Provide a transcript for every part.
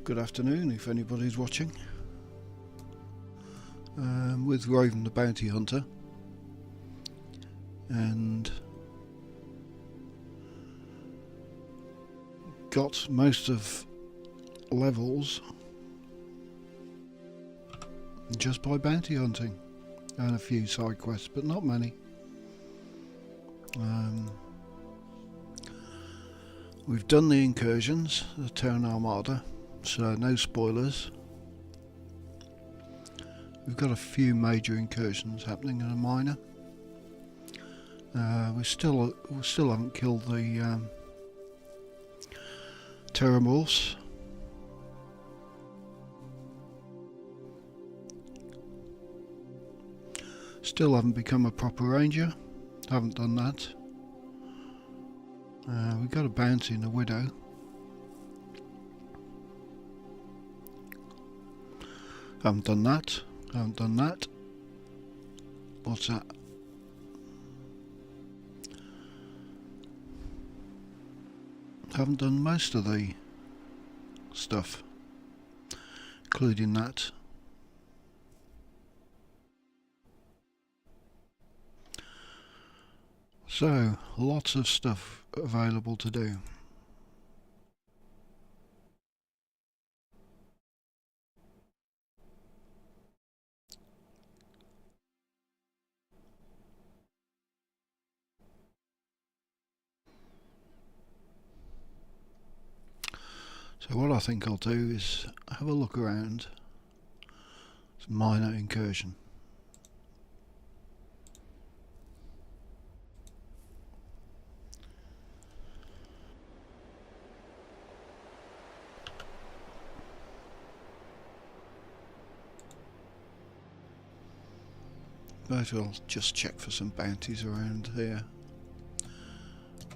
Good afternoon, if anybody's watching. With Raven the Bounty Hunter, and got most of levels just by bounty hunting and a few side quests, but not many. We've done the incursions, the Town Armada, so no spoilers. We've got a few major incursions happening and a minor. We still haven't killed the Terramorphs. Still haven't become a proper ranger. Haven't done that. We've got a bounty in the Widow. Haven't done that. Haven't done that. What's that? Haven't done most of the stuff, including that. So, lots of stuff available to do. So what I think I'll do is have a look around. It's a minor incursion. But I'll just check for some bounties around here.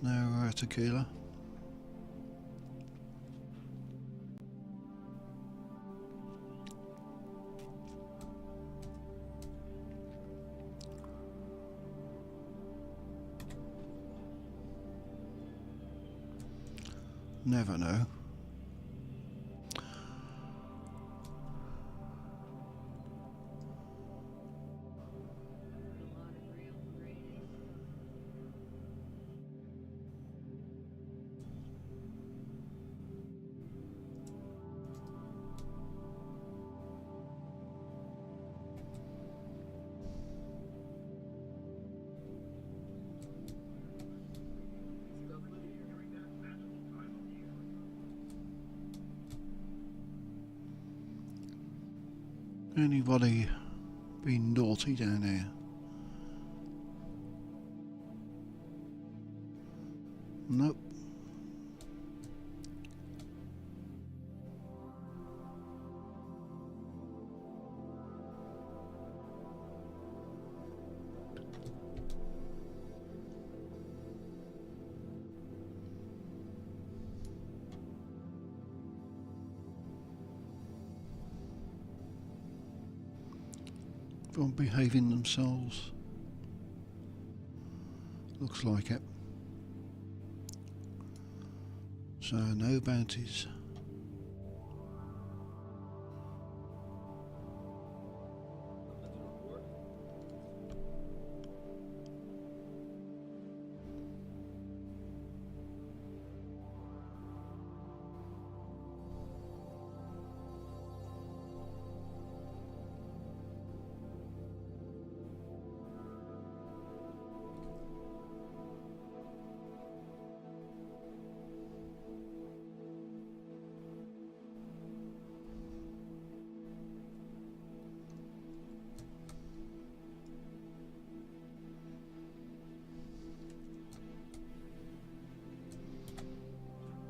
No tequila. Never know. Anybody been naughty down here? Nope. Everyone behaving themselves. Looks like it. So no bounties.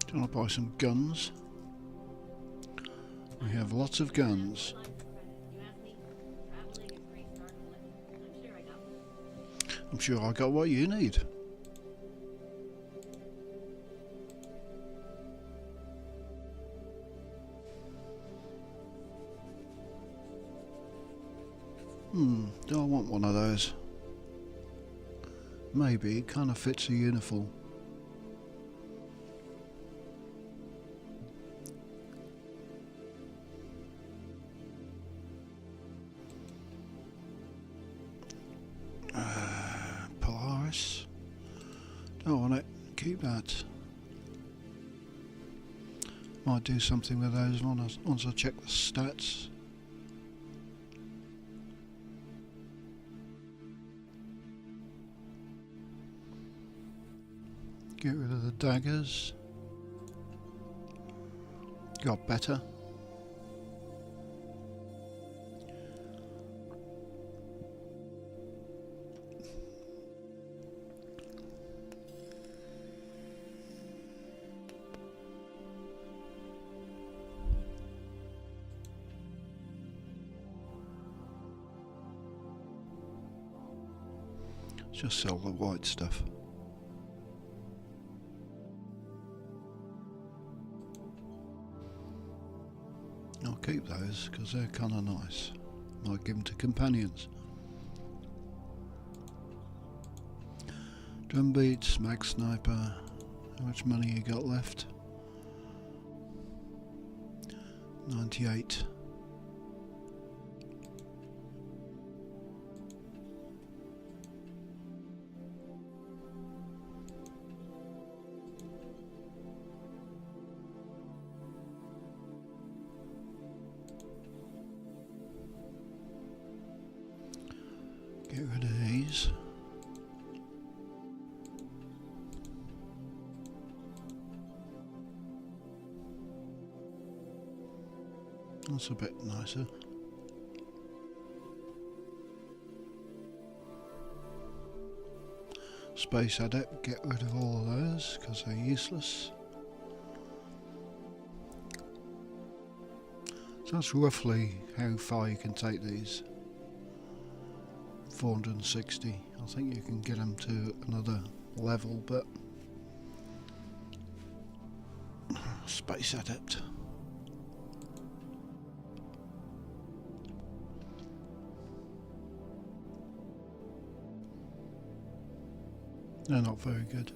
Do you want to buy some guns? We have lots of guns. I'm sure I got what you need. Do I want one of those? Maybe, it kind of fits a uniform. I want it. Keep that. Might do something with those once I check the stats. Get rid of the daggers. Got better. Just sell the white stuff. I'll keep those because they're kind of nice. Might give them to companions. Drum beats, mag sniper. How much money you got left? 98. Get rid of these. That's a bit nicer. Space Adept, get rid of all of those because they're useless. So that's roughly how far you can take these. 460. I think you can get them to another level, but Space Adept. They're not very good.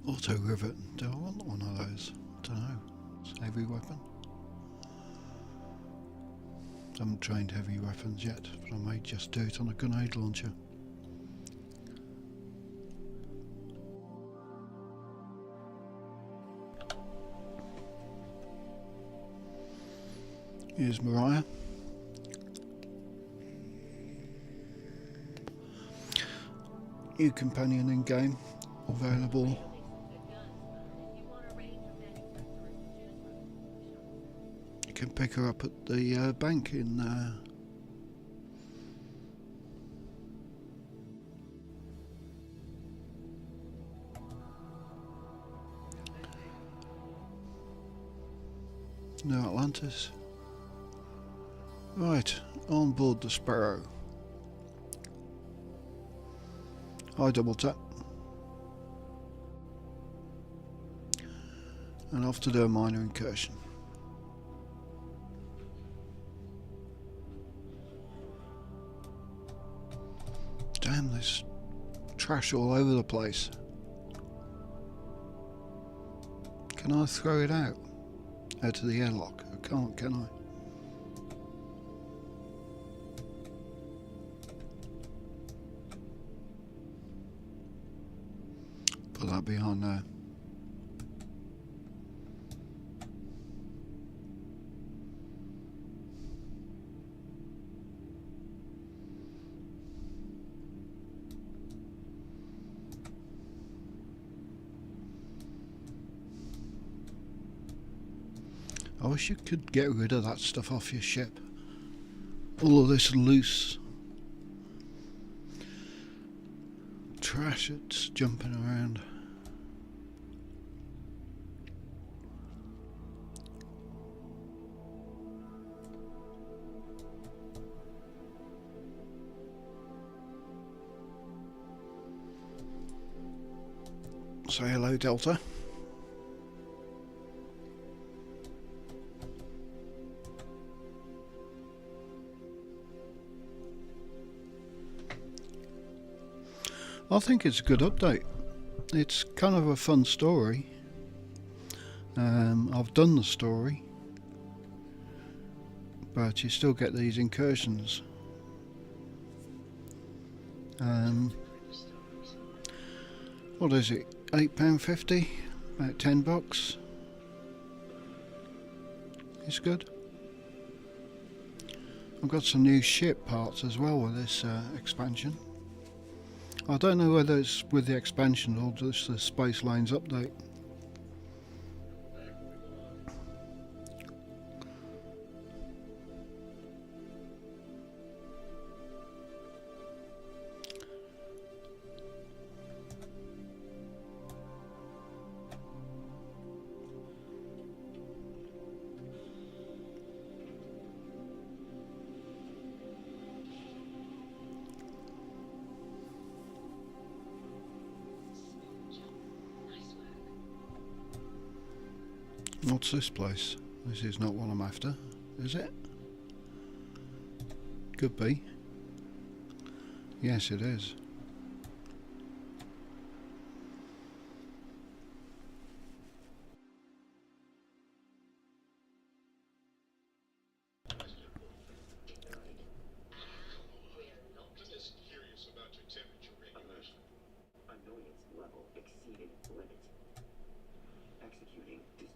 Auto rivet. Do I want one of those? I don't know. It's a heavy weapon. I haven't trained heavy weapons yet, but I may just do it on a grenade launcher. Here's Mariah. New companion in game, available. You can pick her up at the bank in New Atlantis. Right, on board the Sparrow. I double tap. And off to do a minor incursion. Damn, there's trash all over the place. Can I throw it out to the airlock? I can't, can I? Put that behind there. I wish you could get rid of that stuff off your ship. All of this loose trash that's jumping around. Say hello, Delta. I think it's a good update. It's kind of a fun story. I've done the story, but you still get these incursions. What is it? £8.50? About $10. It's good. I've got some new ship parts as well with this expansion. I don't know whether it's with the expansion or just the Space Lanes update. What's this place? This is not what I'm after, is it? Could be. Yes, it is.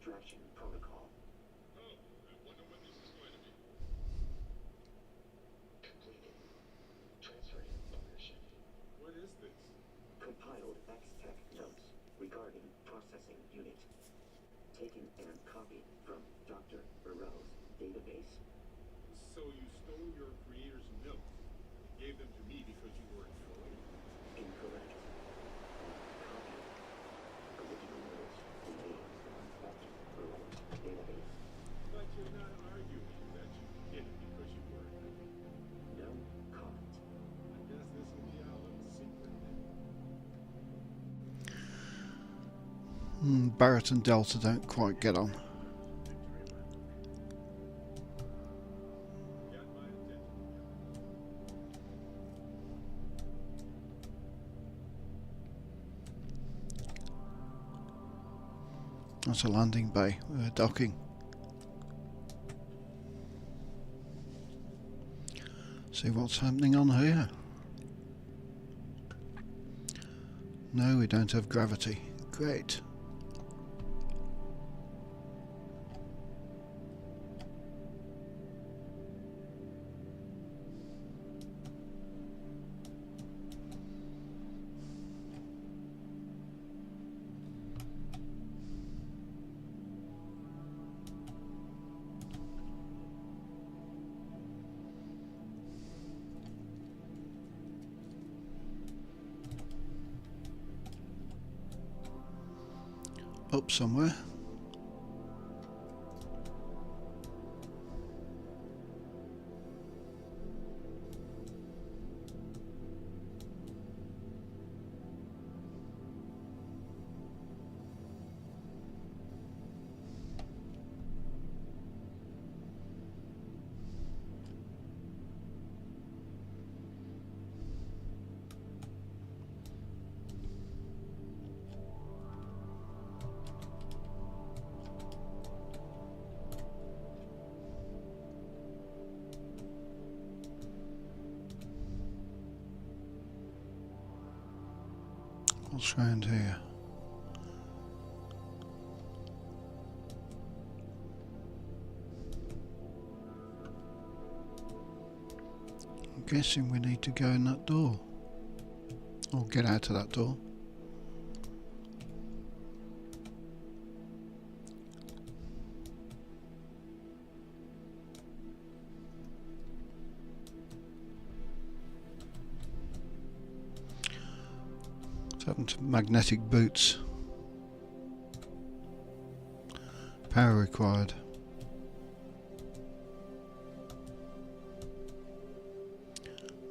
Distraction protocol. Oh, I wonder when this is going to be. Completed. Transferring ownership. What is this? Compiled X-Tech notes regarding processing unit. Taken and copied from Dr. Burrell's database. So you stole your creator's notes and gave them to me because you were employed? Incorrect. Copy. Original notes remain on Dr. Burrell's database. But you're not arguing that you did it because you were employed? No comment. I guess this will be our little secret then. Barrett and Delta don't quite get on. That's a landing bay. We're docking. See what's happening on here. No, we don't have gravity. Great. Up somewhere. What's round here? I'm guessing we need to go in that door. Or get out of that door. What's happened to magnetic boots? Power required.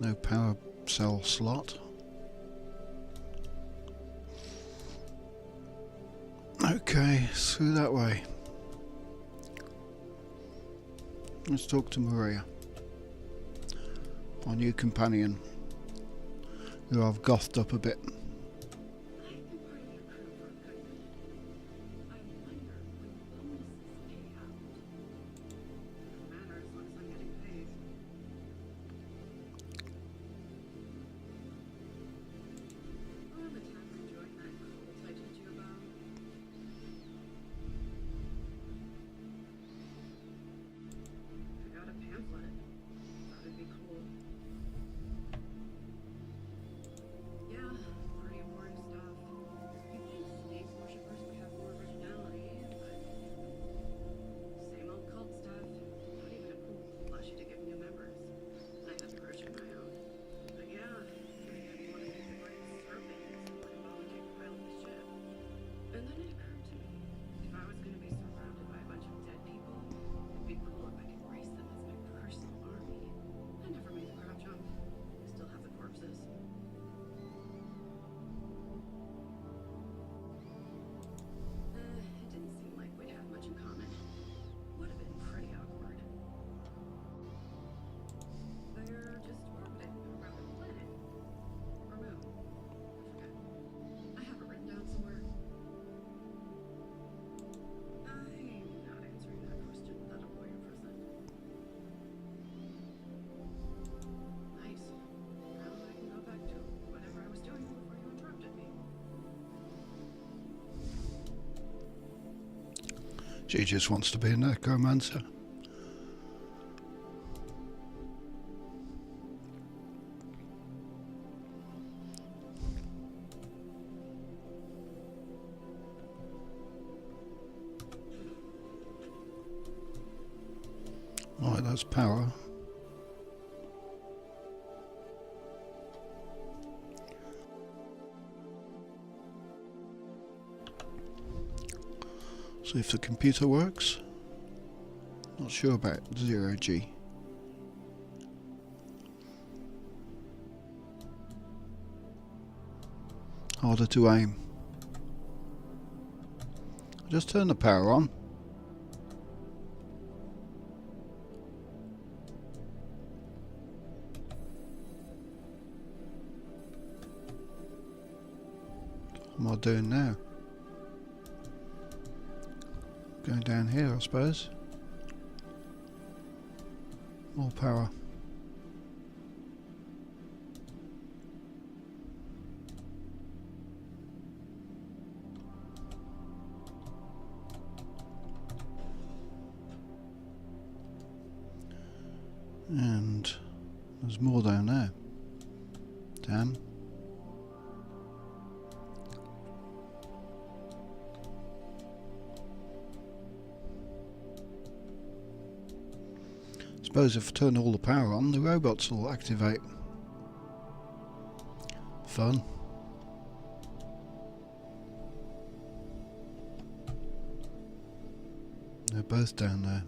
No power cell slot. Okay, through that way. Let's talk to Maria, our new companion. who I've gothed up a bit. I've been part of your crew for a good minute. I wonder when bonuses pay out. Doesn't matter as long as I'm getting paid. Oh, the time I joined that cult I told you about. I got a pamphlet. Thought it'd be cool. Yeah, pretty boring stuff. You'd think snake worshippers would have more originality, but same old cult stuff. Not even a cool flash to give new members. I had to version my own. But yeah, I didn't want to make the great serpents and volunteer pilot the ship. And then it occurred to me, if I was going to be surrounded by a bunch of dead people, it'd be cool if I could raise them as my personal army. I never made the crowd jump. I still have the corpses. It didn't seem like we'd have much in common. Would have been pretty awkward. They're just orbiting around a planet. Or moon. I forget. I have it written down somewhere. I'm not answering that question without a lawyer present. Nice. Now I can go back to whatever I was doing before you interrupted me. She just wants to be a necromancer. Right, that's power. See if the computer works. Not sure about 0G. Harder to aim. Just turn the power on. What am I doing now? Going down here, I suppose. More power. And there's more down there. Damn. Suppose if I turn all the power on, the robots will activate. Fun. They're both down there.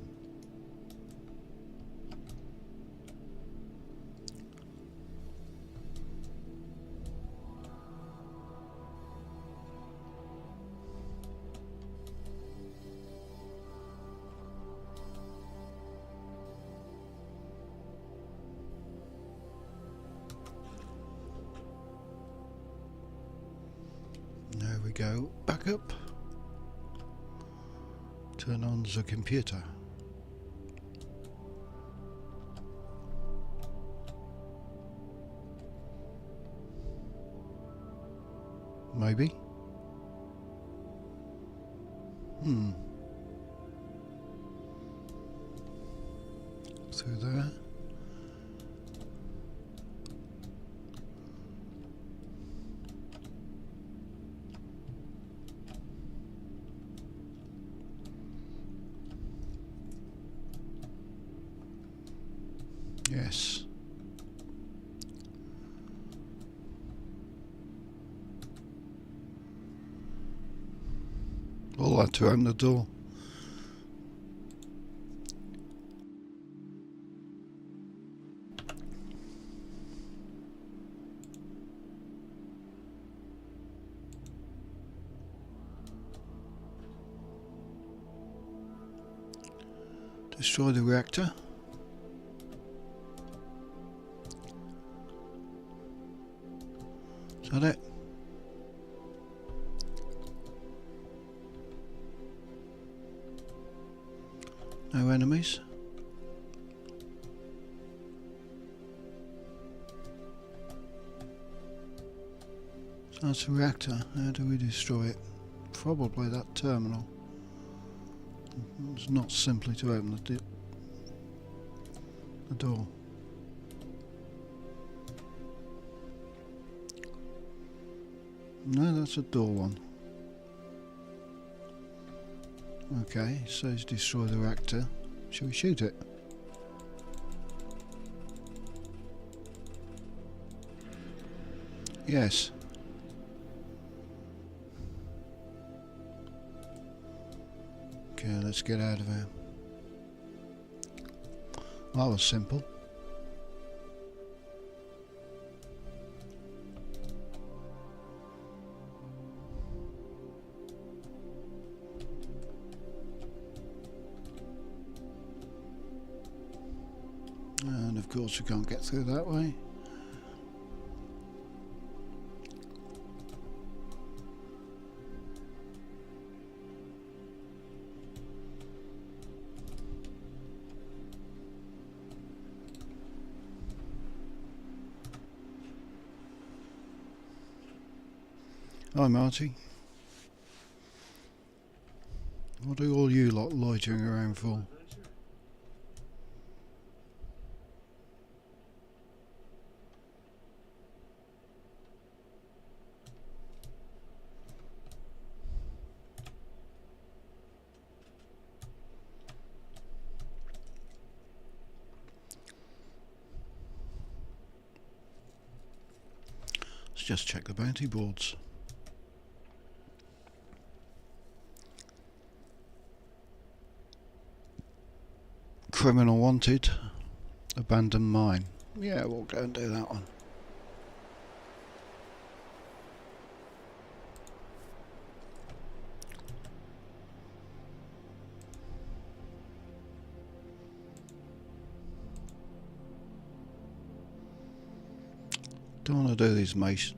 There we go. Back up. Turn on the computer. Maybe. Through there. Yes. All that to open the door. Destroy the reactor. that it? No enemies? So that's a reactor. How do we destroy it? Probably that terminal. It's not simply to open the door. No, that's a door one. Okay, it says destroy the reactor. Shall we shoot it? Yes. Okay, let's get out of here. That was simple. And of course we can't get through that way. Hi Marty. What are all you lot loitering around for? Let's just check the bounty boards. Criminal wanted, abandoned mine. Yeah, we'll go and do that one. Don't want to do these major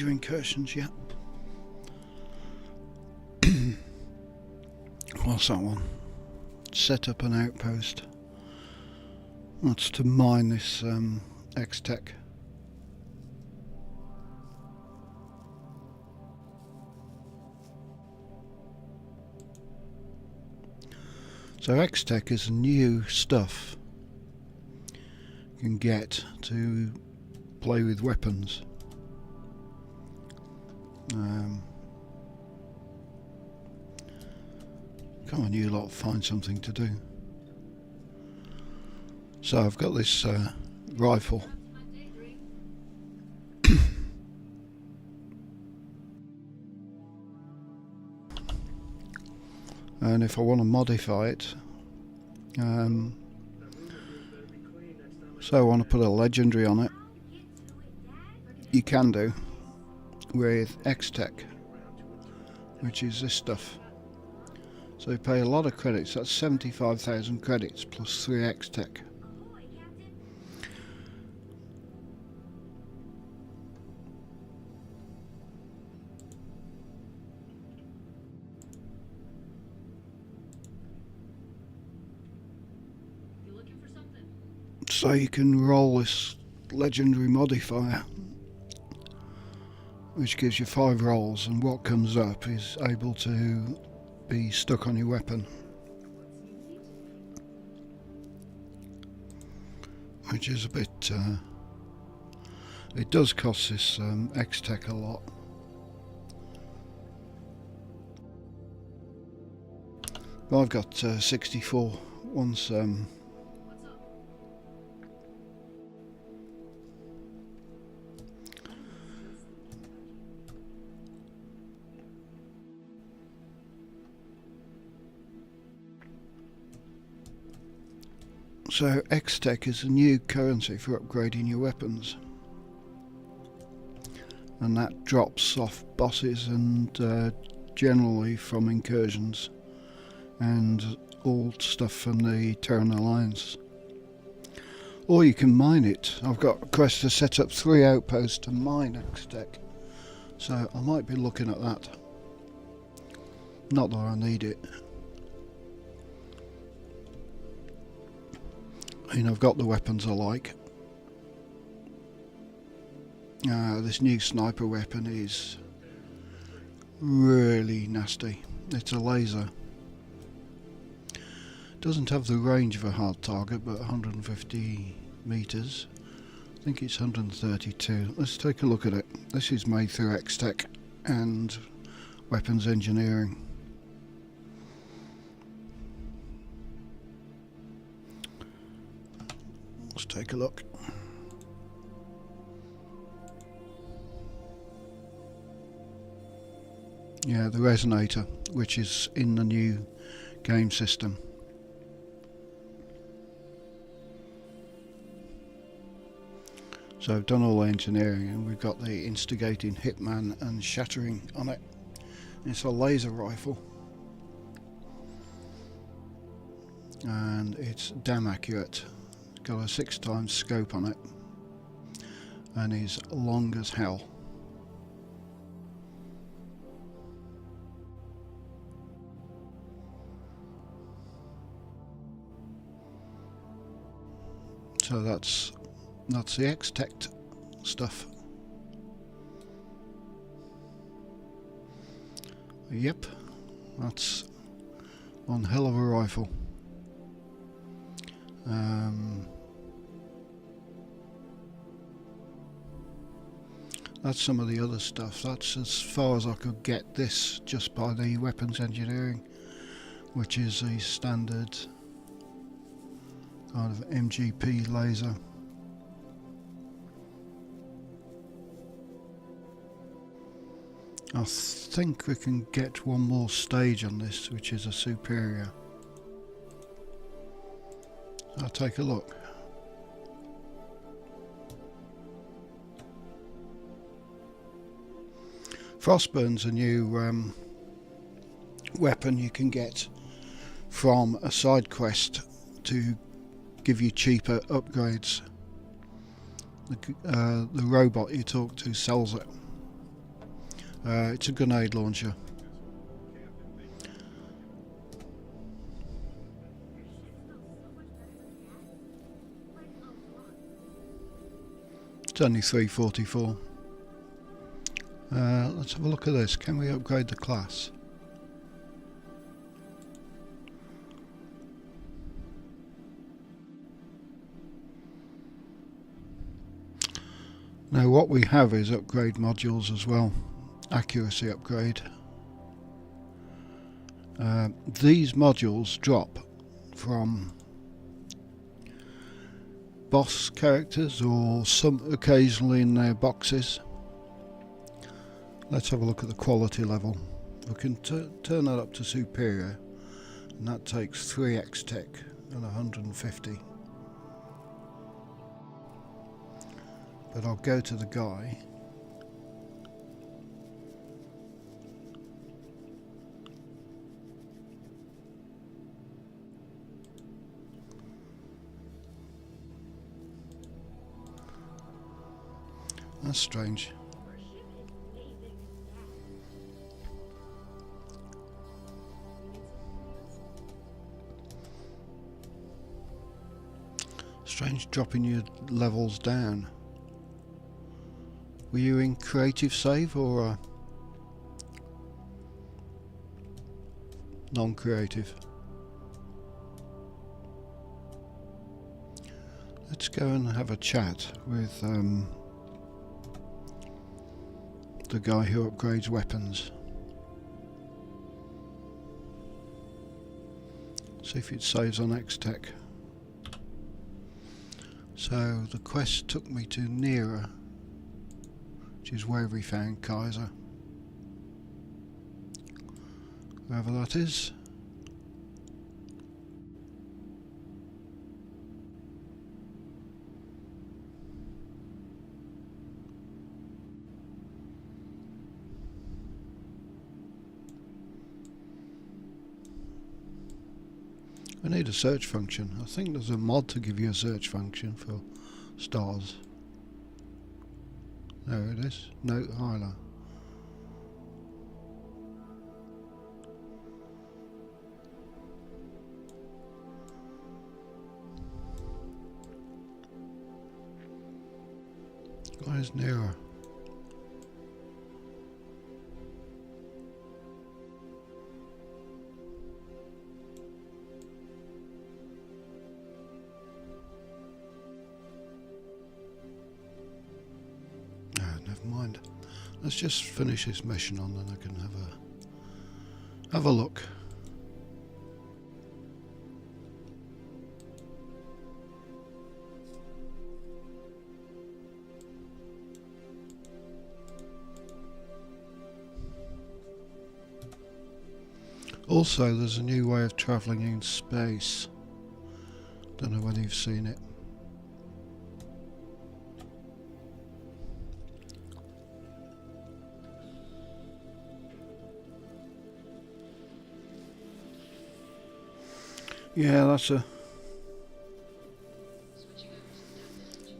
incursions yet. What's that one? Set up an outpost. That's to mine this X-Tech. So X-Tech is new stuff you can get to play with weapons. Come on, you lot, find something to do. So I've got this rifle. And if I want to modify it, so I want to put a legendary on it, you can do with X-Tech, which is this stuff. So you pay a lot of credits. That's 75,000 credits plus 3 X-Tech. So you can roll this legendary modifier, which gives you 5 rolls, and what comes up is able to be stuck on your weapon, which is a bit it does cost this X-Tech a lot. But I've got 64 once so X-Tech is a new currency for upgrading your weapons, and that drops off bosses and generally from incursions and all stuff from the Terran Alliance. Or you can mine it. I've got a request to set up 3 outposts to mine X-Tech. So I might be looking at that. Not that I need it. I mean, I've got the weapons I like. This new sniper weapon is really nasty. It's a laser. Doesn't have the range of a hard target, but 150 meters. I think it's 132. Let's take a look at it. This is made through X-Tech and weapons engineering. Let's take a look. Yeah, the resonator, which is in the new game system. So I've done all the engineering, and we've got the instigating, hitman and shattering on it. It's a laser rifle, and it's damn accurate. It's got a 6x scope on it, and is long as hell. So that's the X-Tech stuff. Yep, that's one hell of a rifle. That's some of the other stuff. That's as far as I could get this just by the weapons engineering, which is a standard kind of MGP laser. I think we can get one more stage on this, which is a superior. I'll take a look. Frostburn's a new weapon you can get from a side quest to give you cheaper upgrades. The robot you talk to sells it. It's a grenade launcher. It's only 344. Let's have a look at this. Can we upgrade the class? Now what we have is upgrade modules as well. Accuracy upgrade. These modules drop from boss characters or some occasionally in their boxes. Let's have a look at the quality level. We can turn that up to superior, and that takes 3 X-Tech and 150. But I'll go to the guy. That's strange. Strange dropping your levels down. Were you in creative save or non-creative? Let's go and have a chat with the guy who upgrades weapons. See if it saves on X-Tech. So the quest took me to Nera, which is where we found Kaiser. Whoever that is. need a search function. I think there's a mod to give you a search function for stars. There it is. Note highlight. Where's nearer? Never mind. Let's just finish this mission on, then I can have a look. Also, there's a new way of travelling in space. Don't know whether you've seen it. Yeah,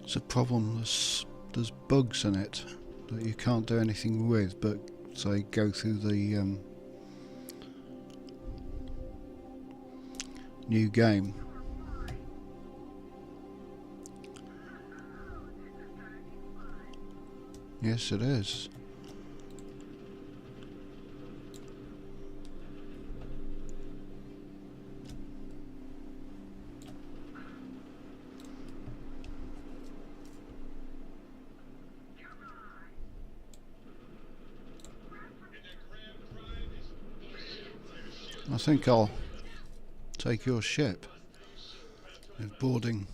it's a problem. There's bugs in it that you can't do anything with, but say go through the new game. Yes, it is. I think I'll take your ship. It's boarding.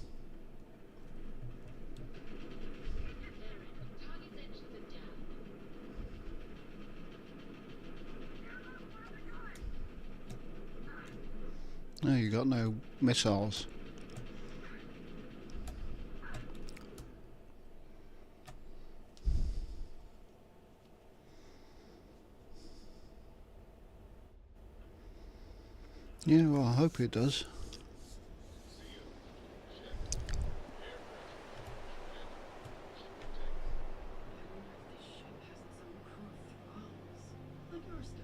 No, you got no missiles. Yeah, well, I hope it does. Like yours does.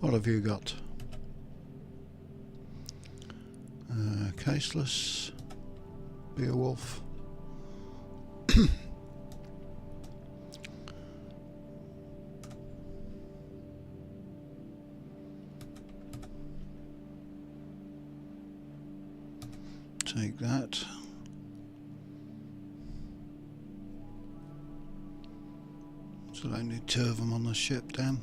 What have you got? Caseless, Beowulf. Take that. So I need 2 of them on the ship, damn.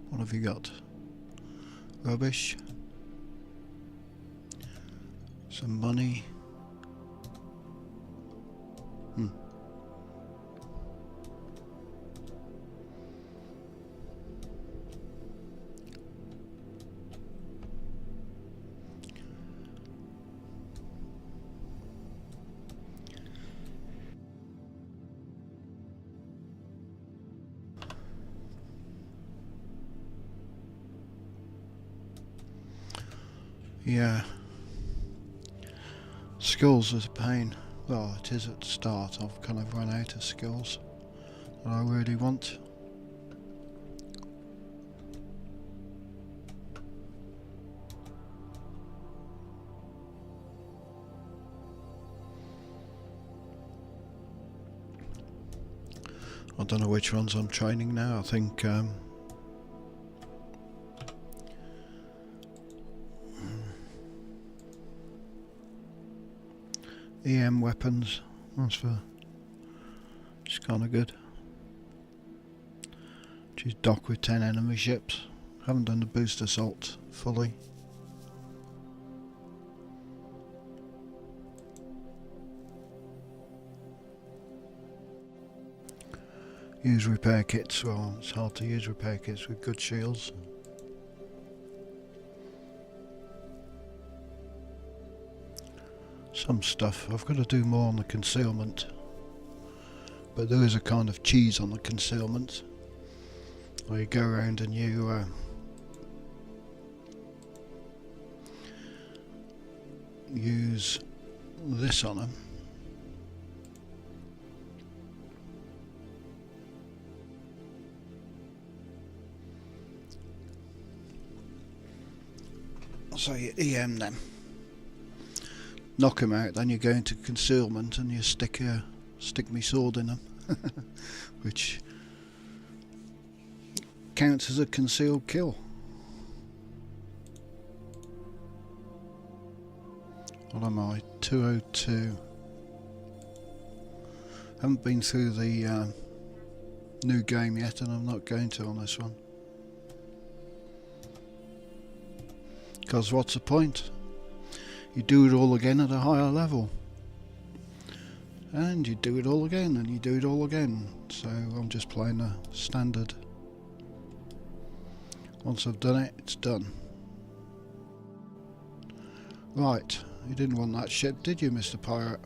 What have you got? Rubbish. Some money. Yeah. Skills is a pain. Well, it is at the start. I've kind of run out of skills that I really want. I don't know which ones I'm training now. I think EM weapons, that's for, which is kind of good. She's docked with 10 enemy ships. Haven't done the boost assault fully. Use repair kits. Well, it's hard to use repair kits with good shields. Some stuff. I've got to do more on the concealment. But there is a kind of cheese on the concealment, where you go around and you use this on them. So you EM them, knock them out, then you go into concealment and you stick me sword in them, which counts as a concealed kill. What am I? 202. Haven't been through the new game yet, and I'm not going to on this one. Because what's the point? You do it all again at a higher level. And you do it all again, and you do it all again. So I'm just playing a standard. Once I've done it, it's done. Right, you didn't want that ship, did you, Mr. Pirate?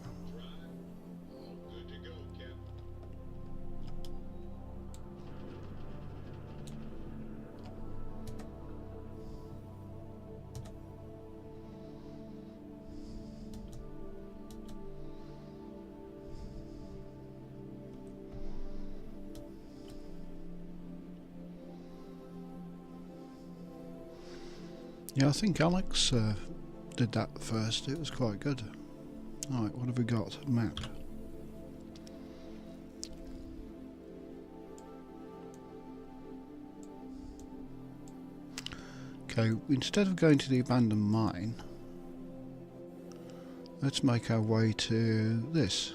Yeah, I think Alex did that first. It was quite good. Alright, what have we got? Map. Okay, instead of going to the abandoned mine, let's make our way to this.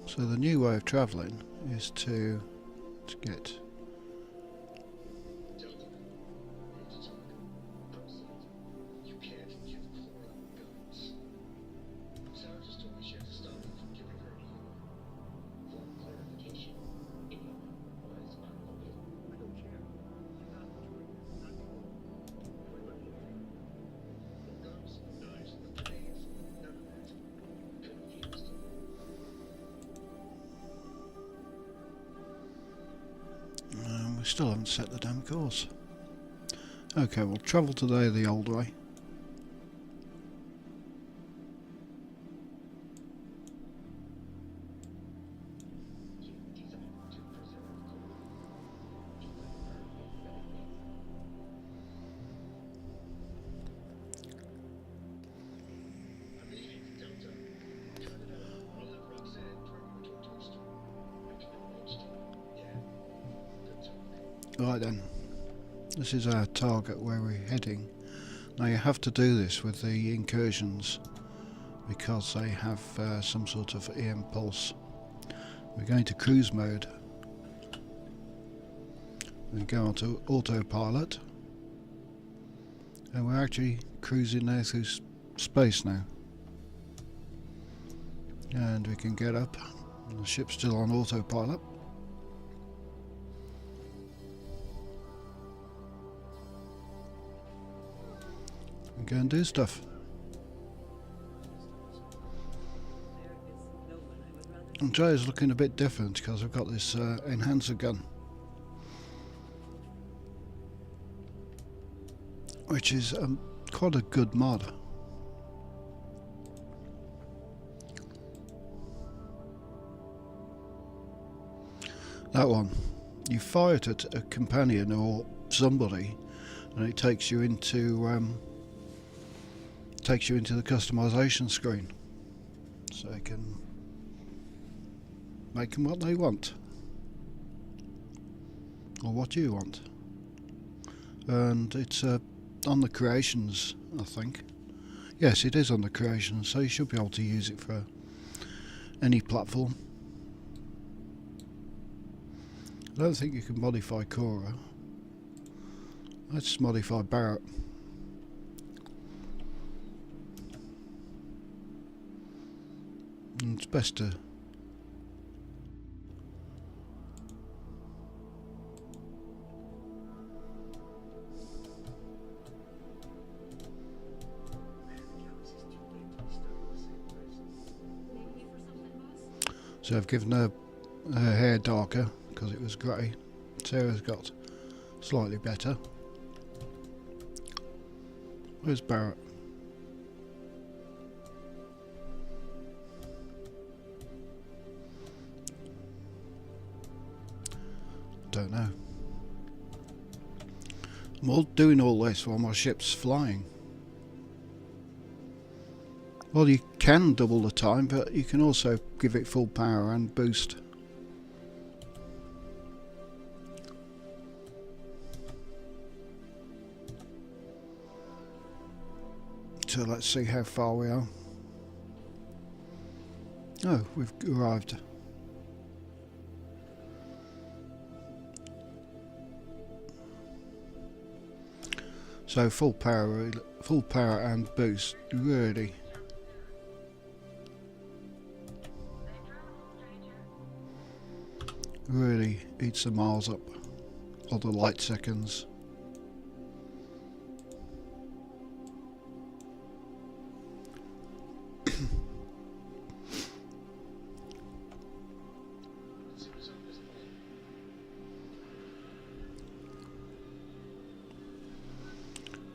So the new way of travelling is to get we still haven't set the damn course. Okay, we'll travel today the old way. Right then, this is our target where we're heading. Now you have to do this with the incursions because they have some sort of EM pulse. We're going to cruise mode. We go onto autopilot and we're actually cruising now through space now. And we can get up, the ship's still on autopilot. And go and do stuff. And Jay's looking a bit different because I've got this enhancer gun, which is quite a good mod. That one, you fire it at a companion or somebody, and it takes you into the customization screen, so you can make them what they want or what you want. And it's on the creations, I think. Yes, it is under creation, so you should be able to use it for any platform. I don't think you can modify Cora. Let's modify Barrett. And it's best to... So I've given her hair darker because it was grey. Sarah's got slightly better. Where's Barrett? Don't know. I'm all doing all this while my ship's flying. Well, you can double the time, but you can also give it full power and boost. So let's see how far we are. Oh, we've arrived. So full power and boost really eats the miles up, or the light seconds.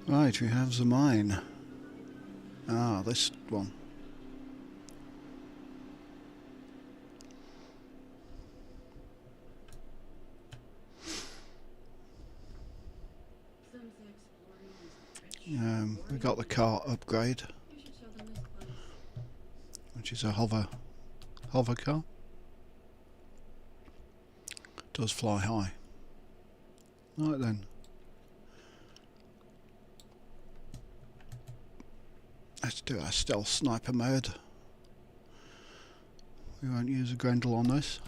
Right, we have the mine. Ah, this one. We got the car upgrade, which is a hover car. Does fly high. Right then. Let's do our stealth sniper mode. We won't use a Grendel on this.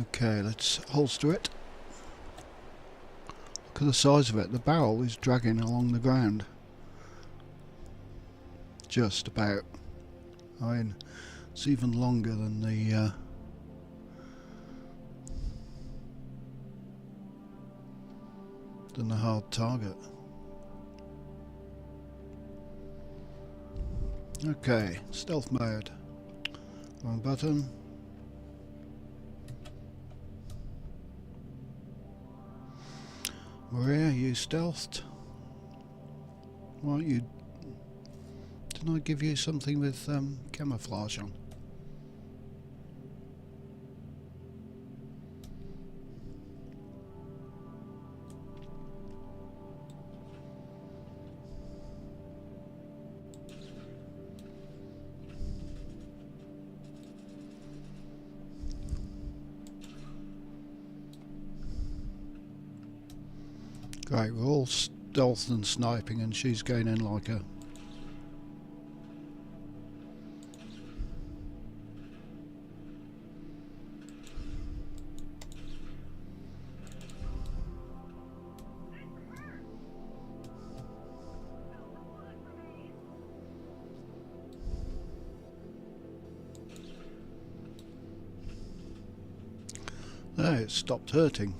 Okay, let's holster it. Look at the size of it. The barrel is dragging along the ground. Just about. I mean, it's even longer than the hard target. Okay, stealth mode. One button. Maria, you stealthed. Why don't you... Didn't I give you something with camouflage on? Great, we're all stealth and sniping and she's going in like a... There, it stopped hurting.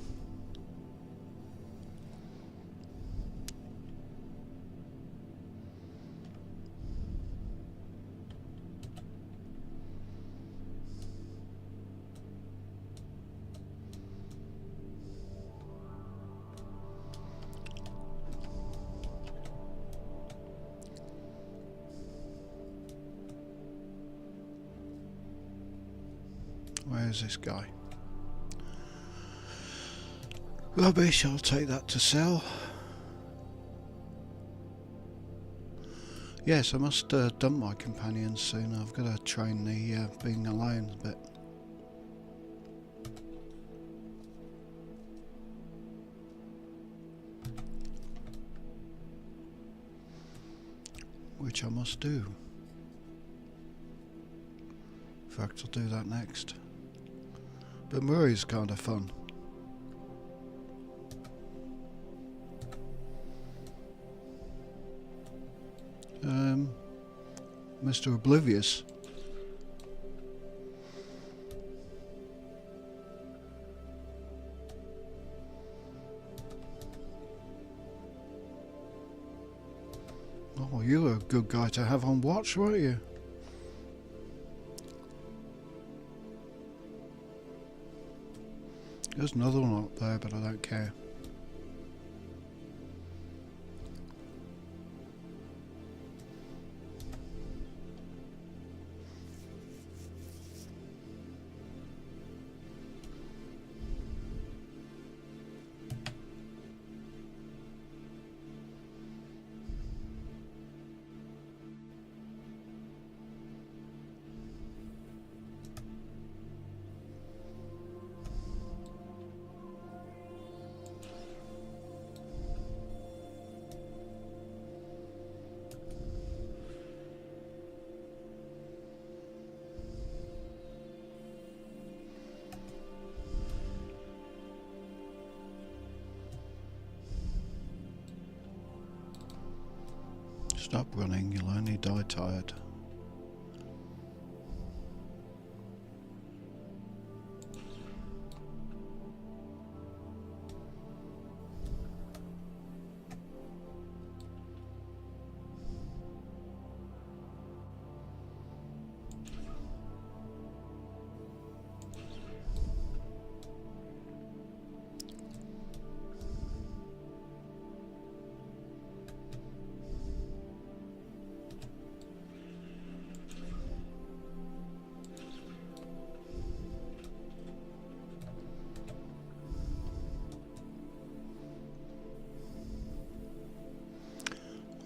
Where's this guy? Rubbish, I'll take that to sell. Yes, I must dump my companions soon. I've got to train the being alone a bit. which I must do. In fact, I'll do that next. But Murray's kind of fun. Mr. Oblivious. Oh, you were a good guy to have on watch, weren't you? There's another one up there, but I don't care. Stop running, you'll only die tired.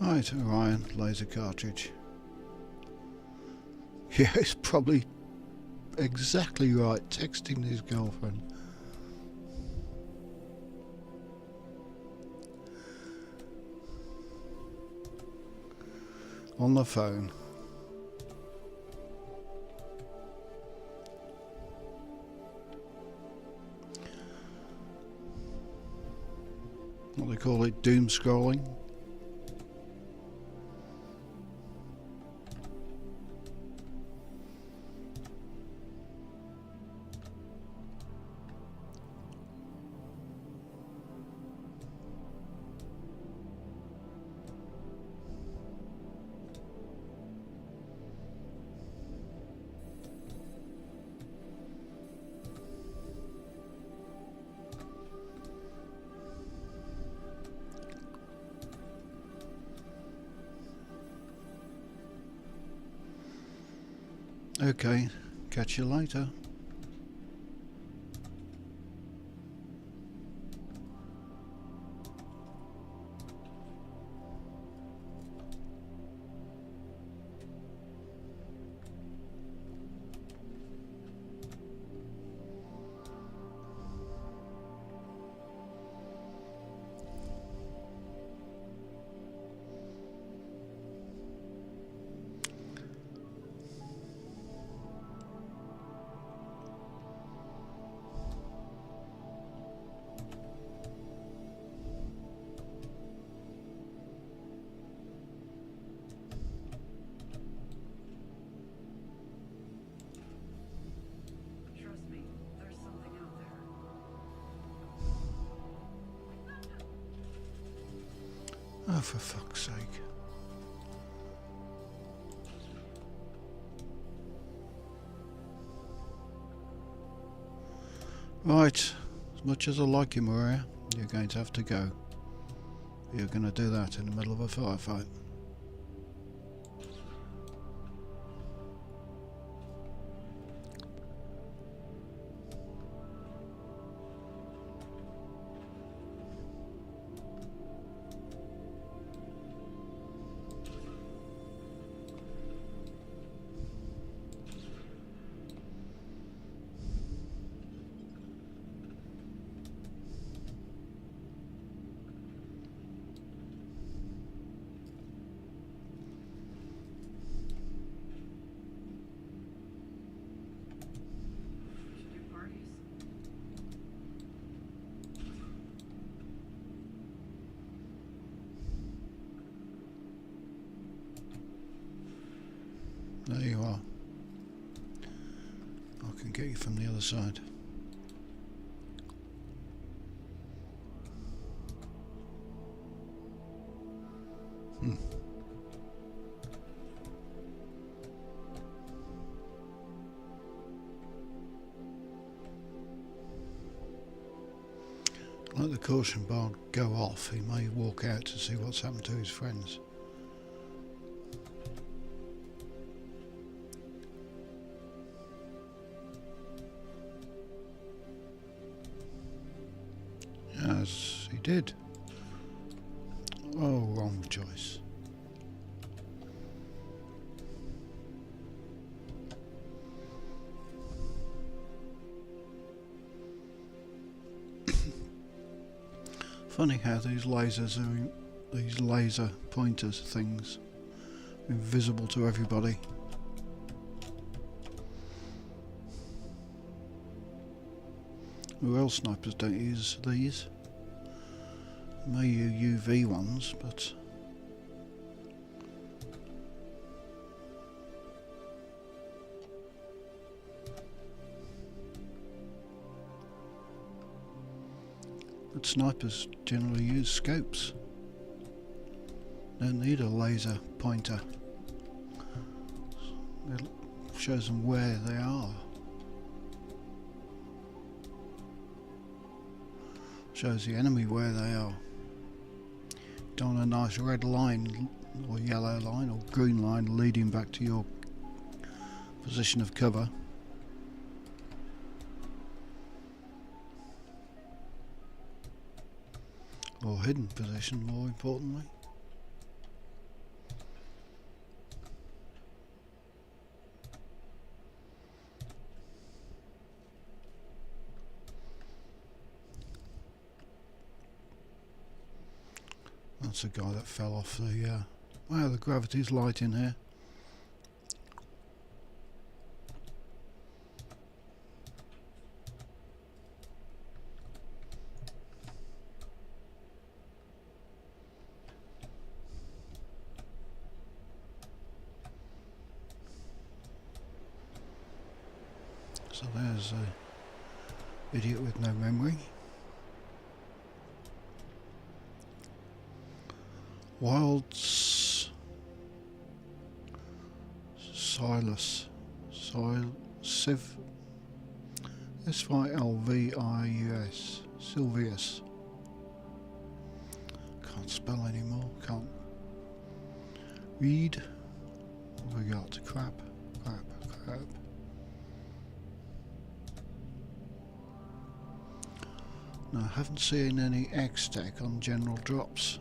Right, Orion, laser cartridge. Yeah, it's probably exactly right, texting his girlfriend. On the phone. What they call it, doom scrolling. Okay, catch you later. Trust me, there's something out there. Oh, for fuck's sake. Right, as much as I like you, Maria, you're going to have to go. You're going to do that in the middle of a firefight. There you are. I can get you from the other side. Let the caution bar go off. He may walk out to see what's happened to his friends. Yes, he did. Oh, wrong choice. Funny how these lasers are, these laser pointers things, invisible to everybody. Well, snipers don't use these. May use UV ones, but snipers generally use scopes. Don't need a laser pointer. It shows them where they are. Shows the enemy where they are. Don't want a nice red line or yellow line or green line leading back to your position of cover. Or hidden position, more importantly. That's a guy that fell off the... wow, the gravity's light in here. So there's an idiot with no memory. Wild Silas. Siv. S-Y-L-V-I-U-S. Sylvius. Can't spell anymore. Can't read. What have we got? Crap. No, I haven't seen any X-Tech on general drops.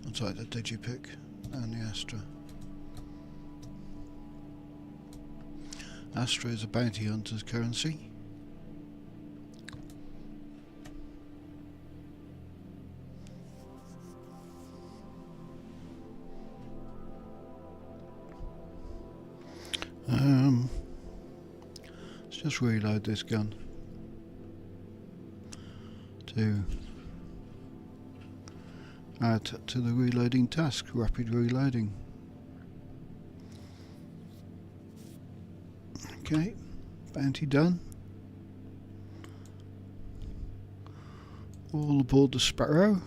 I'll take the Digipick and the Astra. Astra is a bounty hunter's currency. Let's just reload this gun to add to the reloading task, rapid reloading. Okay, bounty done. All aboard the Sparrow.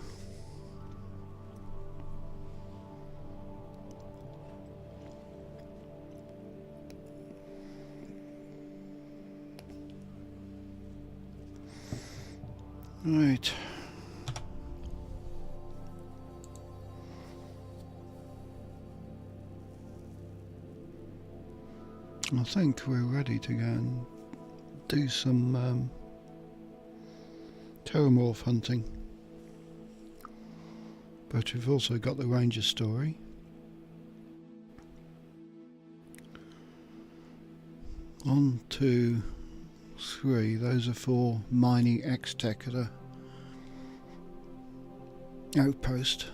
Right. I think we're ready to go and do some Terramorph hunting. But we've also got the Ranger story. On to 3. Those are for mining X-Tech at a outpost.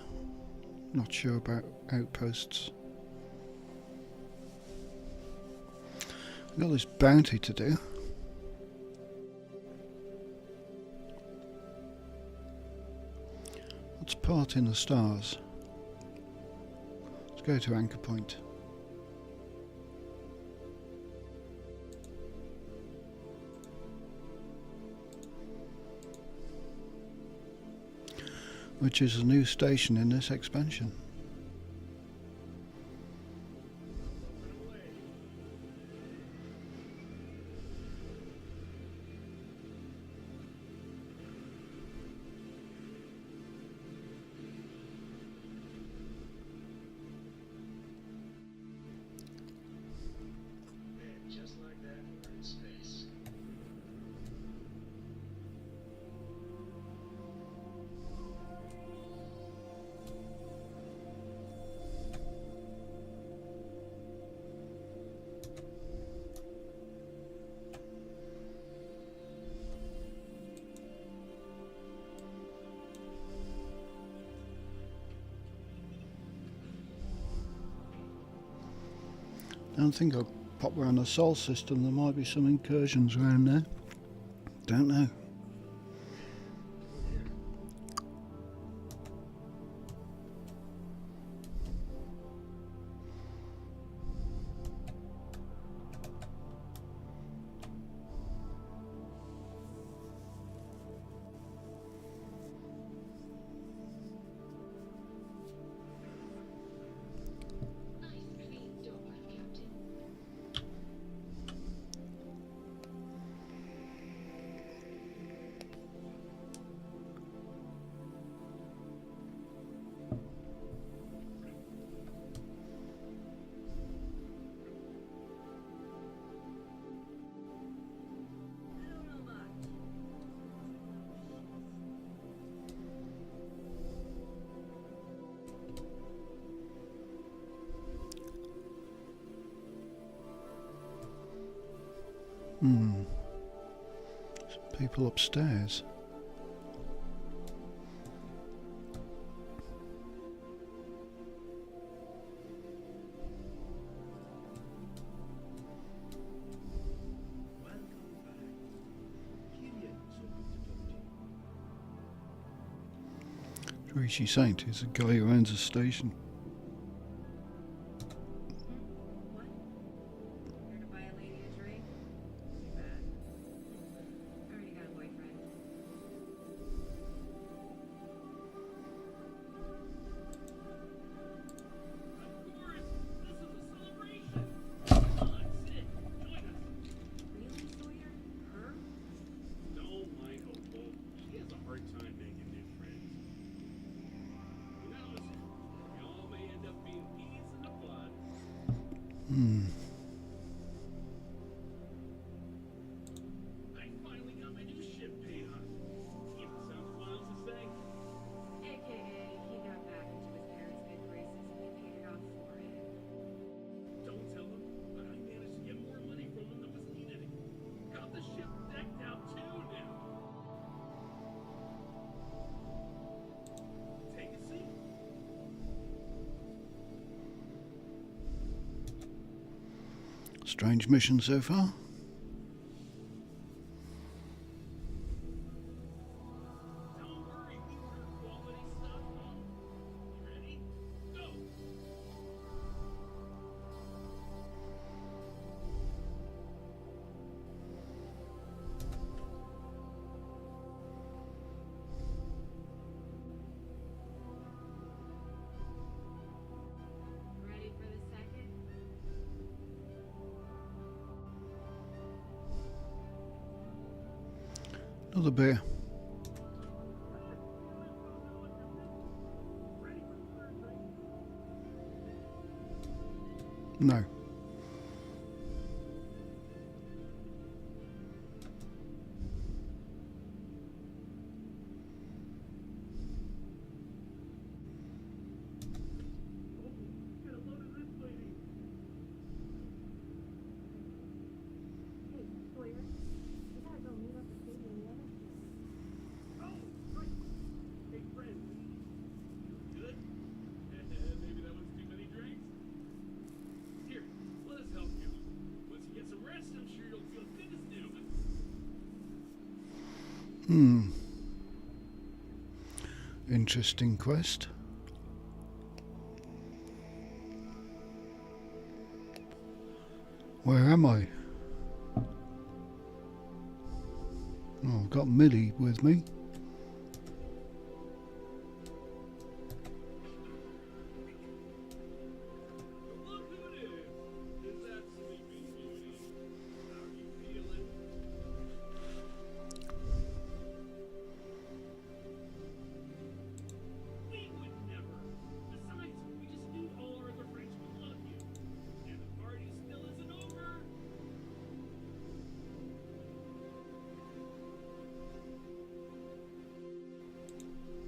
Not sure about outposts. I've got this bounty to do. What's part in the stars? Let's go to anchor point. Which is a new station in this expansion. Just like that, we're in space. I don't think I'll pop around the Sol system. There might be some incursions around there. Don't know. Some people upstairs. Rishi Saint is a guy who owns a station. What? Here to buy a lady a drink? Too bad. I already got a boyfriend. Really, Sawyer? Her? No, Michael. She has a hard time making new friends. Who knows? We all may end up being peas in the pod. I finally got my new ship paid off. Even sounds wild to say. AKA, he got back into his parents' good graces and they paid it off for him. Don't tell him, but I managed to get more money from him than was needed. Got the ship decked out too now. Take a seat. Strange mission so far. Don't worry, we order quality stuff, Mom. You ready? Go! Ready for the second? Another beer. No. Get a load of this lady. Hey, Sawyer, this Hmm. Interesting quest. Where am I? Oh, I've got Millie with me. Look who it is! Is that Sleeping Beauty? How you feeling? We would never. Besides, we just knew all our other friends would love you. And the party still isn't over.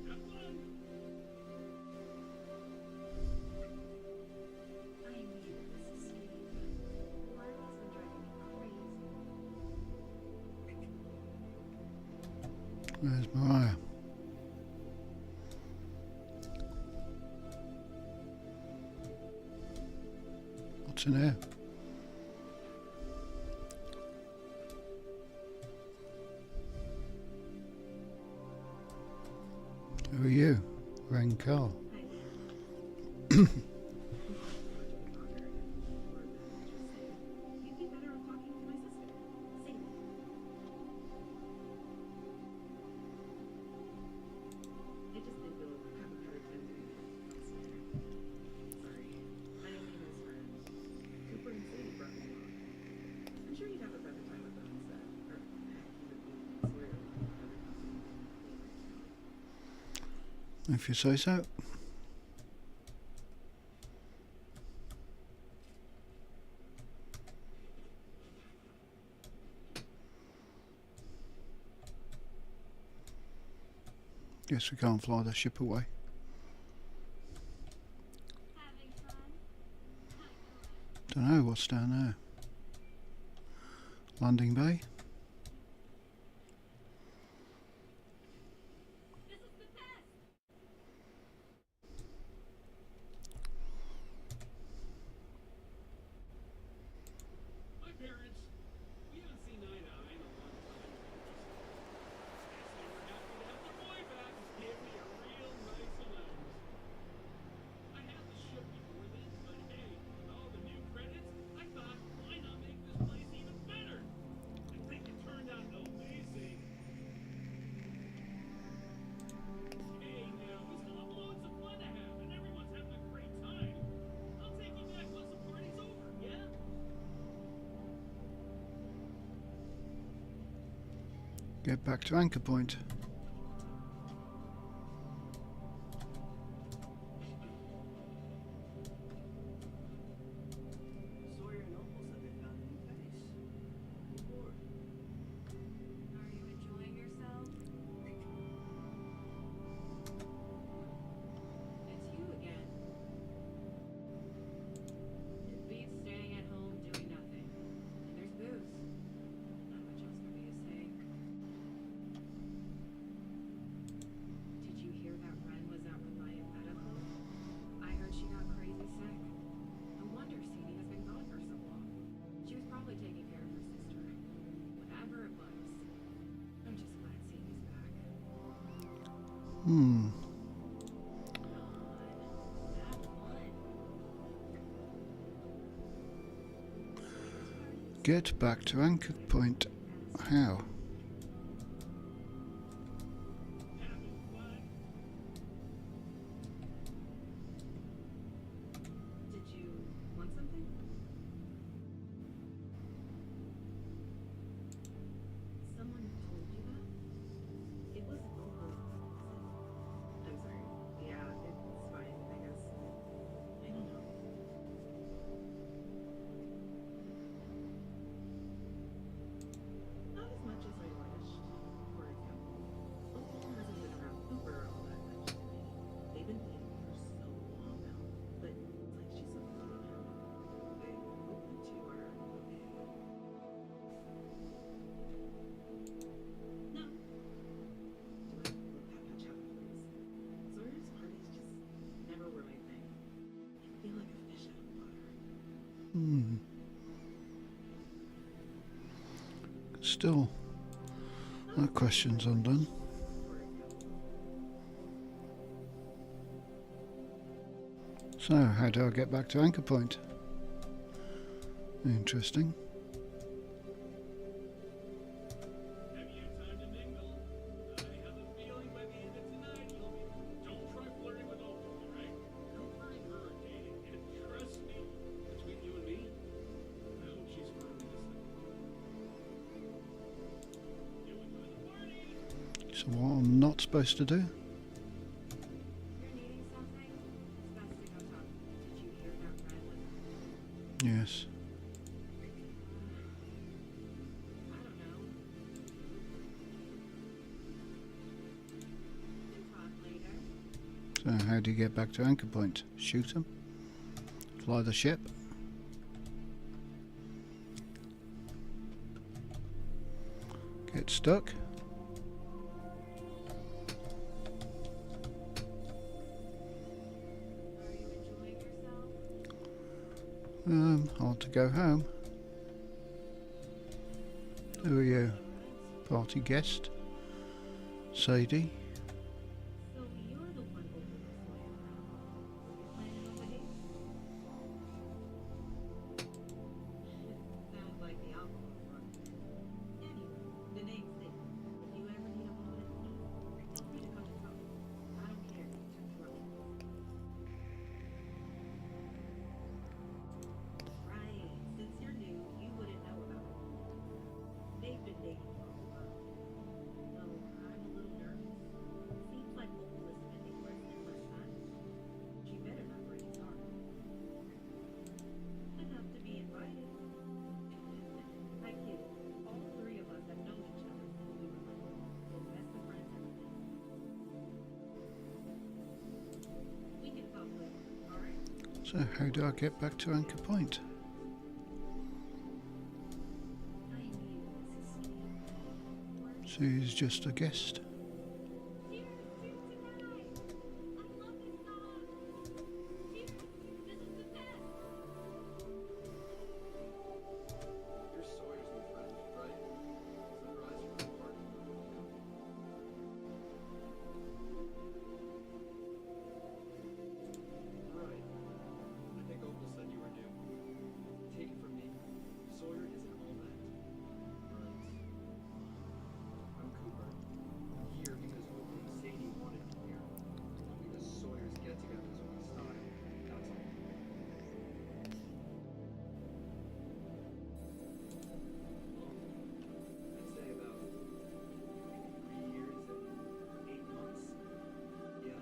Have fun! I knew this is Steve. Lionel's been driving me crazy. There's Mariah. What's in here? Who are you? Rankar. You'd be better off talking to my sister. Say that. I just think we'll have a better time doing it elsewhere. Sorry. I didn't mean his friend. Cooper and Sadie brought me along. I'm sure you'd have a better time with them instead. Or heck, even being Sawyer would be better company. If you say so. Guess we can't fly the ship away. Having fun? Don't know what's down there. Landing bay. This is the best! My parents, we haven't seen eye to eye in a long time. Guess they were happy to have their boy back and gave me a real nice allowance. I had the ship before then, but hey, with all the new credits, I thought, why not make this place even better? I think it turned out amazing. Hey now, we still have loads of fun to have, and everyone's having a great time. I'll take you back once the party's over, yeah? Get back to anchor point. Sawyer and Opal said they found a new base. Lord. Are you enjoying yourself? It's you again. It beats staying at home doing nothing. And there's booze. Not much else for me to say. Did you hear that Ren was at Reliant Medical? I heard she got crazy sick. No wonder Sadie has been gone for so long. She was probably taking care of her sister. Whatever it was. I'm just glad Sadie's back. Hmm. Get back to anchor point. How? Having fun? Did you want something? Someone told you that? It was Opal. I'm sorry. Yeah, it's fine, I guess. I don't know. Not as much as I wished. For example, Opal hasn't been around Cooper all that much lately. They've been dating for so long now, but it's like she's avoiding him. They hope the two are okay. No. Do I look that much out of place? Sawyer's parties just never were my thing. I feel like a fish out of water. Hmm. Still, That question's undone. So, how do I get back to Anchor Point? Interesting. Have you had time to mingle? I have a feeling by the end of tonight you'll be. Don't try flirting with Opal, alright? Cooper and her are dating, and trust me, between you and me, I hope she's firmly listening. You enjoy the party! So what I'm not supposed to do? You're needing something? It's best to go talk. Did you hear about Bradley? Yes. I don't know. We can talk later. So how do you get back to Anchor Point? Shoot them? Fly the ship? Get stuck? Are you enjoying yourself? I want to go home. Who are you? Party guest? Sadie? So you're the one holding the Sawyer around. You're planning on waiting? Sounds like the alcohol one. Anyway, the name's Nick. If you ever need a moment of peace, feel free to come and talk. I don't care if you turn drunk. Right. Since you're new, you wouldn't know about it. They've been dating for a while. Though I'm a little nervous. Seems like Opal is spending worse than less time. She better not break his heart. Enough to be invited. I kid. All three of us have known each other since we were little. So best of friends ever since. We can talk later, alright? So how do I get back to Anchor Point? I knew Mrs. Steve. She's just a guest. Cheers to tonight! I love this song! Cheers! This is the best! You're Sawyer's new friend, right? Surprise you from work. Right. I think Opal said you were new. Take it from me, Sawyer isn't all that. Right. I'm Cooper. I'm here because Opal and Sadie wanted me here. Not because Sawyer's get-togethers are my style. That's all. I'd say about 3 years and 8 months. Yeah.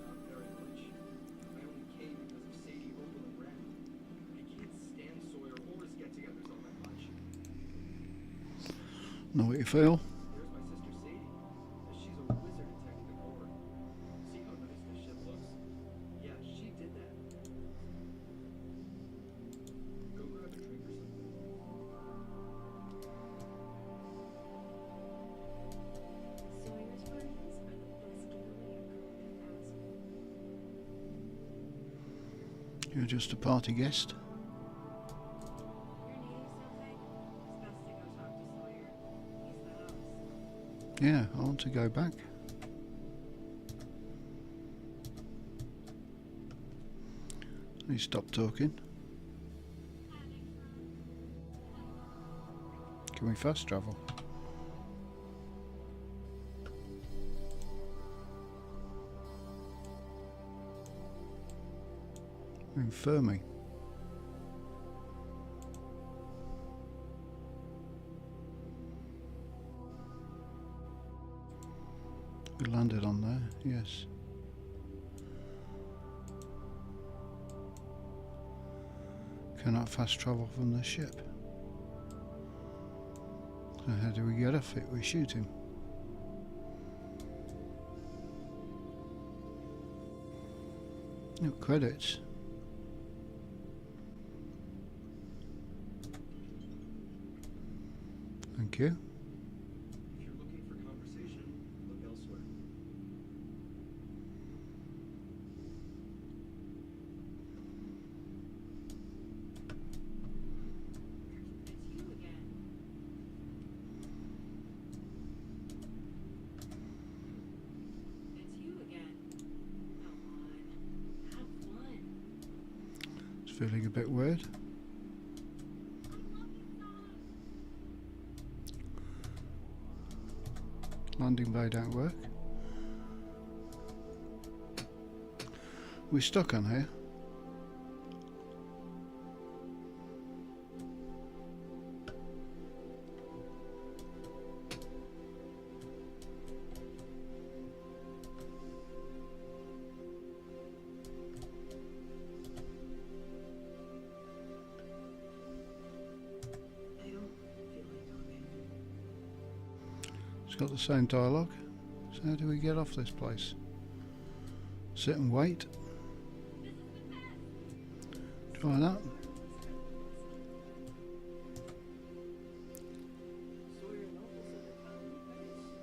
Not very much. I only came because of Sadie, Opal, and Brad. I can't stand Sawyer or his get-togethers all that much. Know what you feel? There's my sister Sadie. She's a wizard at tech decor. See how nice this ship looks? Yeah, she did that. Go grab a drink or something. Sawyer's parties are the best getaway a girl could ask for. You're just a party guest? You're needing something? It's best to go talk to Sawyer. He's the house. Yeah, I want to go back. He stopped talking. Having fun? Can we fast travel? In Fermi. We landed on there, yes. Cannot fast travel from the ship. So how do we get off it? We shoot him. No credits. Thank you. If you're looking for conversation, look elsewhere. It's you again. feeling a bit weird. Landing bay don't work. We stuck on here. I don't feel like talking. It's got the same dialogue. So how do we get off this place? Sit and wait. Try that. Sawyer and Noble said they found new base.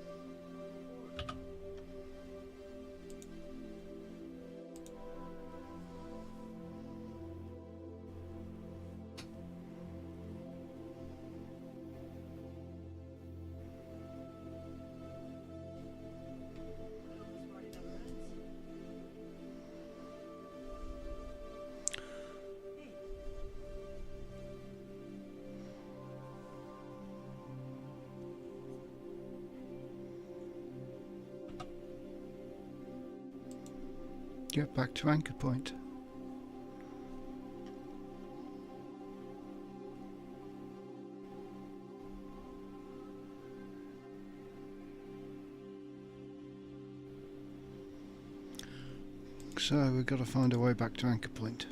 I hope this party never ends. Hey, Get back to anchor point. So we've got to find a way back to anchor point.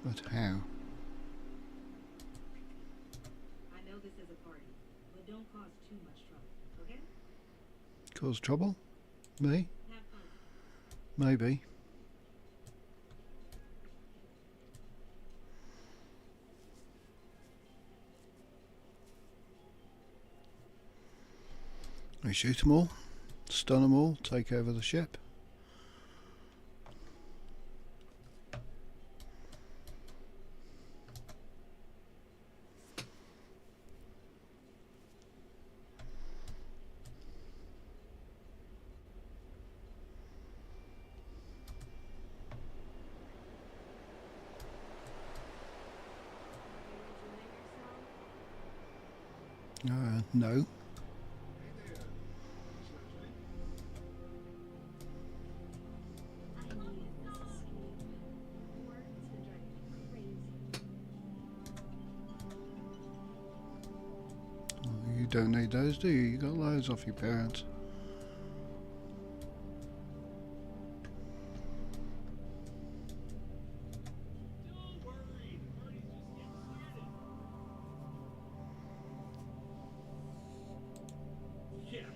But how? I know this is a party, but don't cause too much trouble, okay? Cause trouble? Me? Have fun. Maybe. We shoot them all, stun them all, take over the ship. No. I need this escape. Work's been driving me crazy. You don't need those, do you? You got loads off your parents. Don't worry, the party's just getting started. Yeah,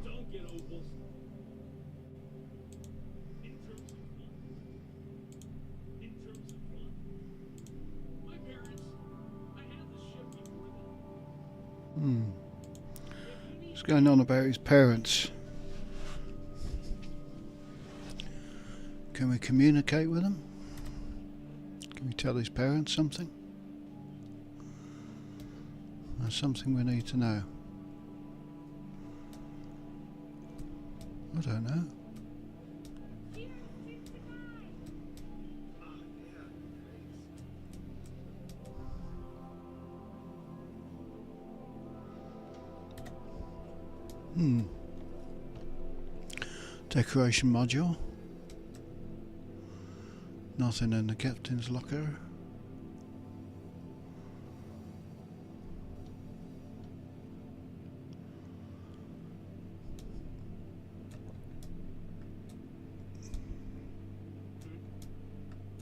don't get ovals. In terms of fun. In terms of fun. My parents, I had the ship before them. What's going on about his parents? Can we communicate with him? Can we tell his parents something? There's something we need to know. I don't know. Cheers to tonight! Decoration module. Nothing in the captain's locker.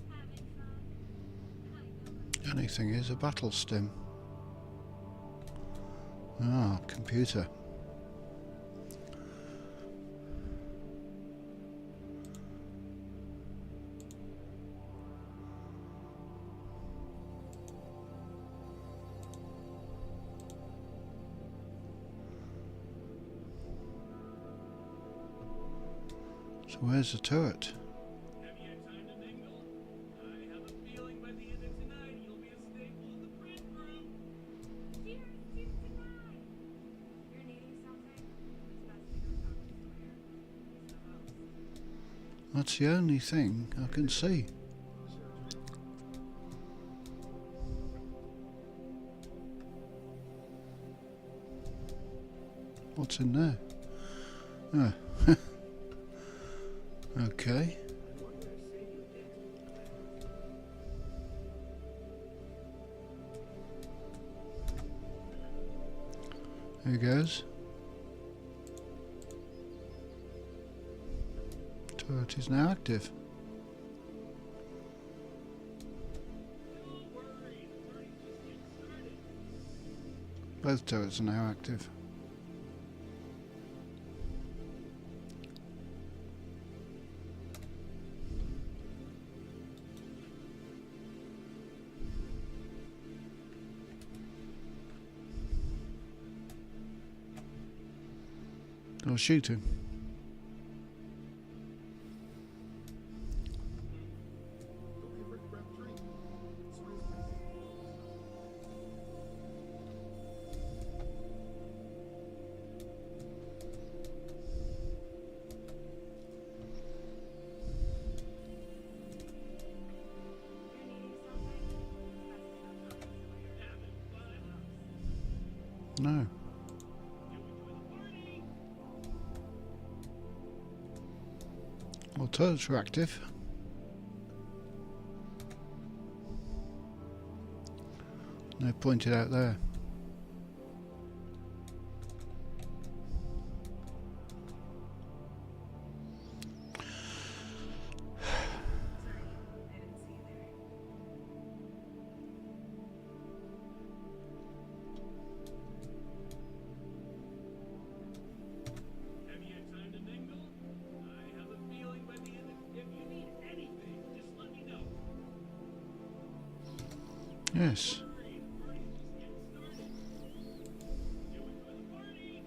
Having fun? Kind of. Anything is a battle stim. Ah, computer. So where's the turret? Have you had time to mingle? I have a feeling by the end of tonight you'll be a staple of the print group. Cheers to tonight! You're needing something? It's best to go talk to Sawyer. He's the host. That's the only thing I can see. What's in there? Oh. Okay. There goes. Turret is now active. Don't worry, the party's just getting started. Both turrets are now active. I'll shoot him. No. Well, turrets are active. They're pointed out there. Have you had time to mingle? I have a feeling by the end of... If you need anything, just let me know. Yes. Hurry, the party's just getting started. You enjoy the party.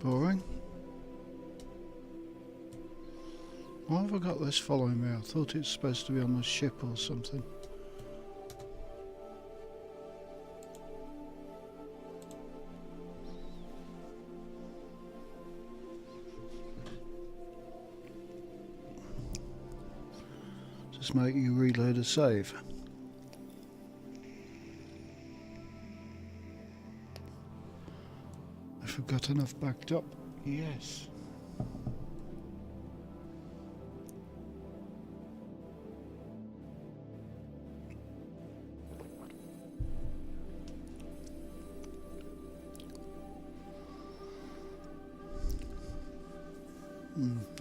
Boring. Why have I got this following me? I thought it's supposed to be on the ship or something. Just make you reload a save. If we've got enough backed up, yes.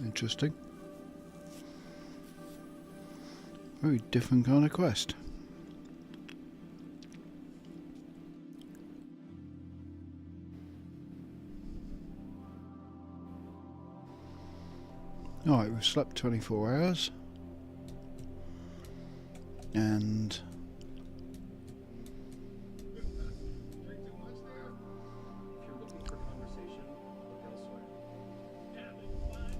Interesting. Very different kind of quest. Alright, we've slept 24 hours. And Drink too much there? If you're looking for conversation, look elsewhere. Having fun?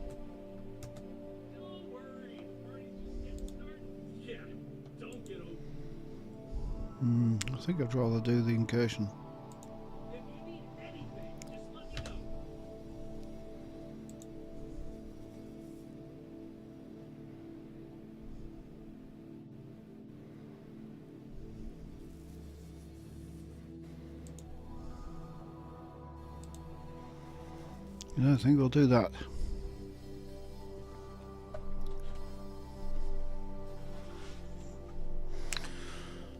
Don't worry, the party's just getting started. Yeah, don't get over. I think I'd rather do the incursion. If you need anything, just let me know. Yeah, I think we'll do that.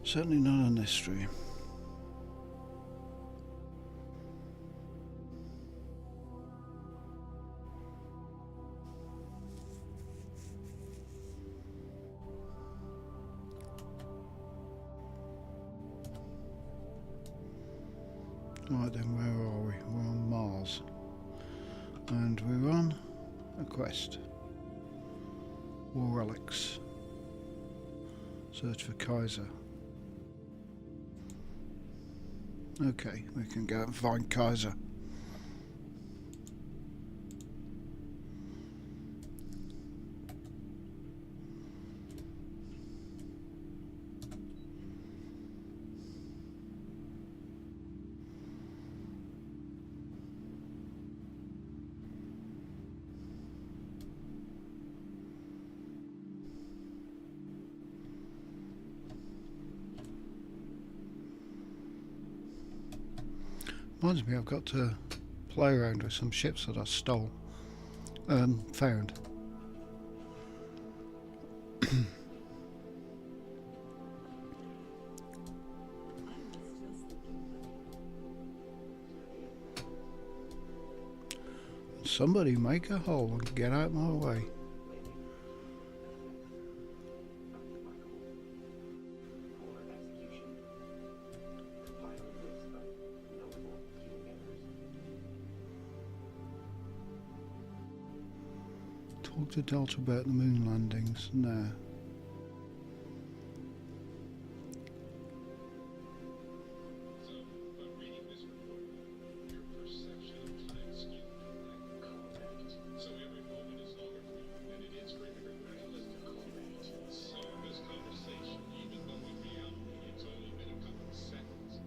Certainly not on this stream. Right then, where are we? We're on Mars. And we're on a quest. War relics. Search for Kaiser. Okay, we can go and find Kaiser. Reminds me, I've got to play around with some ships that I stole. Found. Somebody make a hole and get out my way. For execution. Compile a list of notable key errors. Talk to Delta about the moon landings. No. So, by reading this report, your perception of time skewed, right? Correct. So every moment is longer for you than it is for everybody else. Correct. So this conversation, even though in reality it's only been a couple of seconds,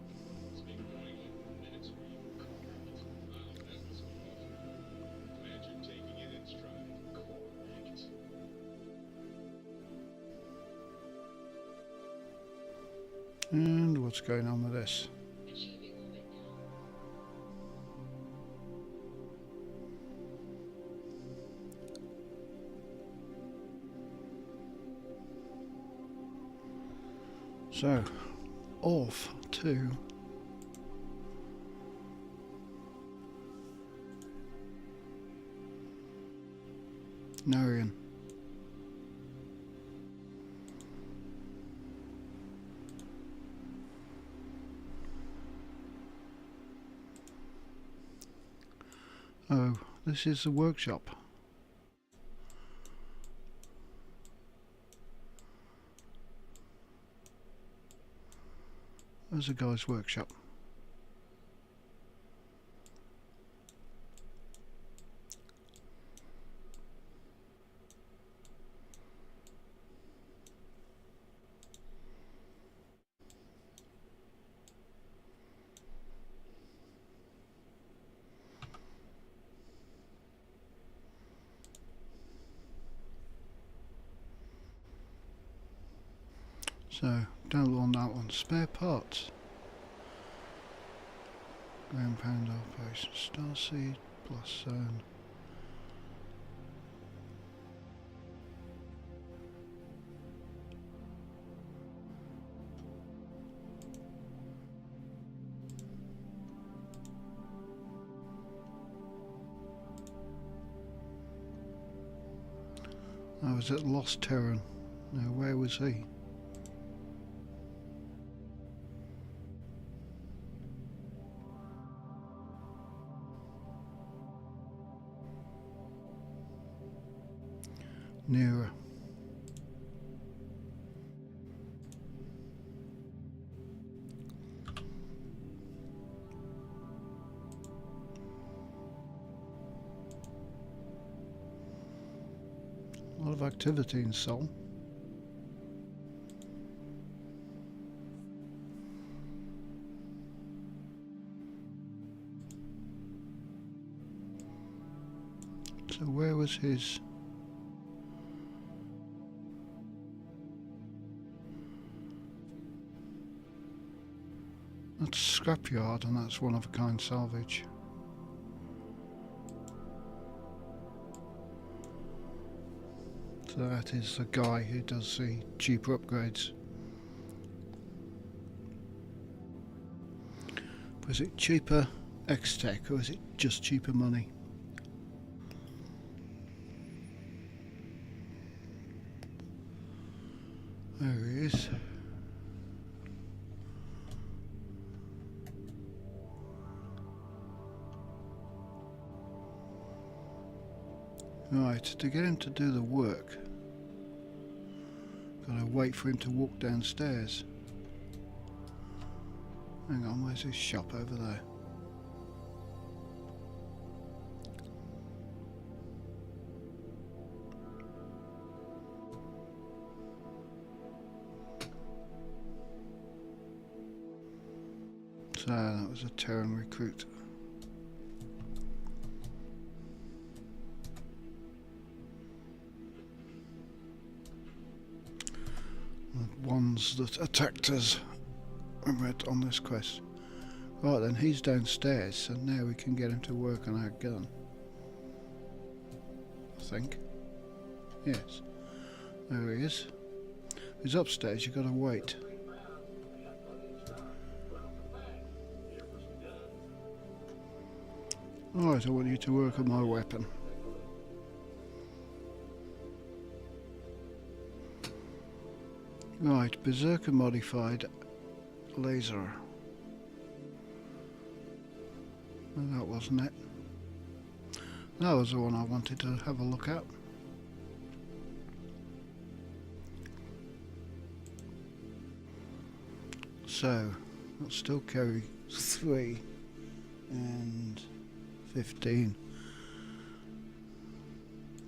it's been going on for minutes for you. Correct. Wow, that must be awful. Glad you're taking it in stride. Correct. And what's going on with this? Achieving orbit now. So, off to Narian. Oh, this is the workshop. There's a guy's workshop. So, don't want that one. Spare parts. Ground pound operation. Starseed plus zone. I was at Lost Terran. Now, where was he? Nearer. A lot of activity in Sol. So where was his? That's scrapyard, and that's one of a kind salvage. So that is the guy who does the cheaper upgrades. Was it cheaper X-Tech or is it just cheaper money? There he is. Right, to get him to do the work, gotta wait for him to walk downstairs. Hang on, where's his shop over there? So that was a Terran recruit. The ones that attacked us when we went on this quest. Right then, he's downstairs, so now we can get him to work on our gun. I think. Yes. There he is. He's upstairs, you've got to wait. Alright, I want you to work on my weapon. Right, Berserker modified laser. Well, that wasn't it. That was the one I wanted to have a look at. So, I'll still carry 3 and 15.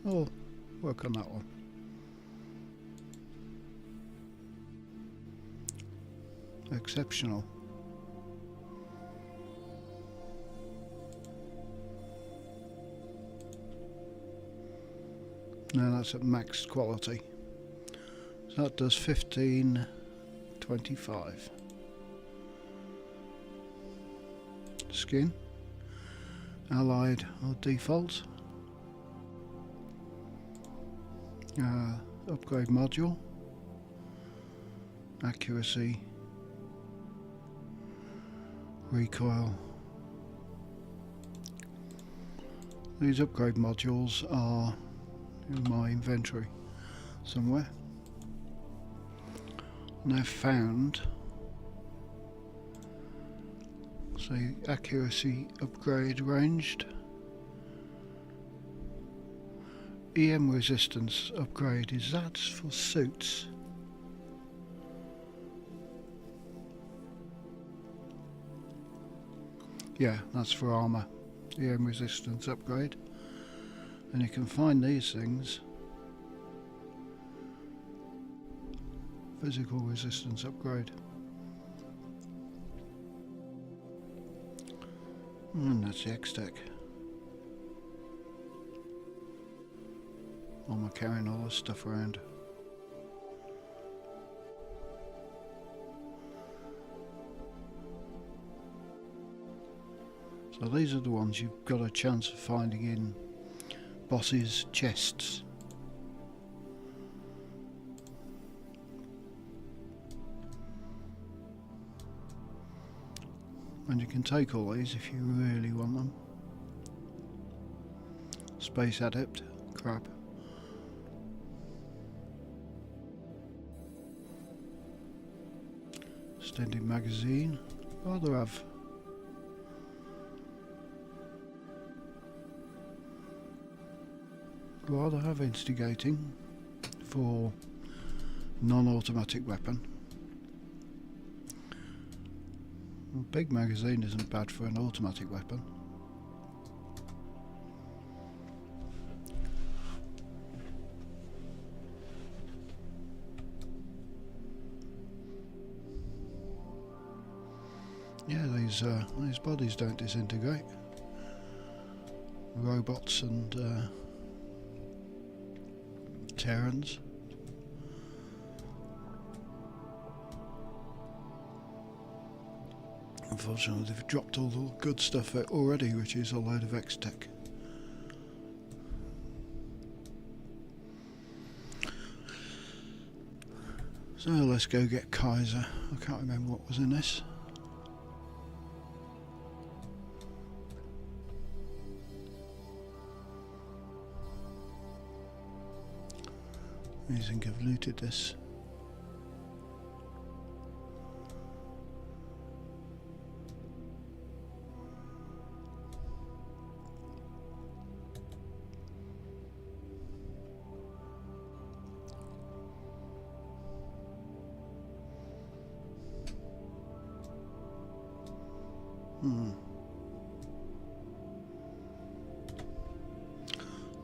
Oh, work on that one. Exceptional. Now that's at max quality. So that does 1525. Skin. Allied or default. Upgrade module. Accuracy. Recoil. These upgrade modules are in my inventory somewhere. And I've found, say, accuracy upgrade ranged, EM resistance upgrade. Is that for suits? Yeah, that's for armour. EM resistance upgrade. And you can find these things. Physical resistance upgrade. And that's the X-Tech. I'm carrying all this stuff around. So these are the ones you've got a chance of finding in bosses' chests. And you can take all these if you really want them. Space Adept, crap. Extended magazine, rather have. Rather have instigating for non-automatic weapon. A big magazine isn't bad for an automatic weapon. Yeah, these bodies don't disintegrate. Robots and Terrans. Unfortunately, they've dropped all the good stuff out already, which is a load of X-Tech. So let's go get Kaiser. I can't remember what was in this. I think I've looted this.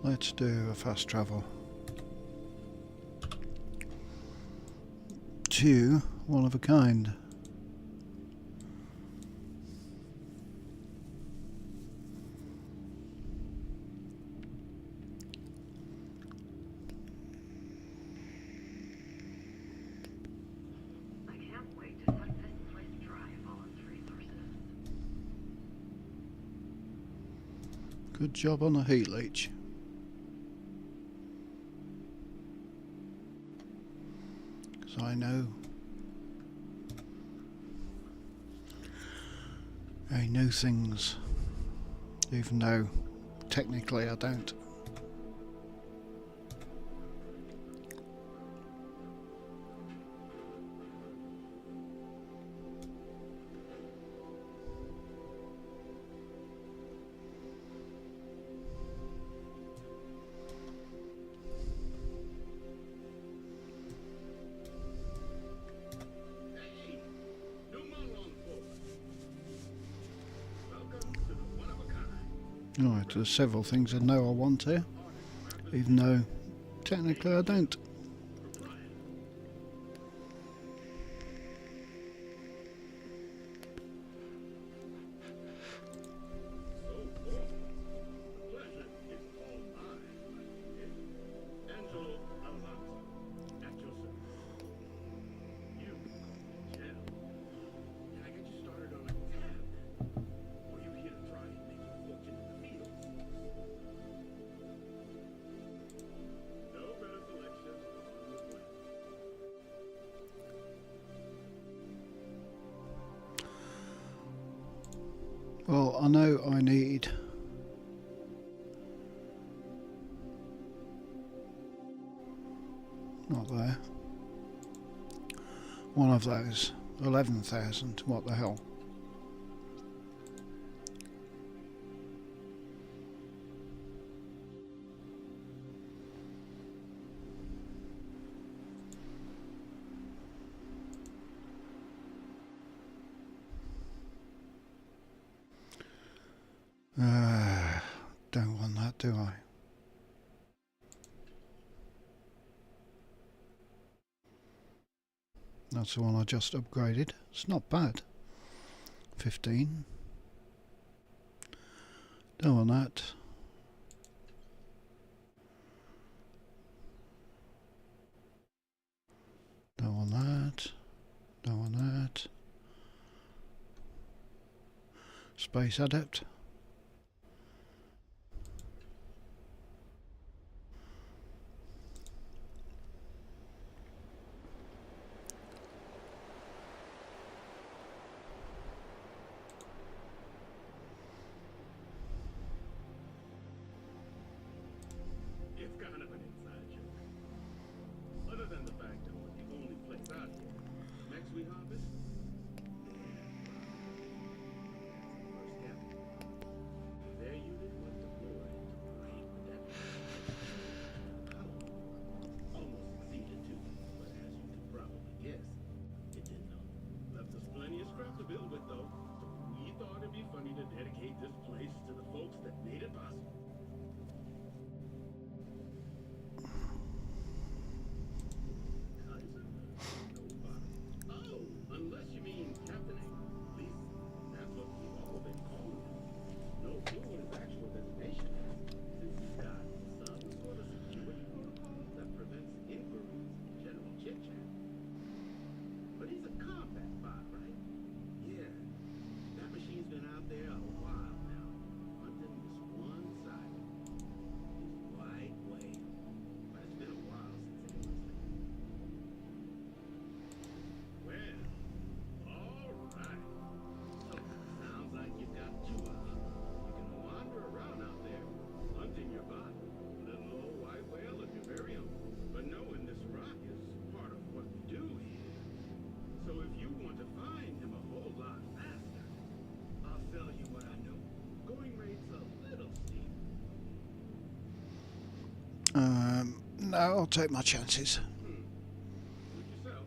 Let's do a fast travel to one of a kind. I can't wait to suck this place dry of all its resources. Good job on the heat leach. Because I know things, even though technically I don't. Hey, no more long forward. Welcome to the one of a kind. Alright, there's several things I know I want here, even though technically I don't. So formal. The pleasure is all mine. Angelo Alonso, at your service. You call me Jim. Can I get you started on a tab? Or you here to try and make your fortune in the fields? No better selection on the planet. Well, I know I need not there. One of those. 11,000. What the hell? Don't want that, do I? That's the one I just upgraded. It's not bad. 15. Don't want that. Don't want that. Don't want that. Space Adept. It's kind of an inside joke. Other than the fact that we're the only place out here. Next we harvest. First captain. Their unit was deployed to raid the depth. Almost succeeded too, but as you can probably guess, it didn't know. Left us plenty of scrap to build with though. So we thought it'd be funny to dedicate this place to the folks that made it possible. Oh, unless you mean Captain A. At least that's what we've all been calling him. No clue what his actual designation is, since he's got some sort of security protocol that prevents inquiries and general chit-chat. But he's a combat bot, right? Yeah. That machine's been out there a while now, hunting this one side. He's wide way. But it's been a while since anyone's seen him. Well, all right. So, sounds like you've got two options. You can wander around out there, hunting your bot, little old white whale of your very own. But knowing this rock is part of what we do here. So if you want to find him a whole lot faster, I'll sell you what I know. Going rate's a little steep. No, I'll take my chances. Suit yourself.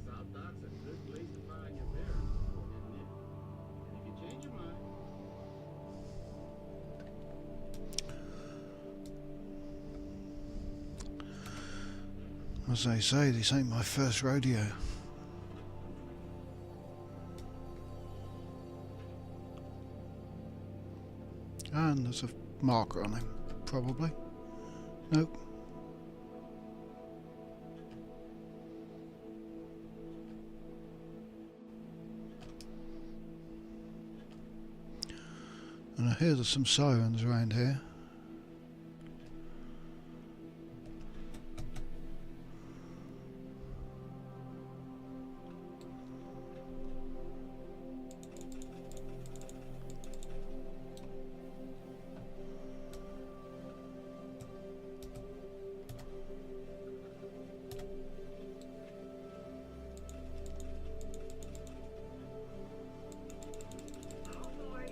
South Dock's a good place to find your bearings, isn't it? And if you change your mind, As they say, this ain't my first rodeo. And there's a marker on him, probably. Nope. And I hear there's some sirens around here. Oh boy.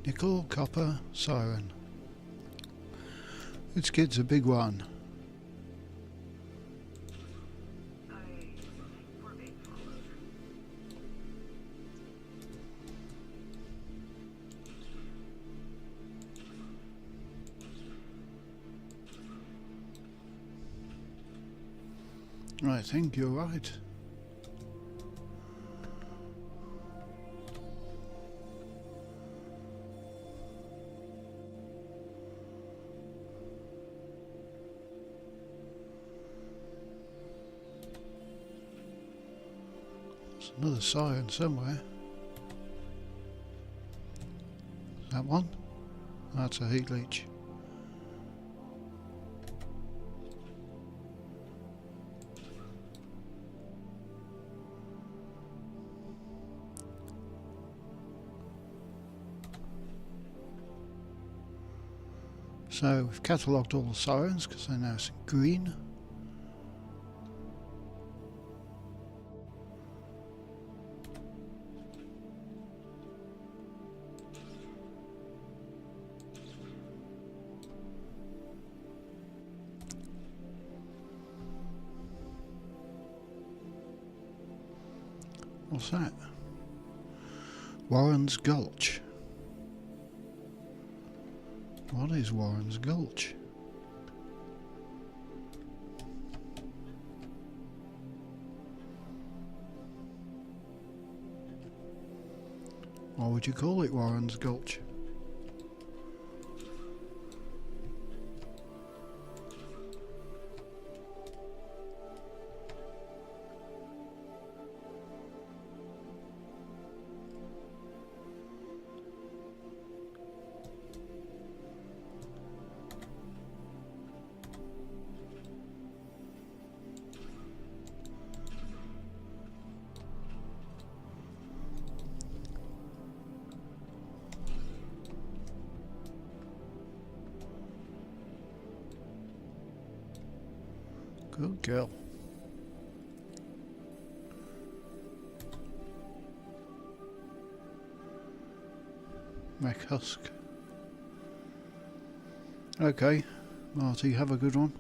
Nickel, copper, siren. This kid's a big one. We're being followed. I think you're right. There's another siren somewhere. That one? That's a heat leech. So we've catalogued all the sirens because they're now green. What's that? Warren's Gulch. What is Warren's Gulch? Why would you call it Warren's Gulch? Good girl. Mech husk. Okay, Marty, have a good one.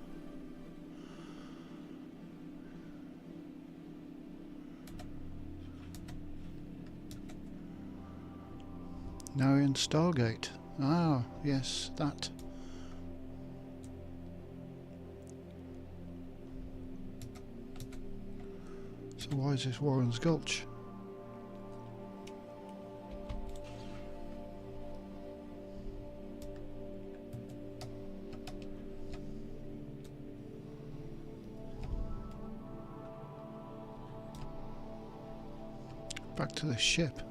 Now we're in Stargate. Ah, yes, that. So why is this Warren's Gulch? Back to the ship.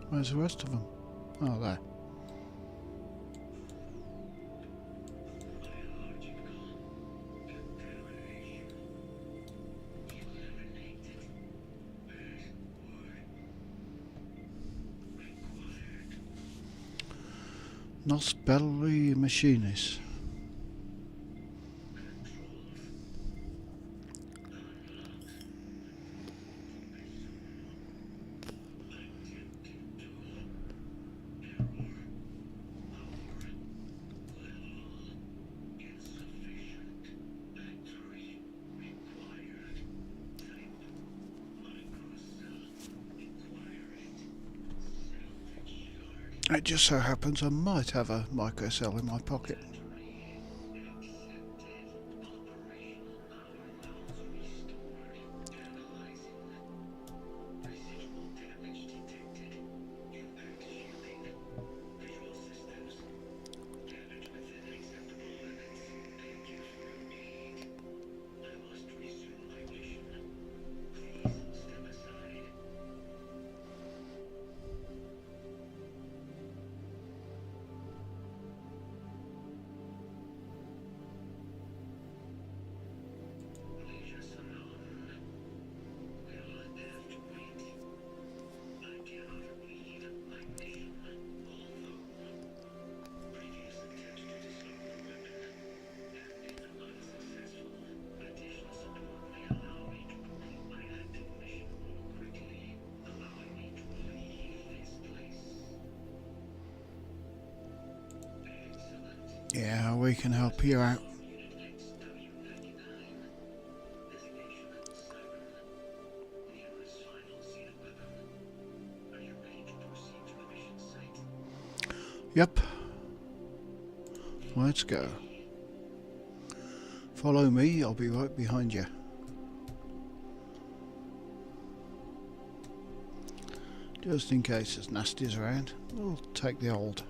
Where's the rest of them? Oh, there. Nos Belli Machinis. It just so happens I might have a micro cell in my pocket. Yeah, we can help you out. Yep. Let's go. Follow me, I'll be right behind you. Just in case there's nasties around, we'll take the old.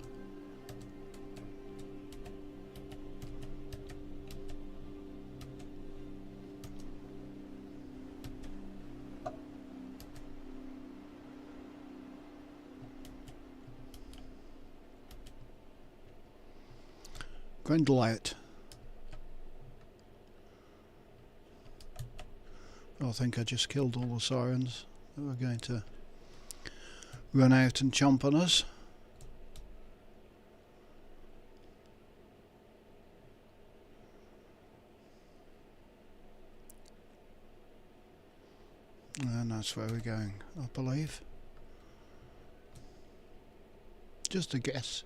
Grendel out. I think I just killed all the sirens that were going to run out and chomp on us. And that's where we're going, I believe. Just a guess.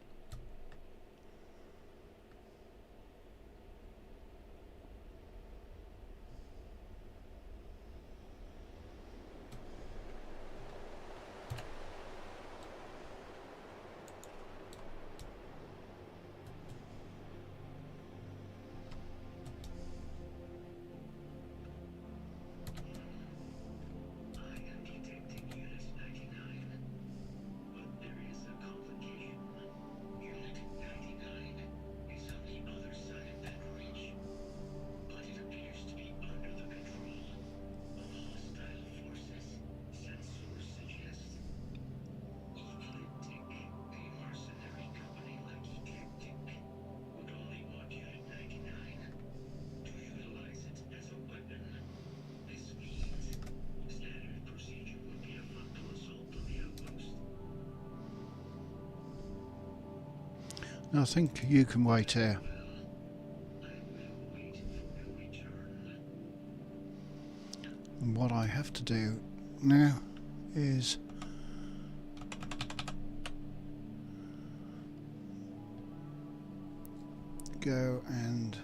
I think you can wait here. And what I have to do now is go and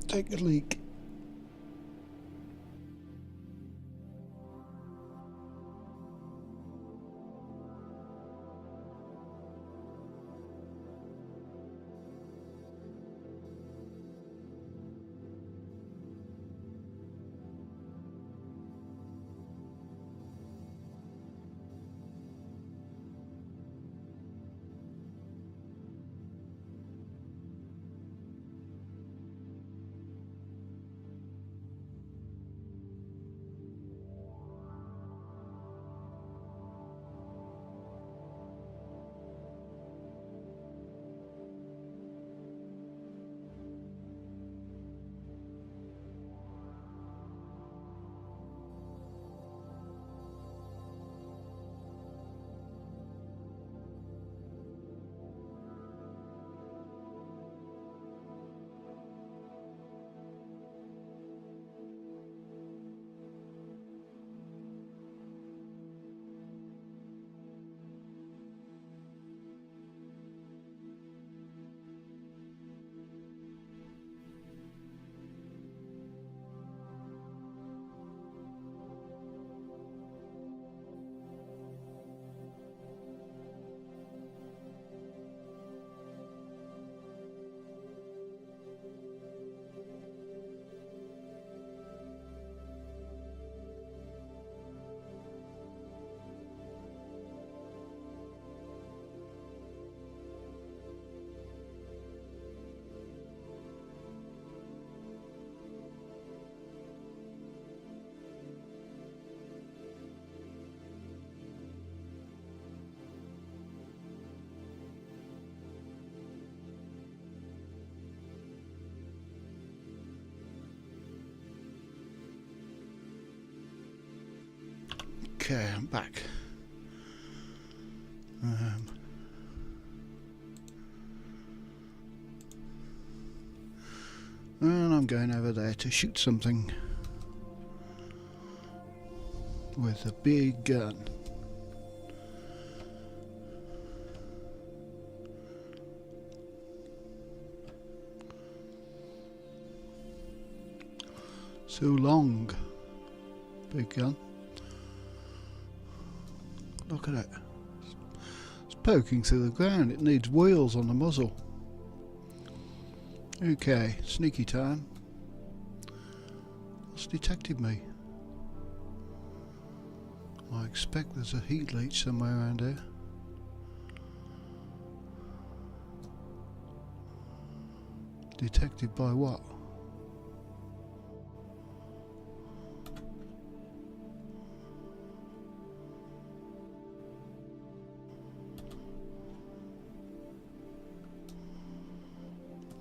take a leak. Okay, I'm back. And I'm going over there to shoot something with a big gun. So long, big gun. Look at it. It's poking through the ground. It needs wheels on the muzzle. Okay, sneaky time. It's detected me. I expect there's a heat leech somewhere around here. Detected by what?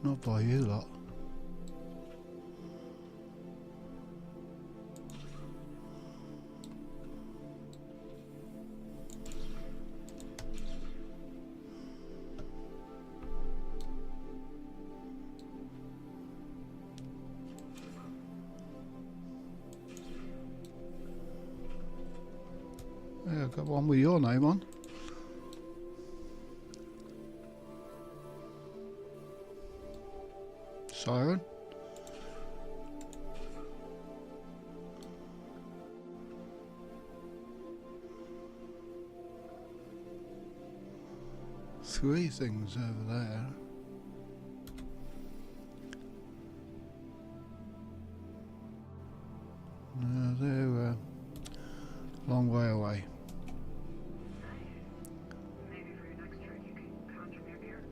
Not by you lot. Yeah, I've got one with your name on. Siren. Three things over there. No, they're a long way away. Maybe for your next trip you can conjure me a beer.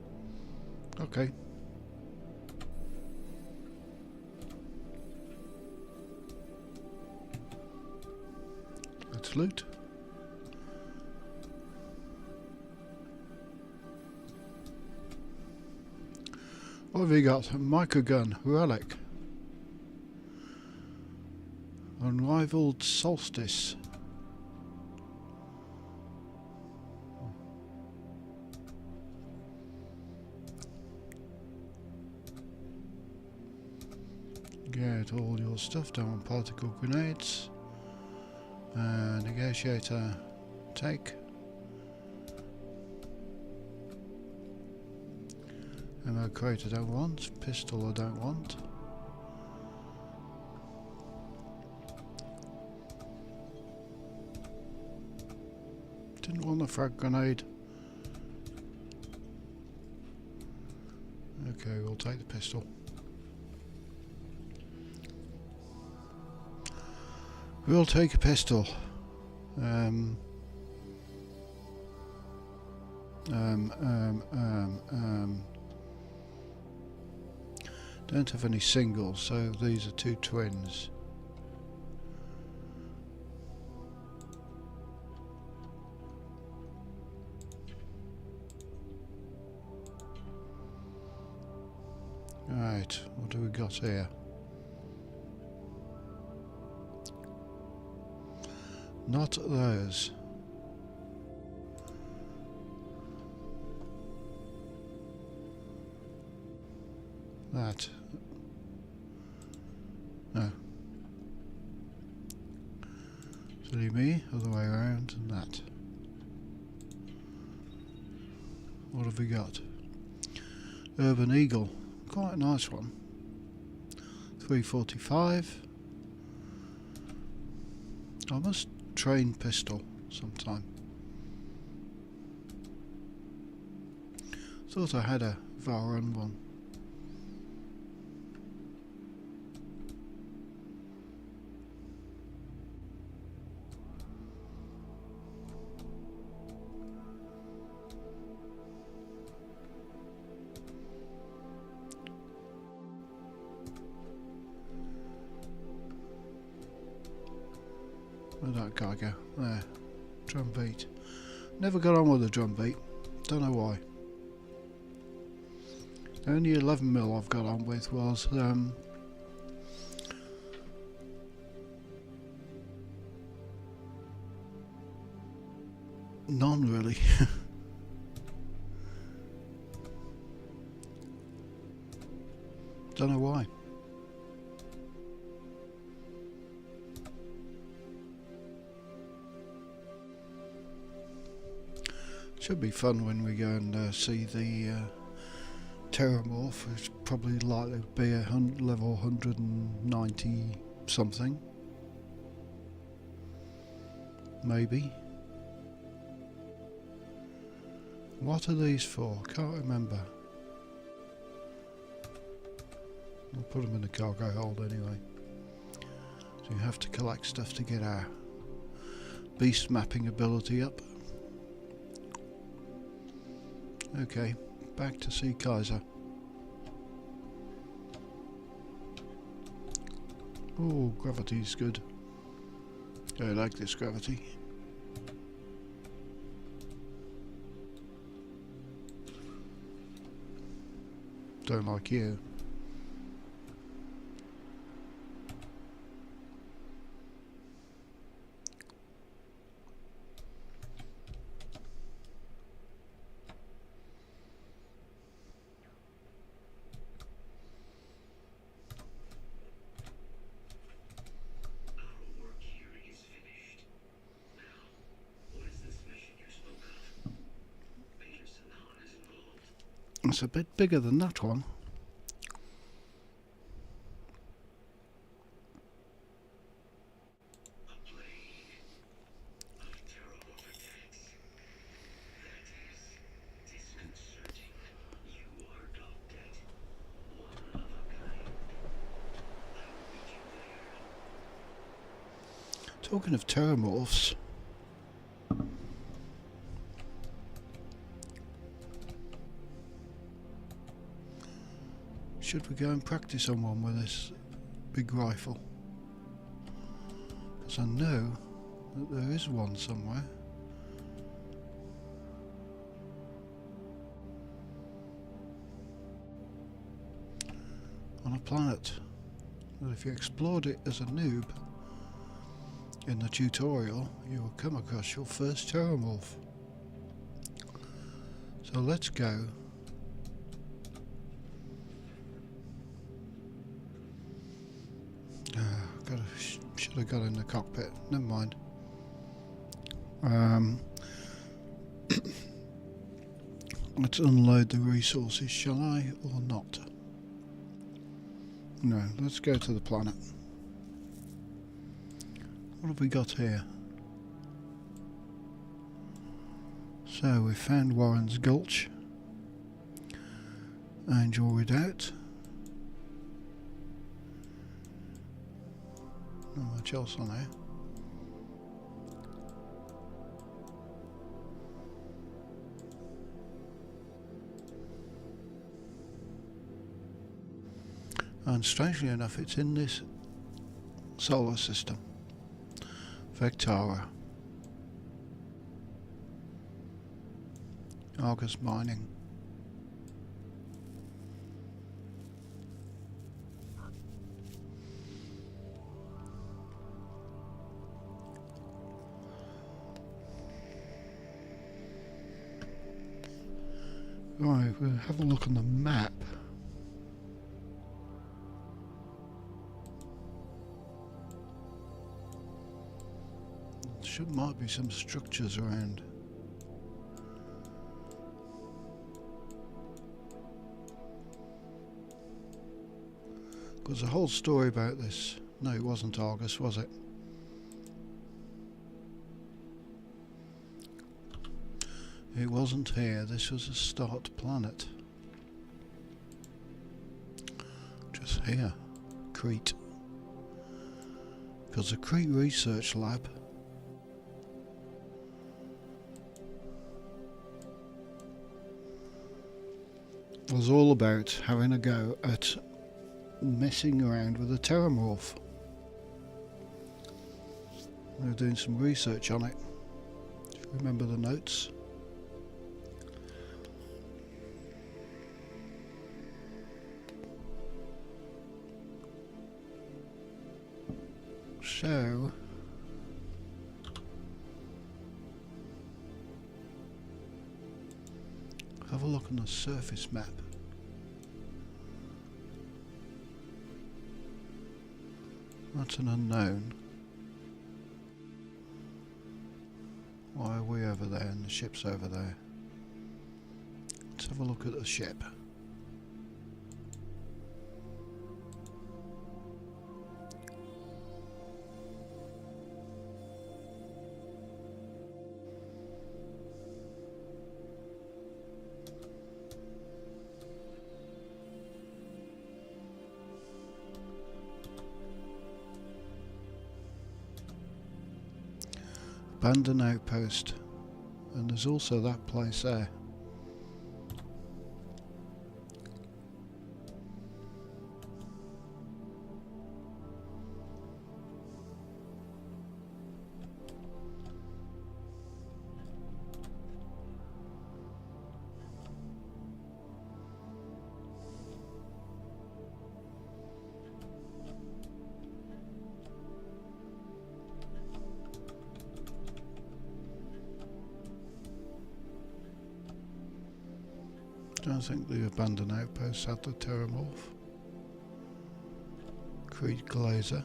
Okay. Let's loot. What have you got? A microgun, relic. Unrivaled solstice. Get all your stuff down. Particle grenades. Negotiator. Take. Ammo crate I don't want. Pistol I don't want. Didn't want a frag grenade. Okay, we'll take the pistol. We'll take a pistol. Don't have any singles, so these are two twins. Right, what do we got here? Not those. That. No. Silly me, other way around, and that. What have we got? Urban Eagle. Quite a nice one. 345. I must train pistol sometime. Thought I had a Varan one. Where'd that guy go? There. Drum beat. Never got on with the drum beat. Don't know why. The only 11mm I've got on with was None really. Don't know why. Should be fun when we go and see the Terramorph. It's probably likely to be a level 190 something. Maybe. What are these for? Can't remember. I'll put them in the cargo hold anyway. So you have to collect stuff to get our beast mapping ability up. Okay, back to see Kaiser. Oh, gravity's good. I like this gravity. Don't like you. Our work here is finished. Now, what is this mission you spoke of? Peterson is involved. It's a bit bigger than that one. A plague of terrible attacks. That is disconcerting. You are dogged at. One of a kind. I will meet you there. Talking of Terramorphs, should we go and practice on one with this big rifle? Because I know that there is one somewhere. On a planet that if you explored it as a noob in the tutorial, you will come across your first Terramorph. So let's go. Should have got in the cockpit. Never mind. Let's unload the resources, shall I, or not? No, let's go to the planet. What have we got here? So we found Warren's Gulch, Angel Redoubt. Not much else on there. And strangely enough, it's in this solar system. Vectara. Argus Mining. Right, we'll have a look on the map. Might be some structures around. There's a whole story about this. No, it wasn't Argus, was it? It wasn't here. This was a start planet. Just here. Crete. Because the Crete Research Lab was all about having a go at messing around with a Terramorph. They were doing some research on it. If you remember the notes. So Have a look on the surface map. That's an unknown. Why are we over there and the ship's over there? Let's have a look at the ship. Abandoned outpost, and there's also that place there. I think the abandoned outpost had the Terramorph. Creed Grazer.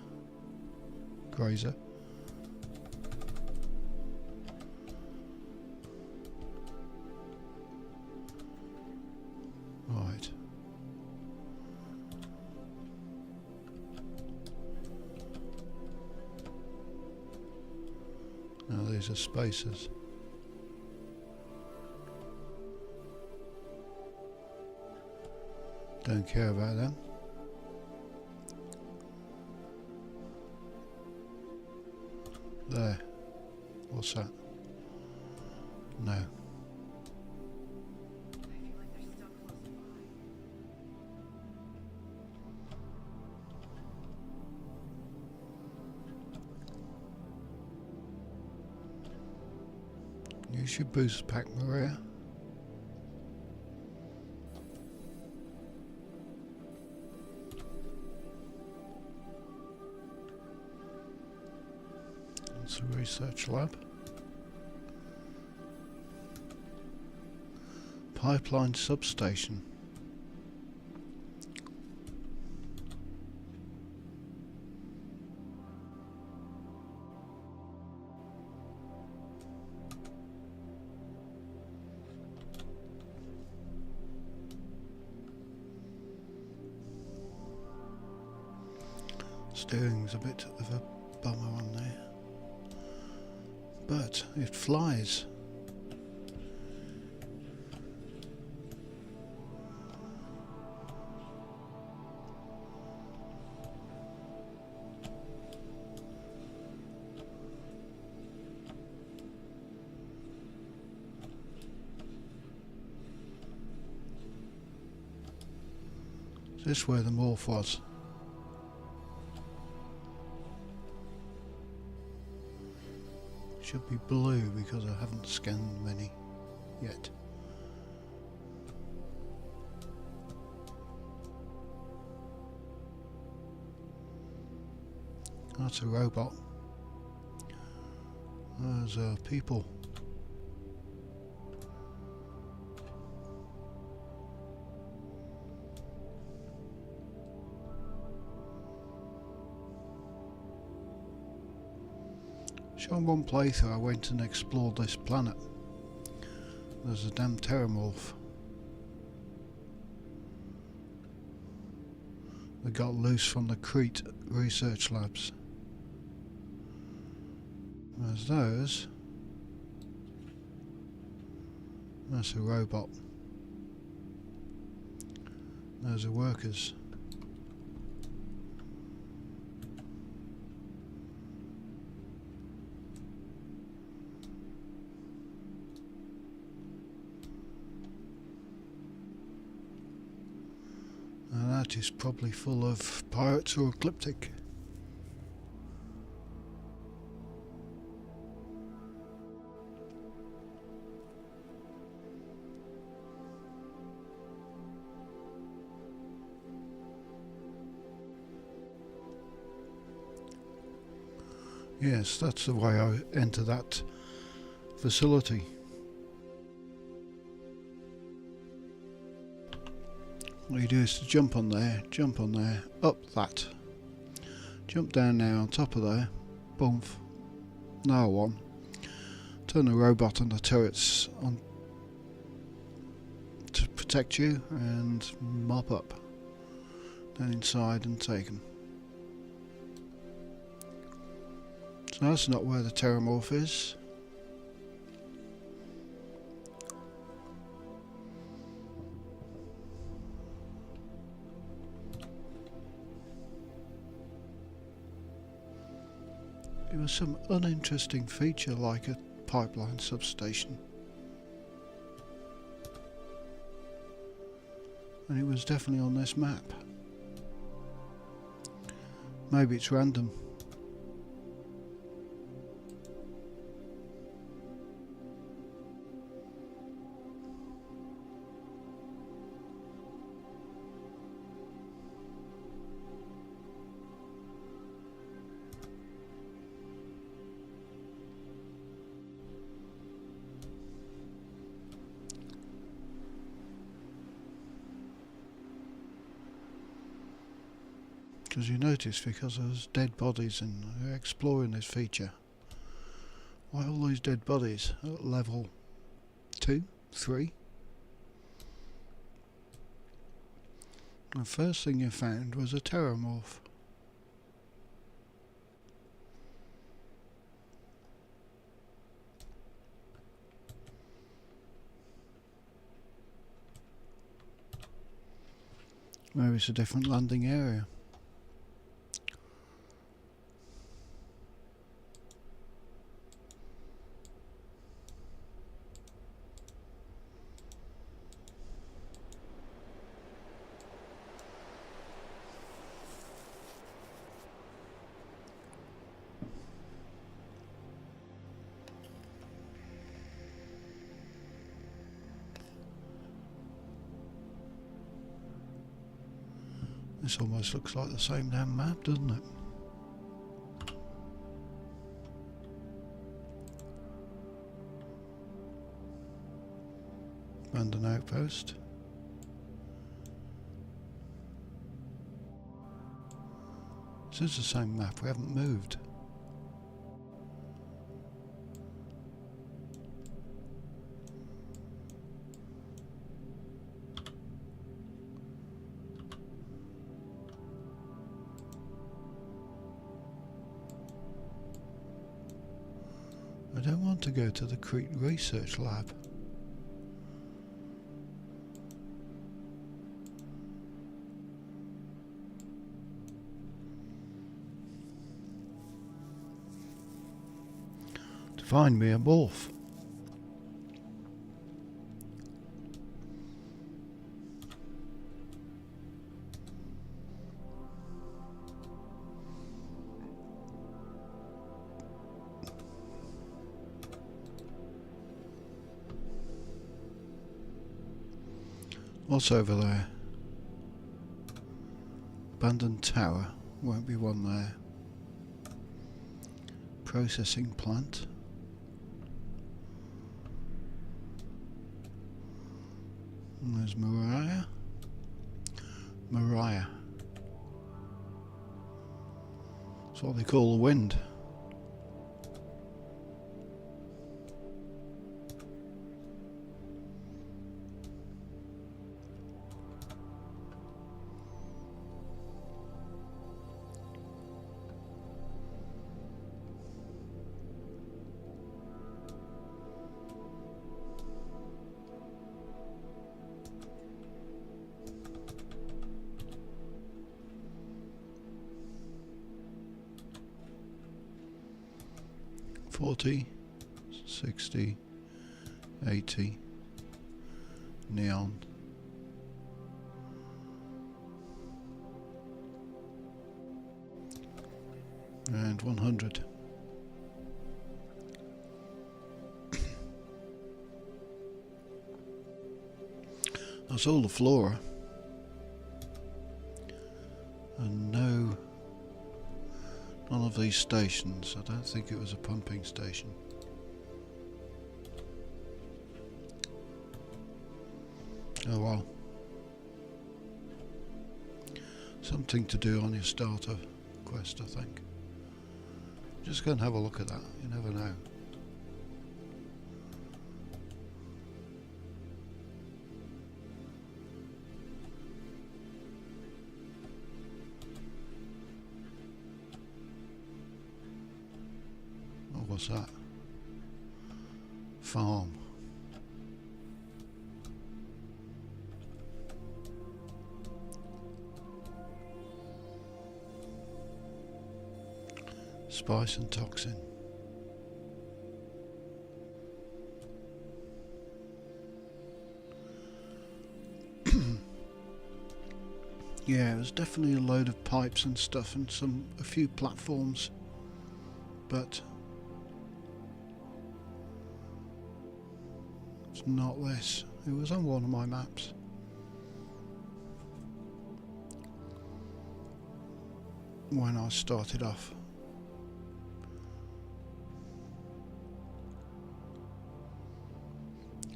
Right. Now these are spacers. Don't care about them. There. What's that? No. I feel like they're still close by. Use your boost pack, Maria. It's a research lab. Pipeline substation. Steering's a bit of a bummer on there, but it flies. Is this where the morph was? Should be blue because I haven't scanned many yet. That's a robot. There's people. So on one playthrough I went and explored this planet. There's a damn Terramorph that got loose from the Crete research labs. There's those. That's a robot. Those are workers. And that is probably full of pirates or ecliptic. Yes, that's the way I enter that facility. All you do is to jump on there, up that. Jump down now on top of there. Boom. Now one. Turn the robot and the turrets on to protect you and mop up. Then inside and take them. So that's not where the Terramorph is. It was some uninteresting feature like a pipeline substation. And it was definitely on this map. Maybe it's random. Because you notice, because there's dead bodies and they're exploring this feature. Why all these dead bodies at level 2, 3? The first thing you found was a Terramorph. Maybe it's a different landing area. This almost looks like the same damn map, doesn't it? Abandoned outpost. This is the same map, we haven't moved. I don't want to go to the Crete Research Lab. To find me a wolf. What's over there? Abandoned tower, won't be one there. Processing plant. And there's Mariah. Mariah. That's what they call the wind. $40, $60, $80, neon. And 100. That's all the flora. And no, none of these stations. I don't think it was a pumping station. Oh well. Something to do on your starter quest, I think. Just go and have a look at that, you never know. Oh, what's that? Farm. Spice and toxin. Yeah, it was definitely a load of pipes and stuff and a few platforms, but it's not this. It was on one of my maps. When I started off.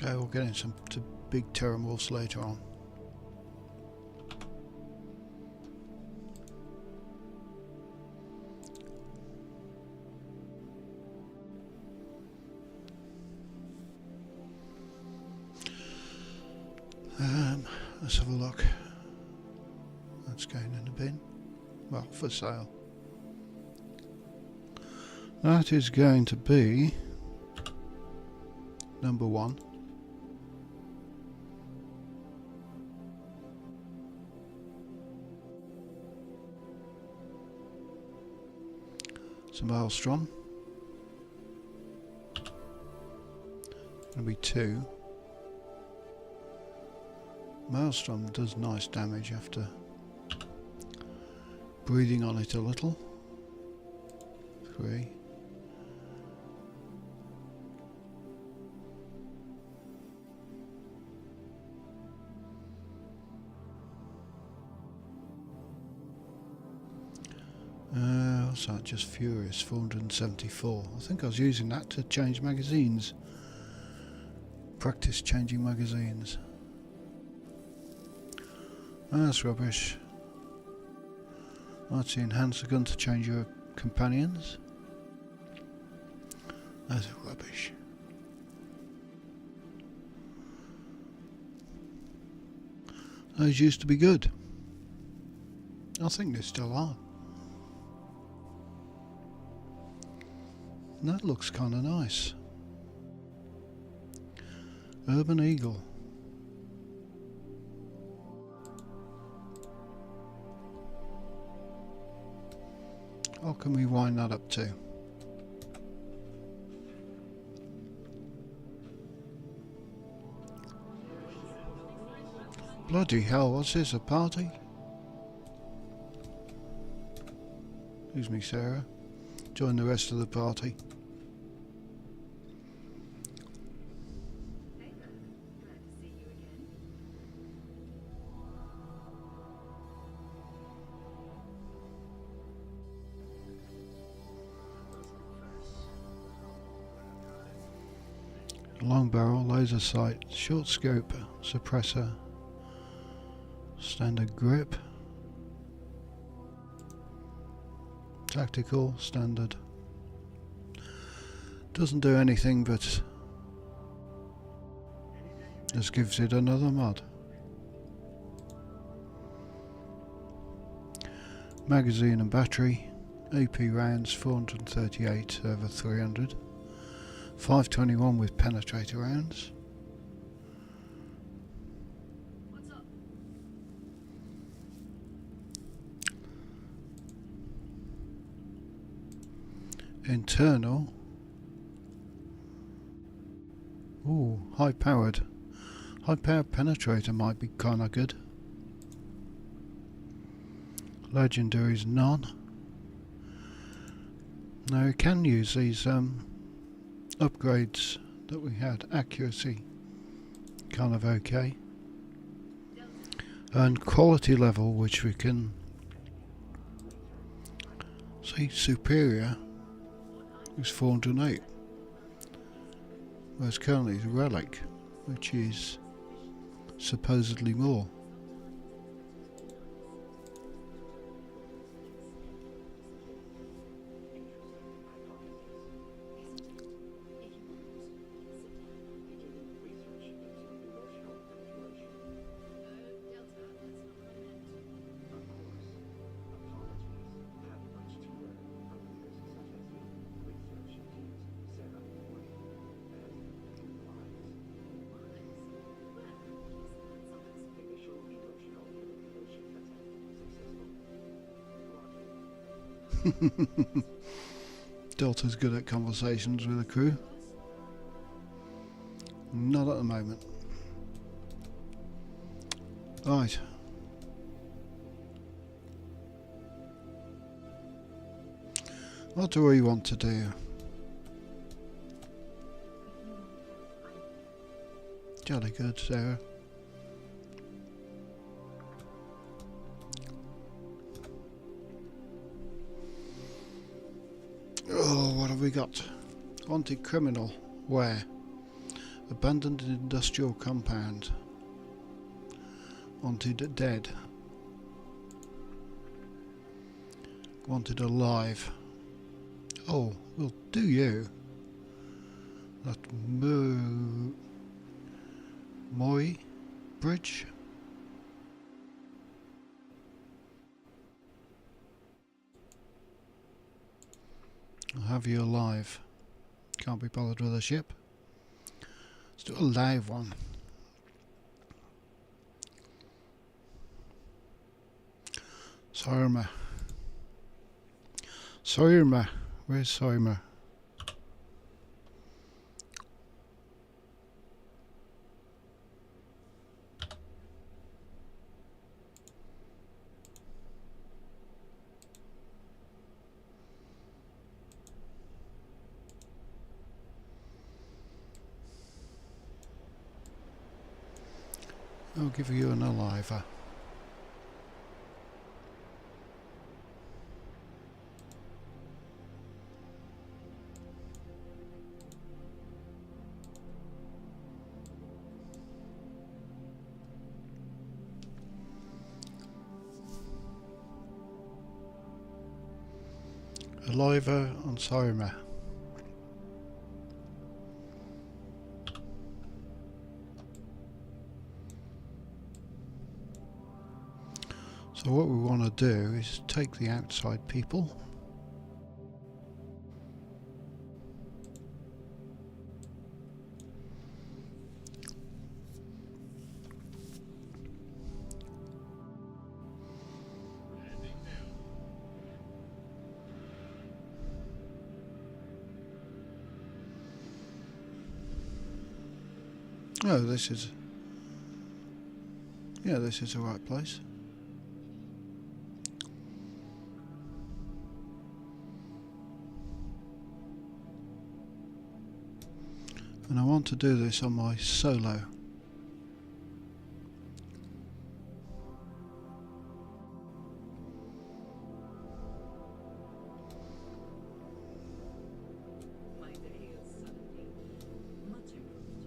Okay, we'll get into to big terramorphs later on. Let's have a look. That's going in the bin. Well, for sale. That is going to be number 1. Some Maelstrom. Going to be 2. Maelstrom does nice damage after breathing on it a little. 3. What's that? Just Furious, 474. I think I was using that to change magazines. Practice changing magazines. That's rubbish. That's the enhancer gun to change your companions. That's rubbish. Those used to be good. I think they still are. And that looks kind of nice. Urban Eagle. What can we wind that up to? Bloody hell, what's this, a party? Excuse me, Sarah. Join the rest of the party. Hey there. Glad to see you again. Long barrel, laser sight, short scope, suppressor, standard grip, tactical, standard. Doesn't do anything but just gives it another mod. Magazine and battery, AP rounds 438 over 300. 521 with penetrator rounds. What's up? Internal. Ooh, high powered. High powered penetrator might be kinda good. Legendaries none. Now we can use these upgrades that we had. Accuracy kind of okay, and quality level, which we can see superior, is 408, whereas currently it's relic, which is supposedly more. Delta's good at conversations with the crew. Not at the moment. Right. What do we want to do? Jolly good, Sarah. Oh, what have we got? Wanted criminal. Where? Abandoned industrial compound. Wanted dead. Wanted alive. Oh, we'll do you. That Moy Bridge. I'll have you alive. Can't be bothered with a ship. Let's do a live one. Soima. Soima. Where's Soima? I'll give you an aliver. Aliver on Soima. So what we want to do is take the outside people. Oh, this is... Yeah, this is the right place. And I want to do this on my solo. My day is suddenly much improved.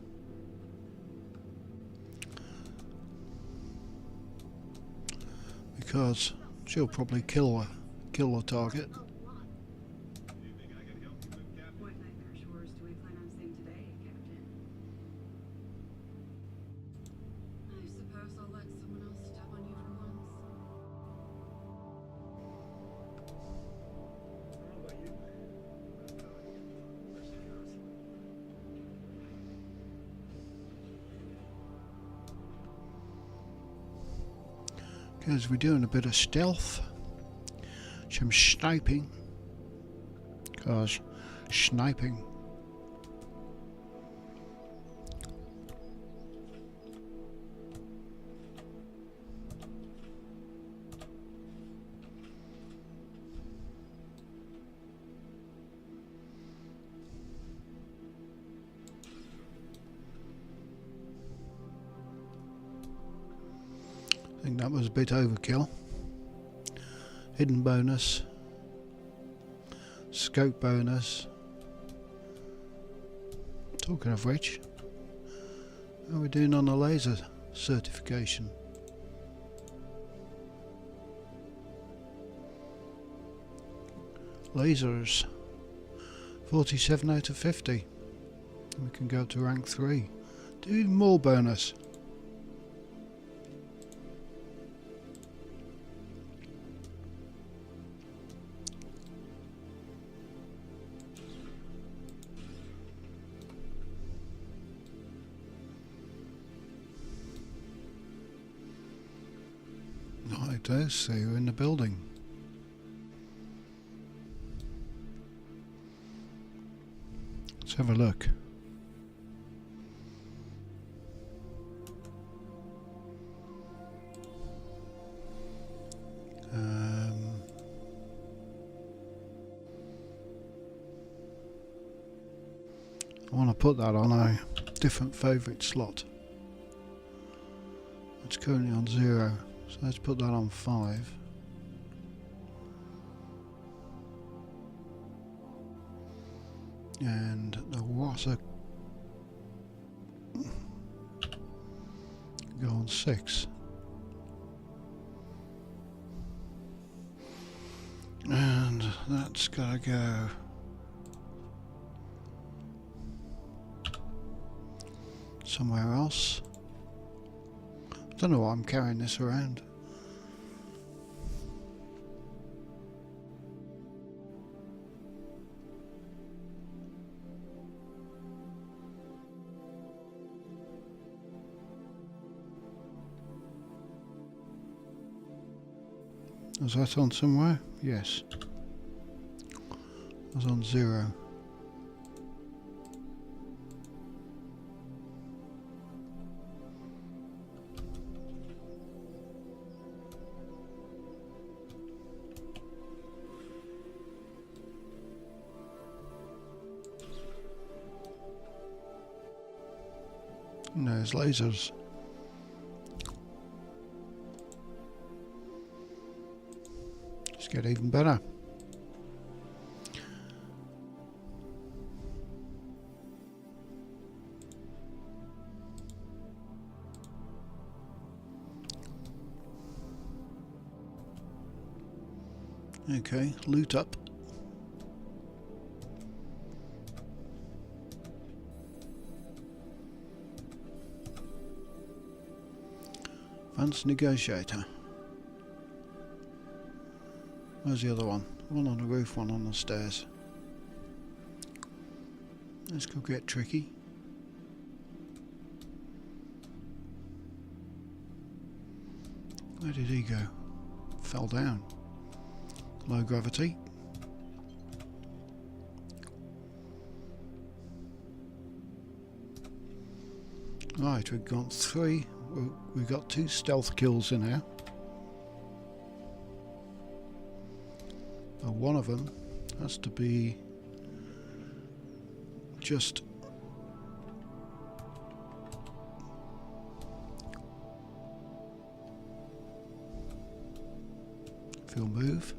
Because she'll probably kill the target. What nightmare chores do we plan on seeing today, Captain? I suppose I'll let someone else step on you for once. Because we're doing a bit of stealth. Some sniping. Because sniping. I think that was a bit overkill. Hidden bonus. Scope bonus. Talking of which, how are we doing on the laser certification? Lasers. 47 out of 50. And we can go up to rank 3. Do even more bonus. I do see you in the building. Let's have a look. I want to put that on a different favourite slot. It's currently on 0, so let's put that on 5. And the water go on 6. And that's gotta go somewhere else. I don't know why I'm carrying this around. Was that on somewhere? Yes. I was on 0. And there's lasers. Just get even better. Okay, loot up. Advanced negotiator. Where's the other one? One on the roof, one on the stairs. This could get tricky. Where did he go? Fell down. Low gravity. Right, we've got 3. We've got 2 stealth kills in here. And one of them has to be just if you'll move.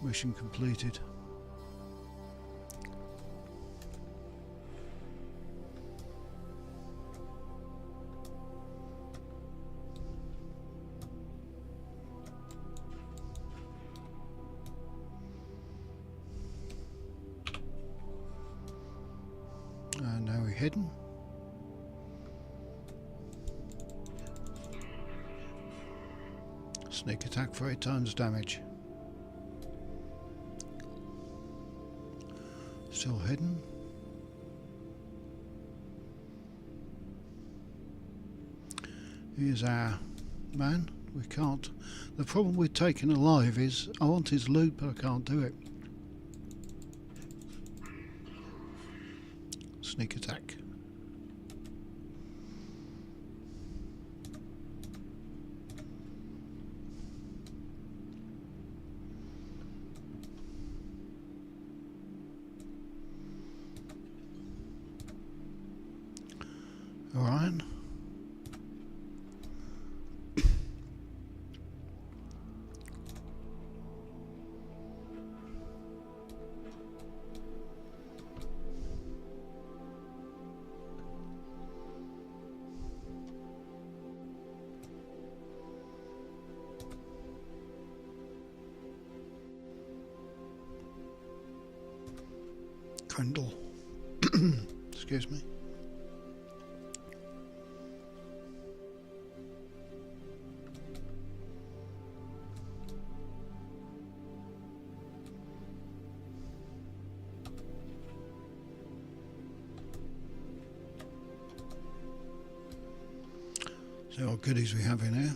Mission completed. And now we're hidden. Sneak attack for 8 times damage. Still hidden. Here's our man. We can't. The problem with taking alive is I want his loot, but I can't do it. Sneak attack. Orion. Crandall. Excuse me. See what goodies we have in here.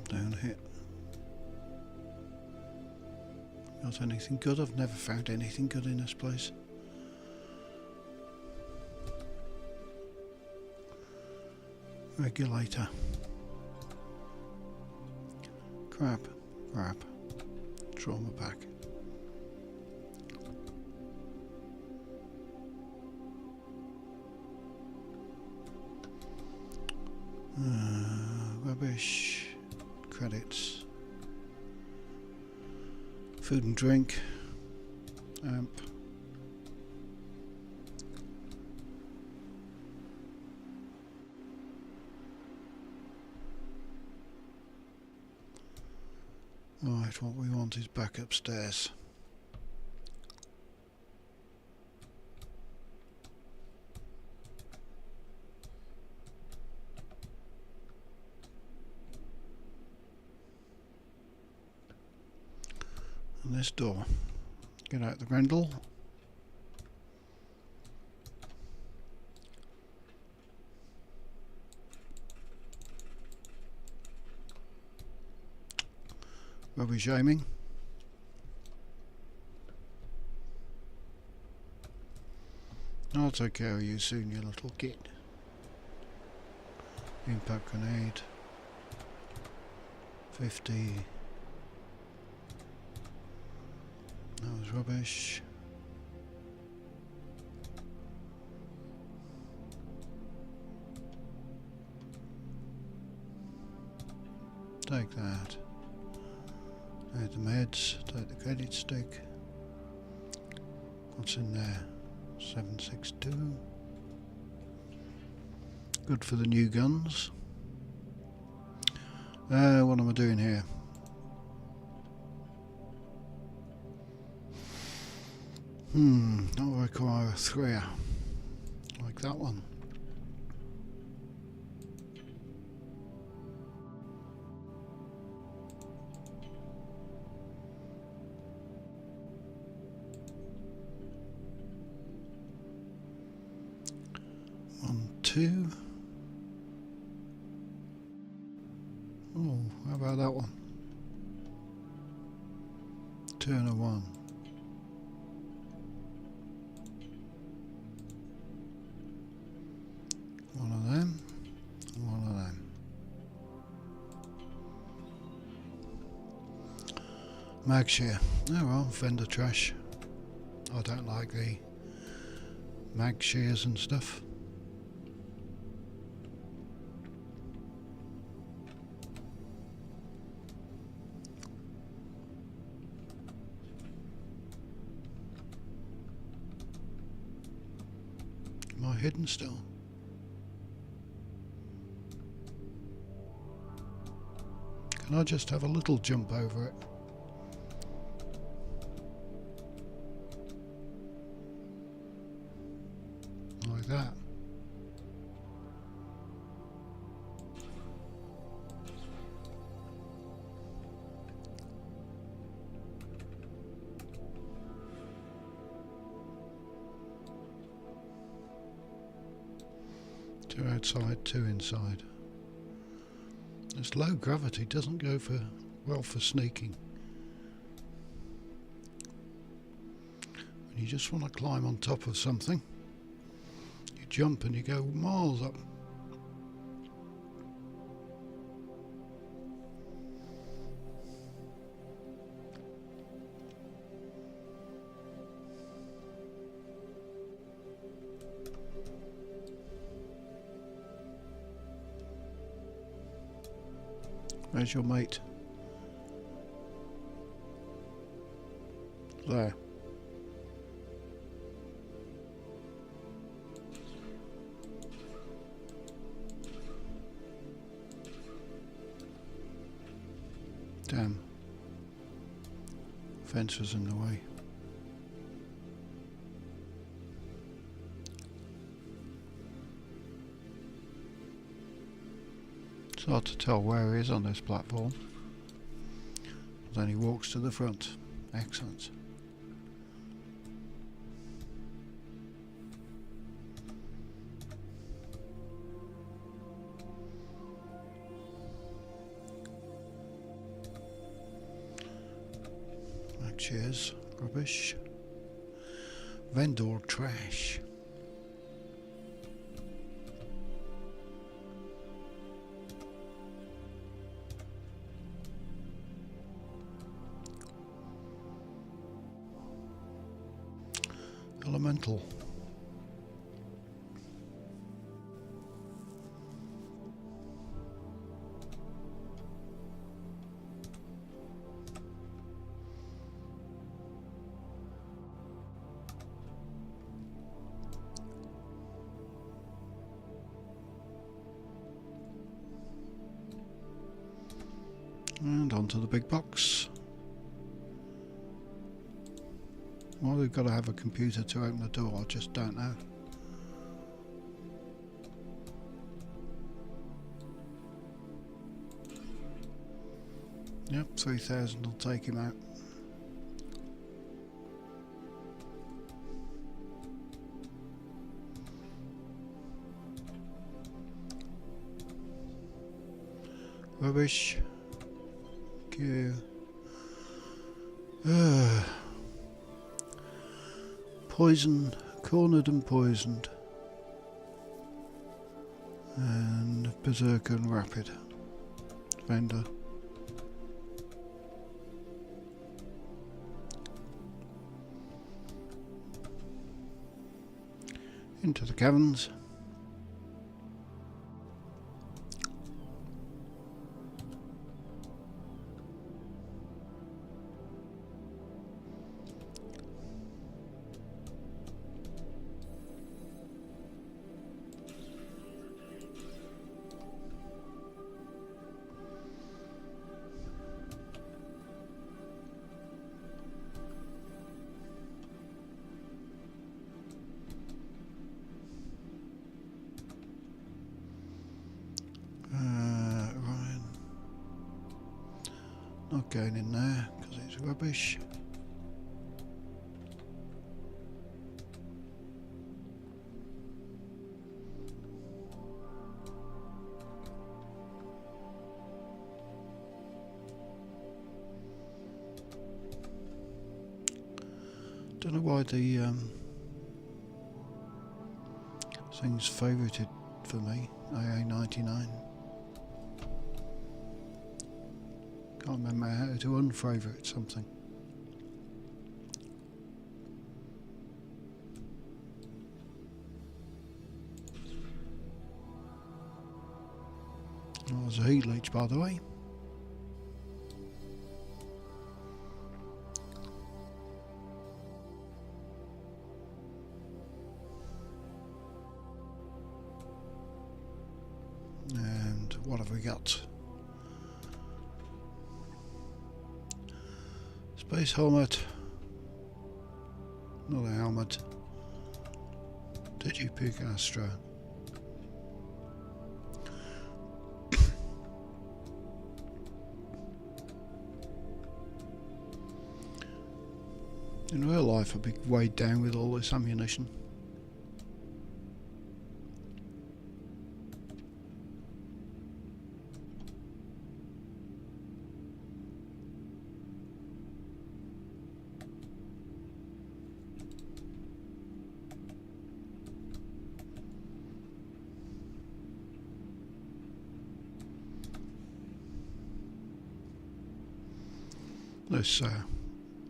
Down here. Got anything good? I've never found anything good in this place. Regulator. Crap. Trauma pack. Rubbish. Credits. Food and drink. Amp. Right, what we want is back upstairs. And this door. Get out the grendel. Rubbish aiming. I'll take care of you soon, you little git. Impact grenade. 50. That was rubbish. Take that. Take the meds, take the credit stick. What's in there? 762. Good for the new guns. What am I doing here? That'll require a 3er. Like that one. Two. Oh, how about that one? Turner 1. One of them. One of them. Mag shear. Oh well, vendor trash. I don't like the mag shears and stuff. Am I hidden still? Can I just have a little jump over it? Like that. Two outside, two inside. This low gravity doesn't go well for sneaking. When you just want to climb on top of something, you jump and you go miles up. Where's your mate? There. Damn. Fence was in the way. It's hard to tell where he is on this platform. Then he walks to the front. Excellent. Cheers. Rubbish. Vendor trash. Elemental. And onto the big box. Well, we've got to have a computer to open the door, I just don't know. Yep, 3,000 will take him out. Rubbish. Q. Poison, cornered and poisoned. And berserker and rapid. Vendor. Into the caverns. Ryan. Not going in there because it's rubbish. Don't know why the thing's favorited for me. AA99. Can't remember how to unfavourite something. Oh, there's a heat leech, by the way. And what have we got? Space helmet. Not a helmet. Did you pick Astra? In real life I'd be weighed down with all this ammunition.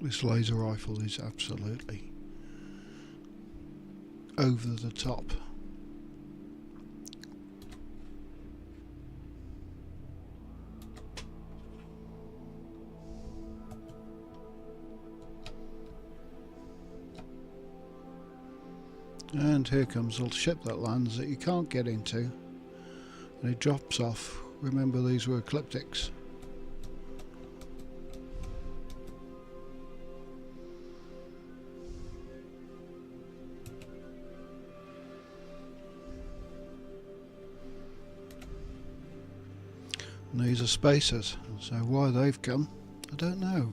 This laser rifle is absolutely over the top. And here comes a ship that lands that you can't get into, and it drops off. Remember, these were ecliptics. And these are spacers, so why they've come, I don't know.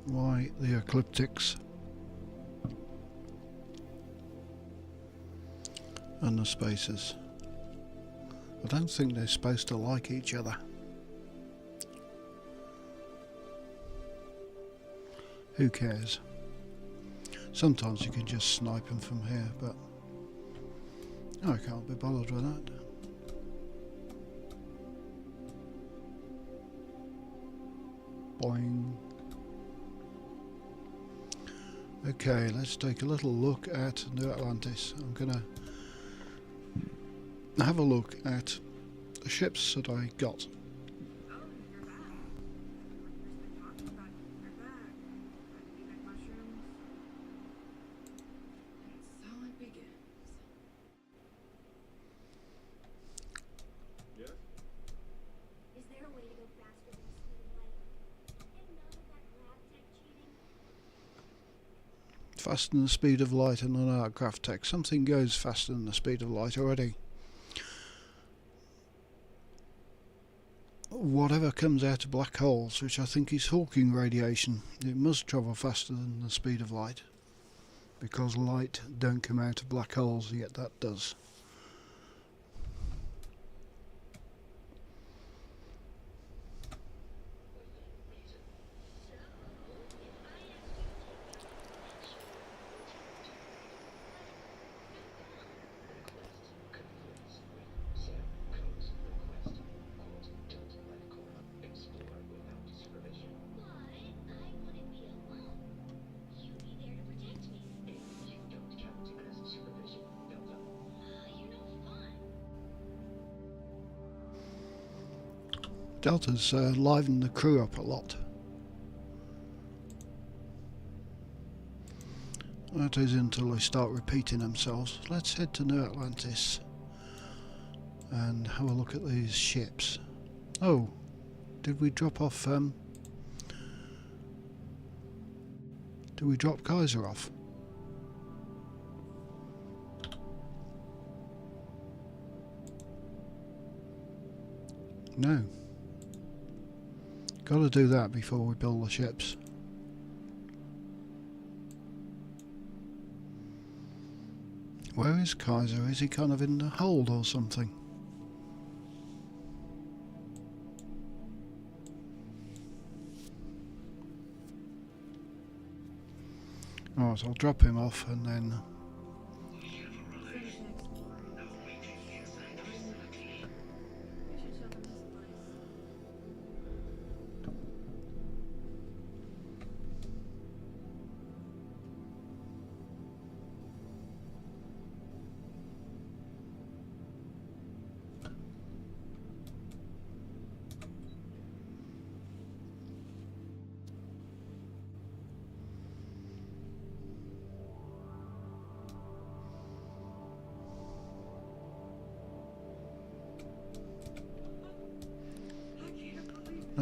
Why the ecliptics and the spacers? I don't think they're supposed to like each other. Who cares? Sometimes you can just snipe them from here, but I can't be bothered with that. Boing. Okay, let's take a little look at New Atlantis. I'm gonna have a look at the ships that I got. Oh, you're back. Everyone's been talking about you. You're back. Anemic mushrooms. And so it begins. Yes? Is there a way to go faster than the speed of light? And none of that lab tech cheating? Faster than the speed of light and on aircraft tech. Something goes faster than the speed of light already. Whatever comes out of black holes, which I think is Hawking radiation, it must travel faster than the speed of light, because light don't come out of black holes, yet that does. Conflicts with Sam Coe's request. Quote, don't let Cora explore without supervision. But I wouldn't be alone. You'd be there to protect me. If you don't count as supervision, Delta. You're no fun. Delta's livened the crew up a lot. That is until they start repeating themselves. Let's head to New Atlantis and have a look at these ships. Oh, did we drop off? Did we drop Kaiser off? No. Got to do that before we build the ships. Where is Kaiser? Is he kind of in the hold or something? Alright, I'll drop him off and then Finish exploring. We should show them this place.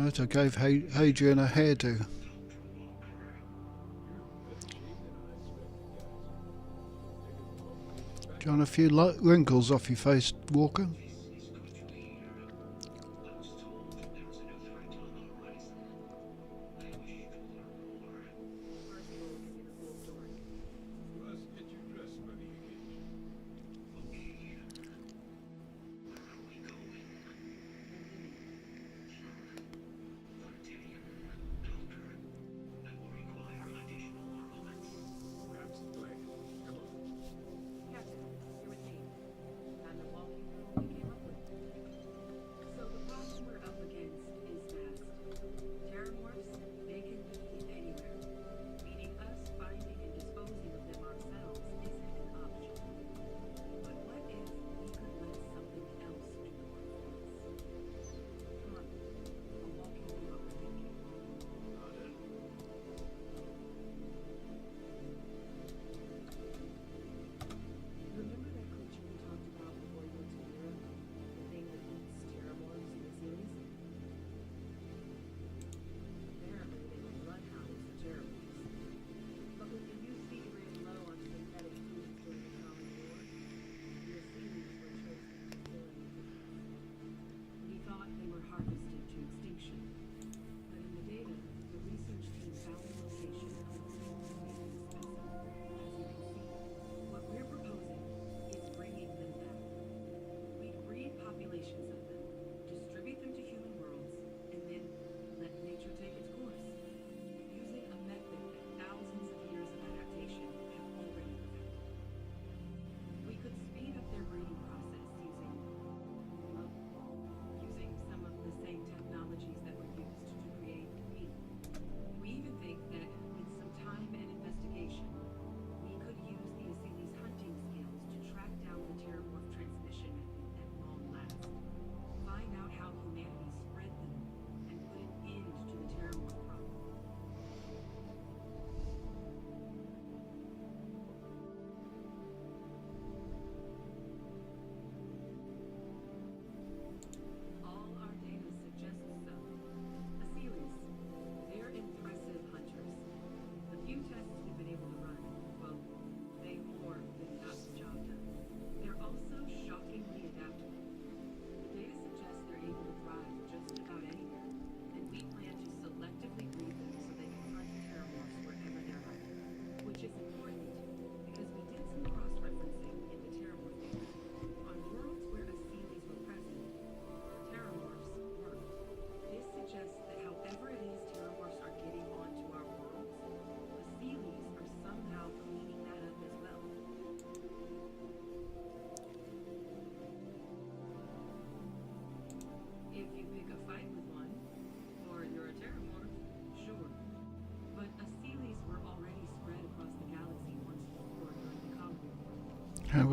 right, I gave Hadrian a hairdo. Do you want a few wrinkles off your face, Walker? Let's get you dressed for the occasion. Grab some blankets. Come on. Captain, you're with me. Time to walk you through what we can.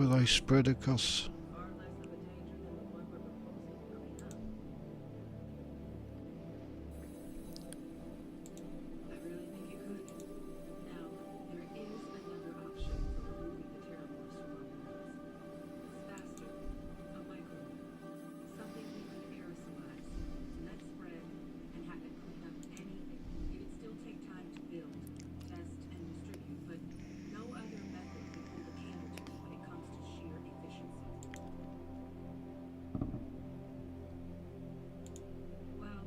Will they spread across? Far less of a danger than the one we're proposing to clean up. I really think it could. Now, there is another option for removing the terramorphs from our worlds. It's faster. A microwave. Something we could aerosolize. Let spread and have it clean up anything. It'd still take time to build, test, and distribute, but no other method could hold a candle to it when it comes to sheer efficiency. Well,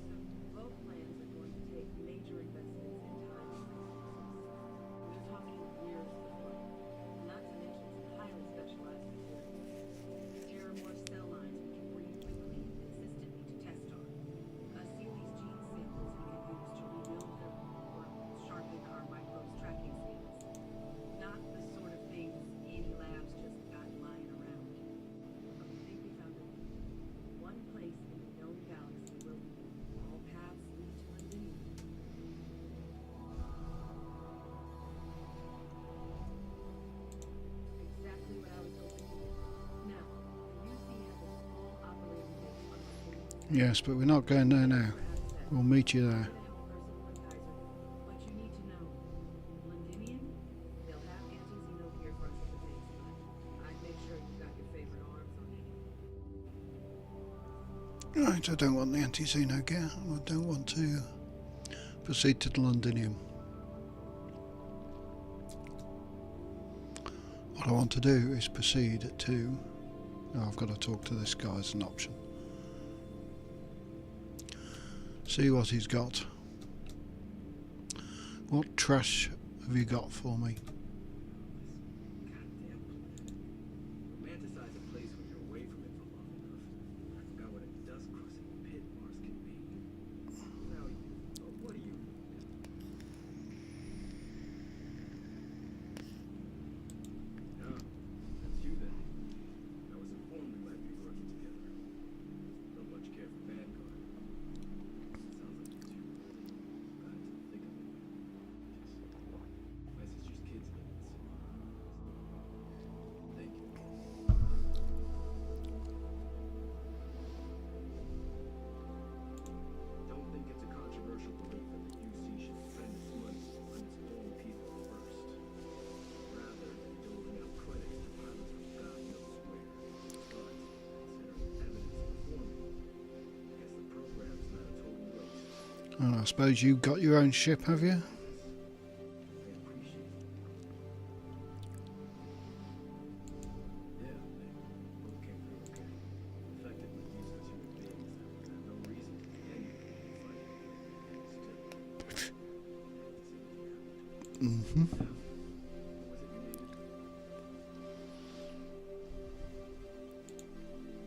so both plans are going to take major investments in time and resources. We're talking years of work, not to mention some highly specialized materials. Terramorph cell lines we can breed quickly and consistently to test on. Seal these gene samples we can use to rebuild them or sharpen our microbes' tracking skills. Not the sort of things any labs just got lying around. But we think we found it. One place in the known galaxy where all paths lead to Londinium. Exactly what I was hoping for. Now, the UC has a small operating base on Londinium. Yes, but we're not going there now. We'll meet you there. But you need to know, Londinium, they'll have anti-xeno gear for us at the base, but I'd make sure you've got your favorite arms on hand. Right, I don't want the anti-xeno gear. I don't want to proceed to the Londinium. What I want to do is proceed to... Oh, I've got to talk to this guy as an option. See what he's got. What trash have you got for me? Goddamn planet. Romanticize a place when you're away from it for long enough. I forgot what a dust-crossing pit Mars can be. Now, what are you? No, that's you then. I was informed we might be working together. Don't much care for Vanguard. Sounds like it's you really got into the thick of it. My sister's kids live in the city. Thank you. Don't think it's a controversial belief that the UC should spend its money on its own people first, rather than doling out credits to pilots from God knows where. But considering evidence of formula, I guess the program's not a total waste. Oh, I suppose you've got your own ship, have you? I appreciate it. Yeah, they both came through okay. Infected with useless human beings that had no reason to be anything but fighting. Still. Mm-hmm. What was it you needed?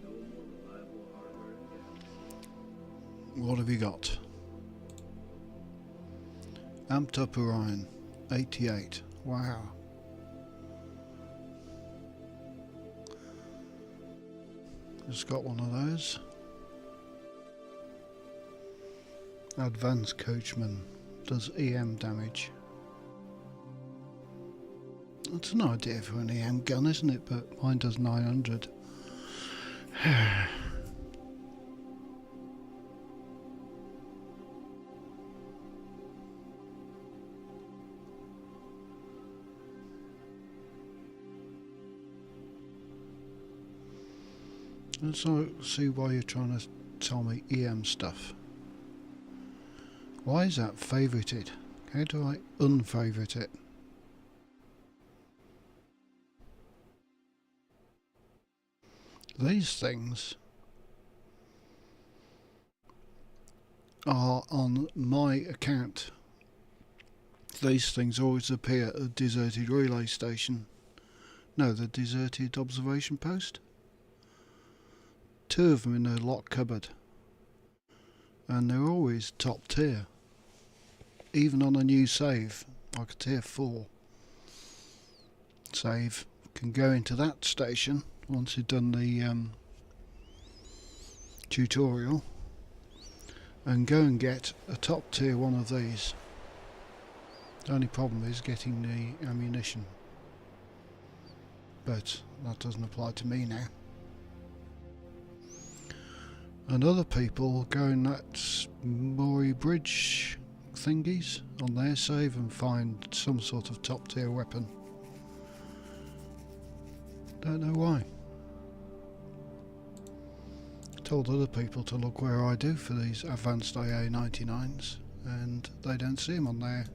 No more reliable hardware in the What have you got? Amped up Orion, 88. Wow. Just got one of those. Advanced Coachman does EM damage. That's an idea for an EM gun, isn't it? But mine does 900. Let's see why you're trying to tell me EM stuff. Why is that favorited? How do I unfavorite it? These things are on my account. These things always appear at a deserted relay station. No, the deserted observation post. 2 of them in a locked cupboard. And they're always top tier. Even on a new save, like a tier 4 save, can go into that station once you've done the tutorial and go and get a top tier one of these. The only problem is getting the ammunition. but that doesn't apply to me now. And other people go in that Maury Bridge thingies on their save and find some sort of top tier weapon. Don't know why. Told other people to look where I do for these advanced AA-99s and they don't see them on there.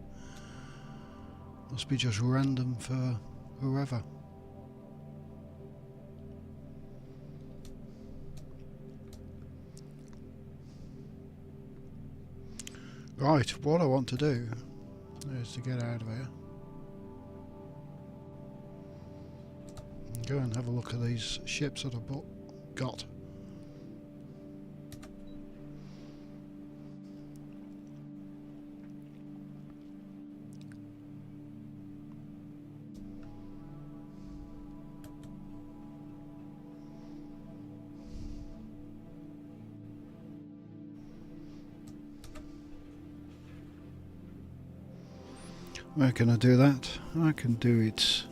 Must be just random for whoever. Right, what I want to do is to get out of here and go and have a look at these ships that I've got. Where can I do that? I can do it.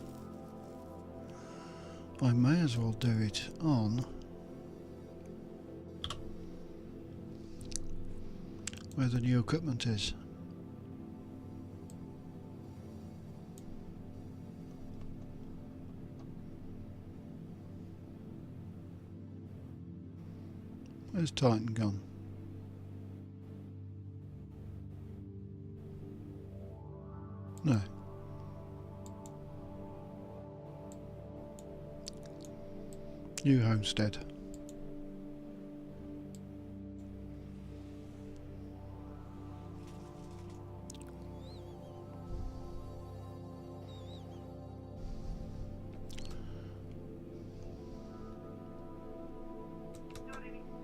I may as well do it on where the new equipment is. Where's Titan gone? No. New homestead.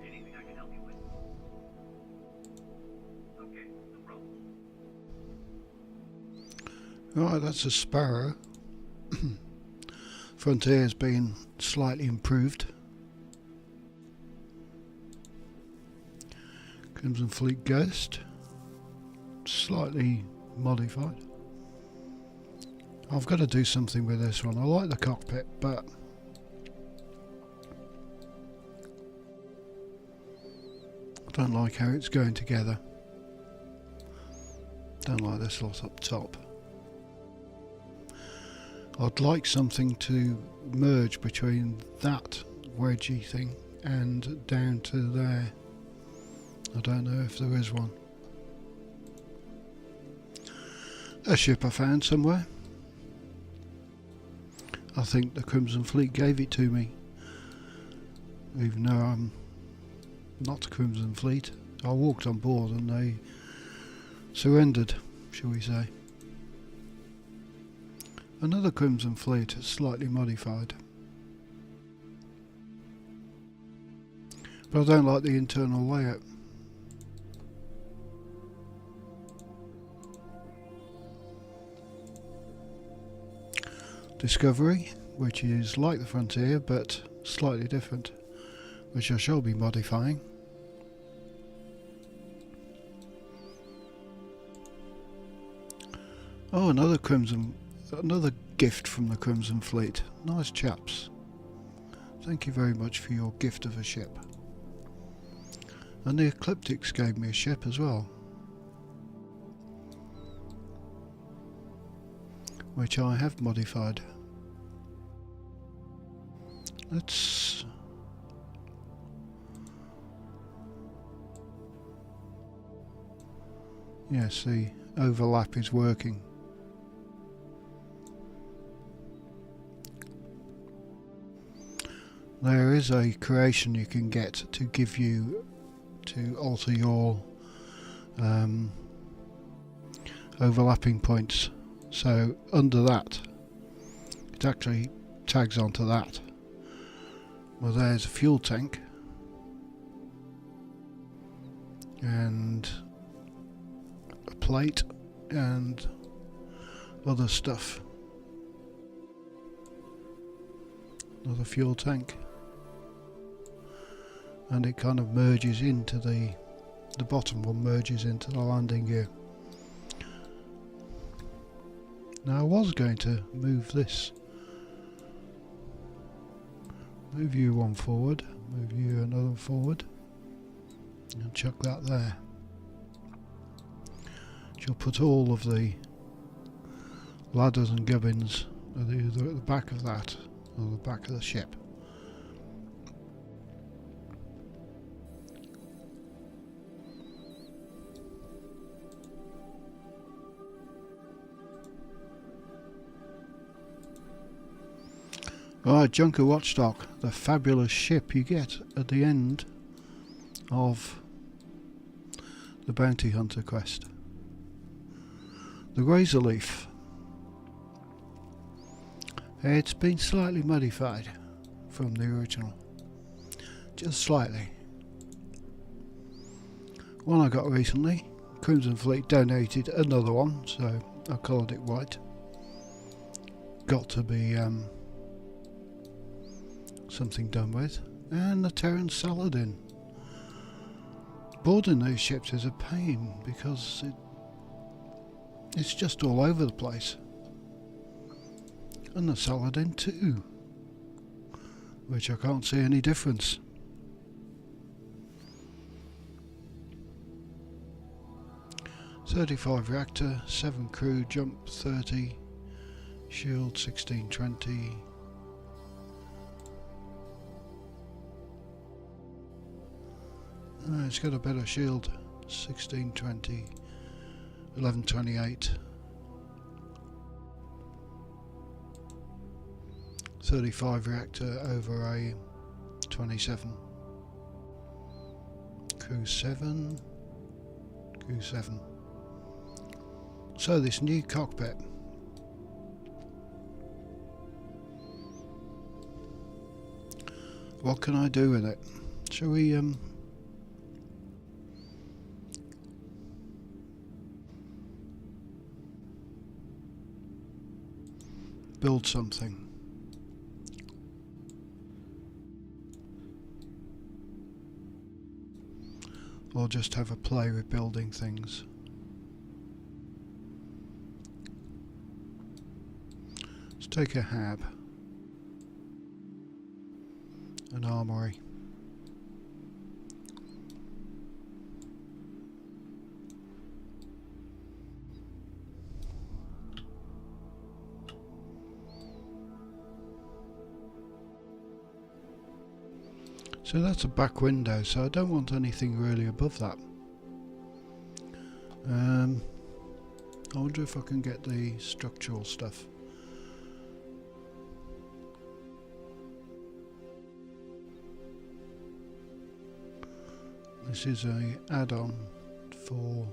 Anything I can help you with? Okay, no problem. Right, that's a Sparrow. Frontier's been slightly improved. Crimson Fleet Ghost, slightly modified. I've got to do something with this one. I like the cockpit, but I don't like how it's going together. Don't like this lot up top. I'd like something to merge between that wedgie thing and down to there. I don't know if there is one. A ship I found somewhere. I think the Crimson Fleet gave it to me, even though I'm not Crimson Fleet. I walked on board and they surrendered, shall we say. Another Crimson Fleet, slightly modified. But I don't like the internal layout. Discovery, which is like the Frontier but slightly different, which I shall be modifying. Oh, another gift from the Crimson Fleet. Nice chaps. Thank you very much for your gift of a ship. And the Ecliptics gave me a ship as well, which I have modified. Let's yes, the overlap is working. There is a creation you can get to give you to alter your overlapping points. So under that, it actually tags onto that. Well, there's a fuel tank and a plate and other stuff. Another fuel tank. And it kind of merges into the bottom one merges into the landing gear. Now I was going to move this Move you one forward, move you another forward, and chuck that there. She'll put all of the ladders and gubbins either at the back of that or the back of the ship. Right, Junker Watchdog, the fabulous ship you get at the end of the Bounty Hunter quest. The Razor Leaf. It's been slightly modified from the original, just slightly. One I got recently, Crimson Fleet donated another one, so I coloured it white. Got to be something done with. And the Terran Saladin. Boarding these ships is a pain because it's just all over the place. And the Saladin too, which I can't see any difference. .35 reactor, 7 crew, jump 30, shield 1620. It's got a better shield, 1620, 1128. 35 reactor over a 27. Crew 7. Crew 7. So this new cockpit. What can I do with it? Shall we build something? Or just have a play with building things? Let's take a hab. An armory. So that's a back window, so I don't want anything really above that. I wonder if I can get the structural stuff. This is a add-on for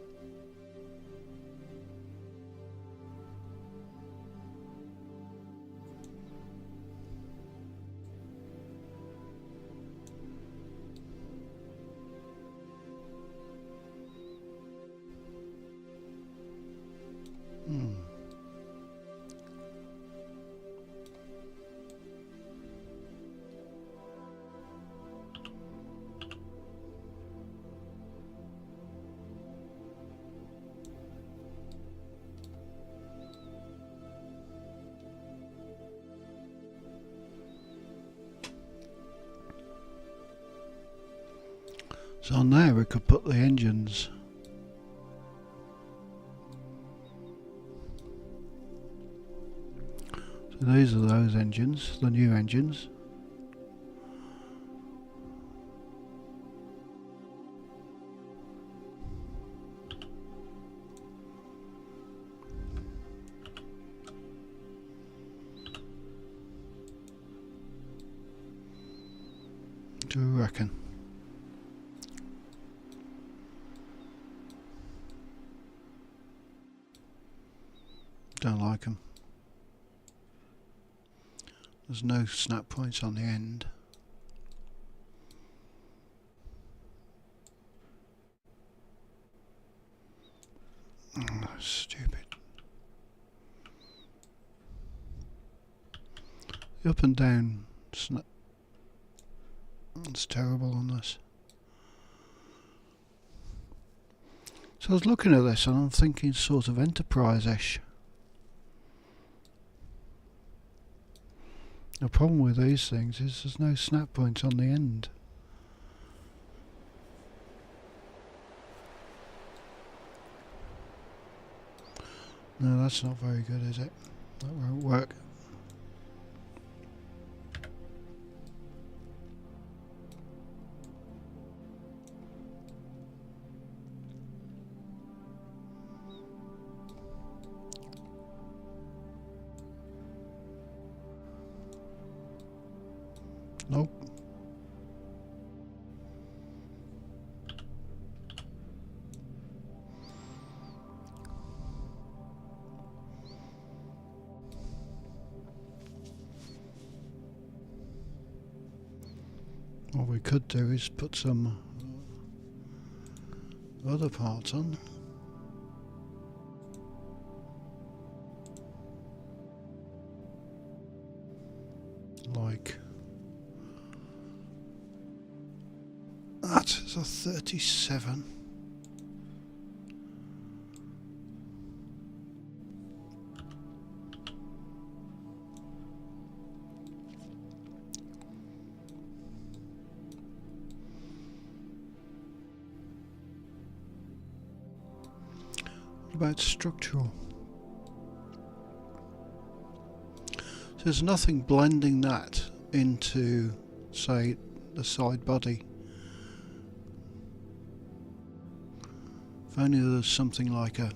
so on there we could put the engines. So these are those engines, the new engines. What do you reckon? Don't like them. There's no snap points on the end. Oh, stupid. The up and down snap. It's terrible on this. So I was looking at this and I'm thinking sort of Enterprise-ish. The problem with these things is there's no snap point on the end. No, that's not very good, is it? That won't work. Nope. What we could do is put some other parts on. Like that is a 37. What about structural? So there's nothing blending that into, say, the side body. If only there was something like a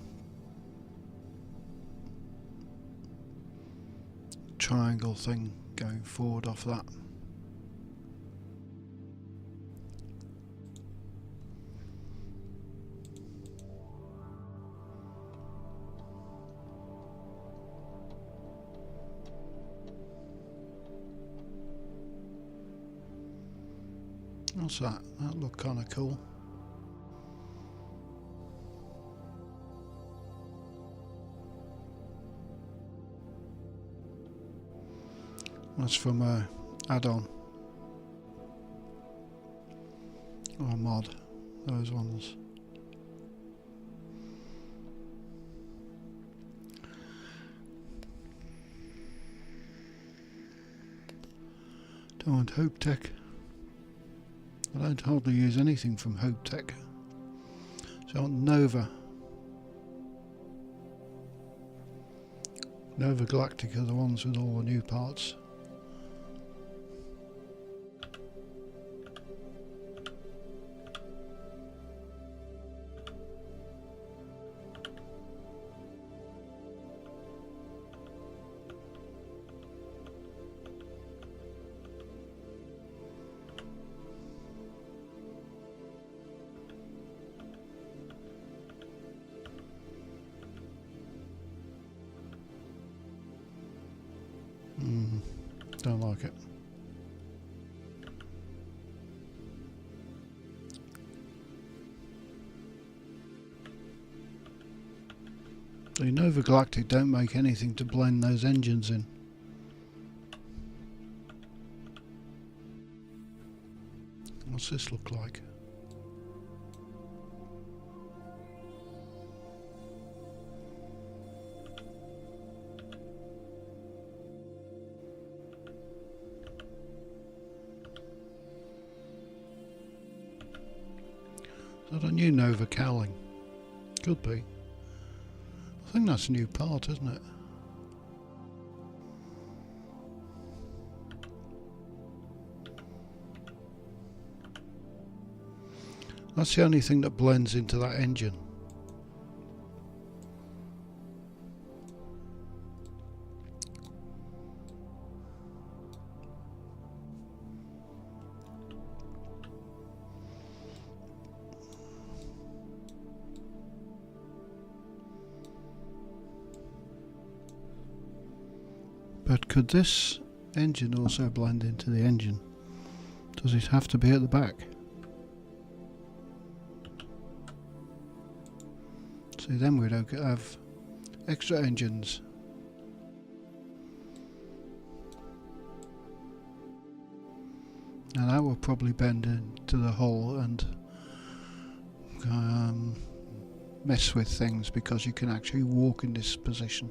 triangle thing going forward off that. What's that? That looked kind of cool. That's from a add-on or a mod. Those ones. Don't want Hope Tech. I don't hardly use anything from Hope Tech. So I want Nova. Nova Galactic are the ones with all the new parts. Don't like it. The Nova Galactic don't make anything to blend those engines in. What's this look like? Is that a new Nova cowling? Could be. I think that's a new part, isn't it? That's the only thing that blends into that engine. But could this engine also blend into the engine? Does it have to be at the back? See, then we don't have extra engines. And that will probably bend into the hull and mess with things, because you can actually walk in this position.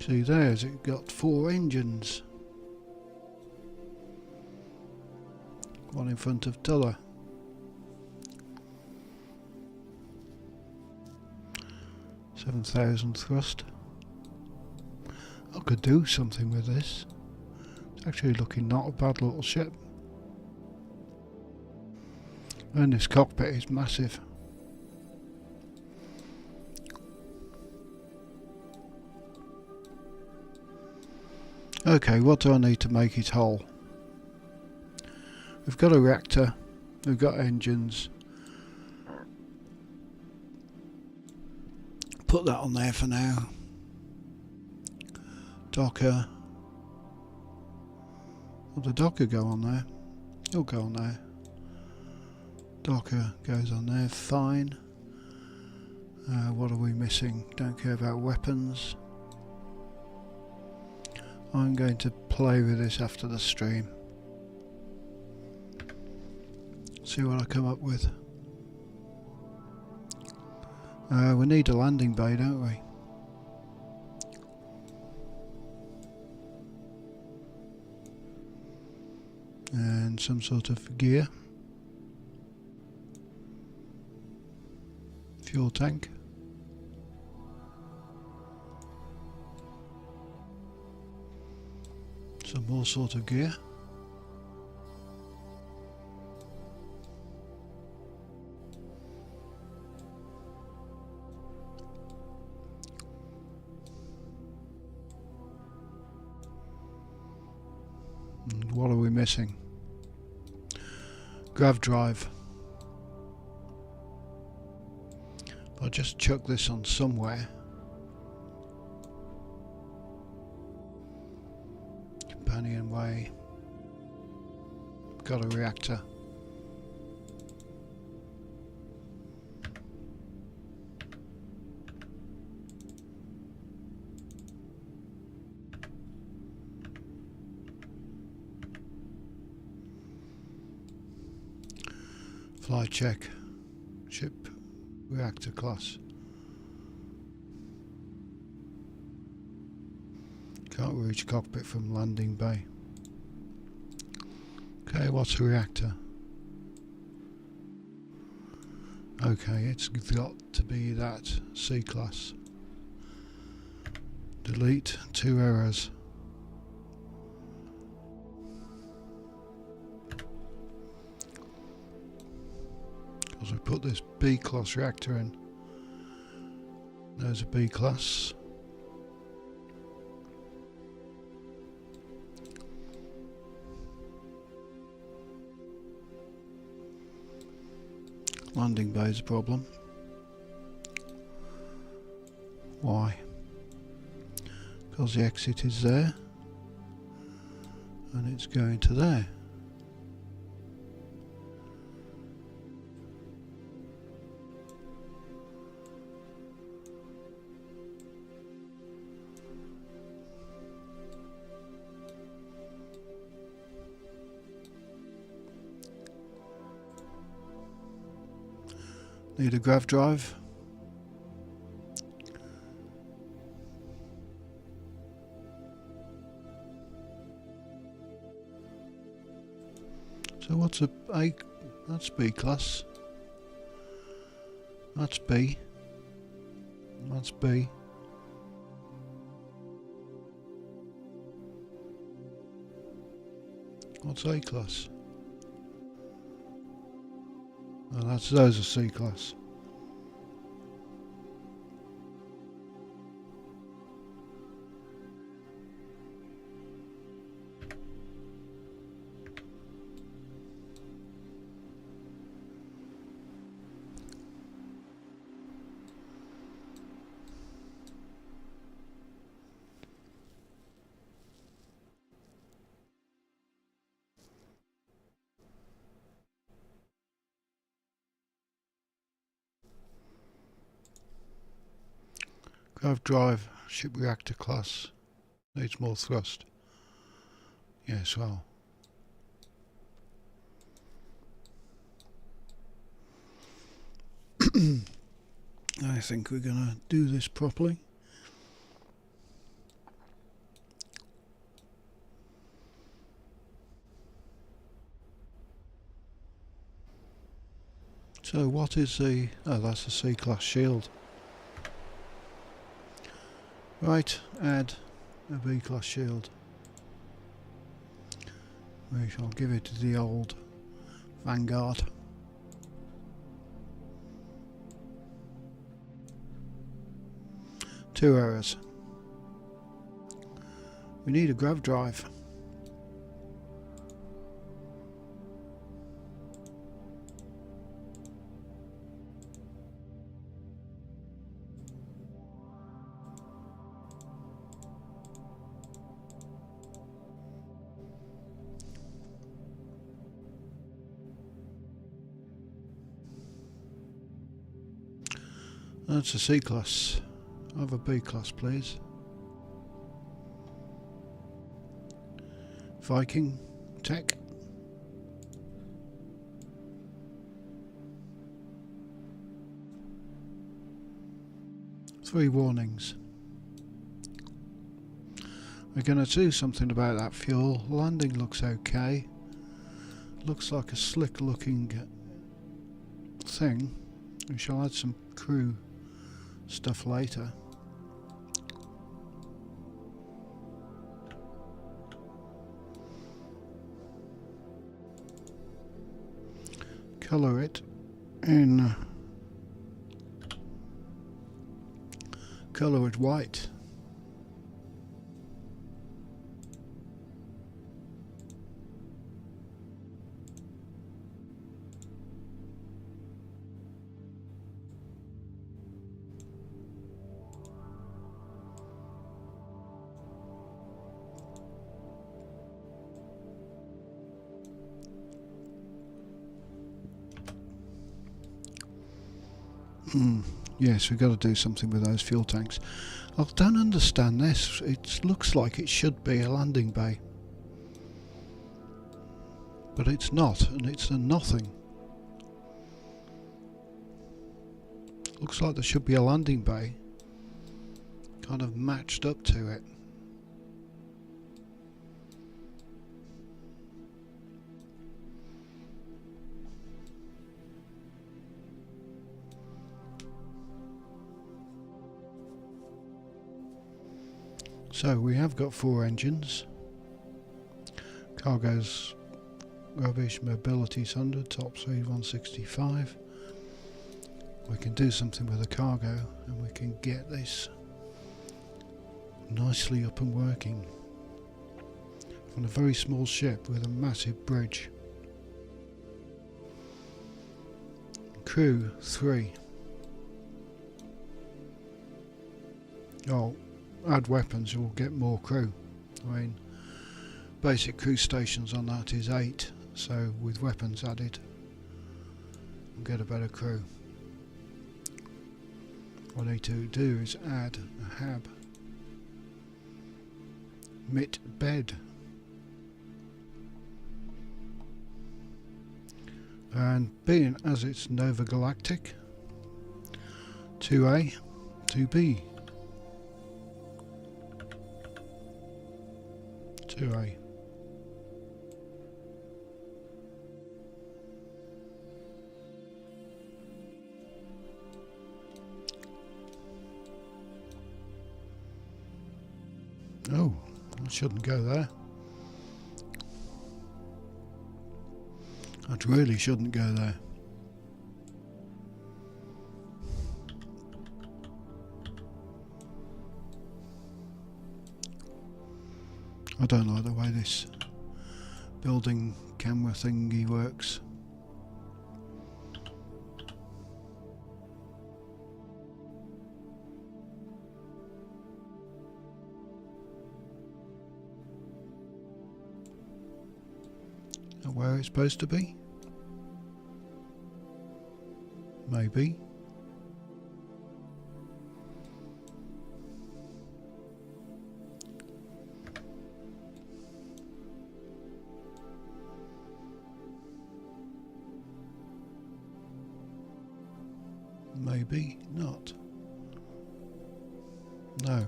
See there's it got 4 engines. One in front of t'other. 7,000 thrust. I could do something with this. It's actually looking not a bad little ship. And this cockpit is massive. Okay, what do I need to make it whole? We've got a reactor, we've got engines. Put that on there for now. Docker. Will the Docker go on there? It'll go on there. Docker goes on there, fine. What are we missing? Don't care about weapons. I'm going to play with this after the stream. See what I come up with. We need a landing bay, don't we? And some sort of gear. Fuel tank. Some more sort of gear. And what are we missing? Grav drive. I'll just chuck this on somewhere. Companionway. Got a reactor. Fly check. Ship reactor class. Can't reach cockpit from landing bay. Okay, what's a reactor? Okay, it's got to be that C class. Delete 2 errors. Because we put this B class reactor in. There's a B class. Landing bay is a problem. Why? Because the exit is there and it's going to there. Need a grav drive. So what's a that's B class. That's B. That's B. What's A class? Oh, those are C class. Grav drive, ship reactor class. Needs more thrust. Yes, well. I think we're going to do this properly. So what is the... oh, that's a C-class shield. Right, add a B-class shield. We shall give it the old Vanguard. Two errors. We need a grav drive. That's a C-class. Have a B-class, please. Viking Tech. Three warnings. We're going to do something about that fuel. Landing looks okay. Looks like a slick looking thing. We shall add some crew stuff later. Colour it in colour it white. Yes, we've got to do something with those fuel tanks. I don't understand this. It looks like it should be a landing bay. But it's not, and it's a nothing. Looks like there should be a landing bay kind of matched up to it. So we have got 4 engines. Cargo's rubbish, mobility's 100, top speed 165. We can do something with the cargo and we can get this nicely up and working on a very small ship with a massive bridge. Crew 3. Oh, add weapons, you'll get more crew. I mean, basic crew stations on that is 8, so with weapons added, we'll get a better crew. What I need to do is add a hab. Mit bed. And being as it's Nova Galactic, 2A, 2B. 2A. Oh, I shouldn't go there. I really shouldn't go there. I don't like the way this building camera thingy works. Not where it's supposed to be? Maybe. Maybe not. No.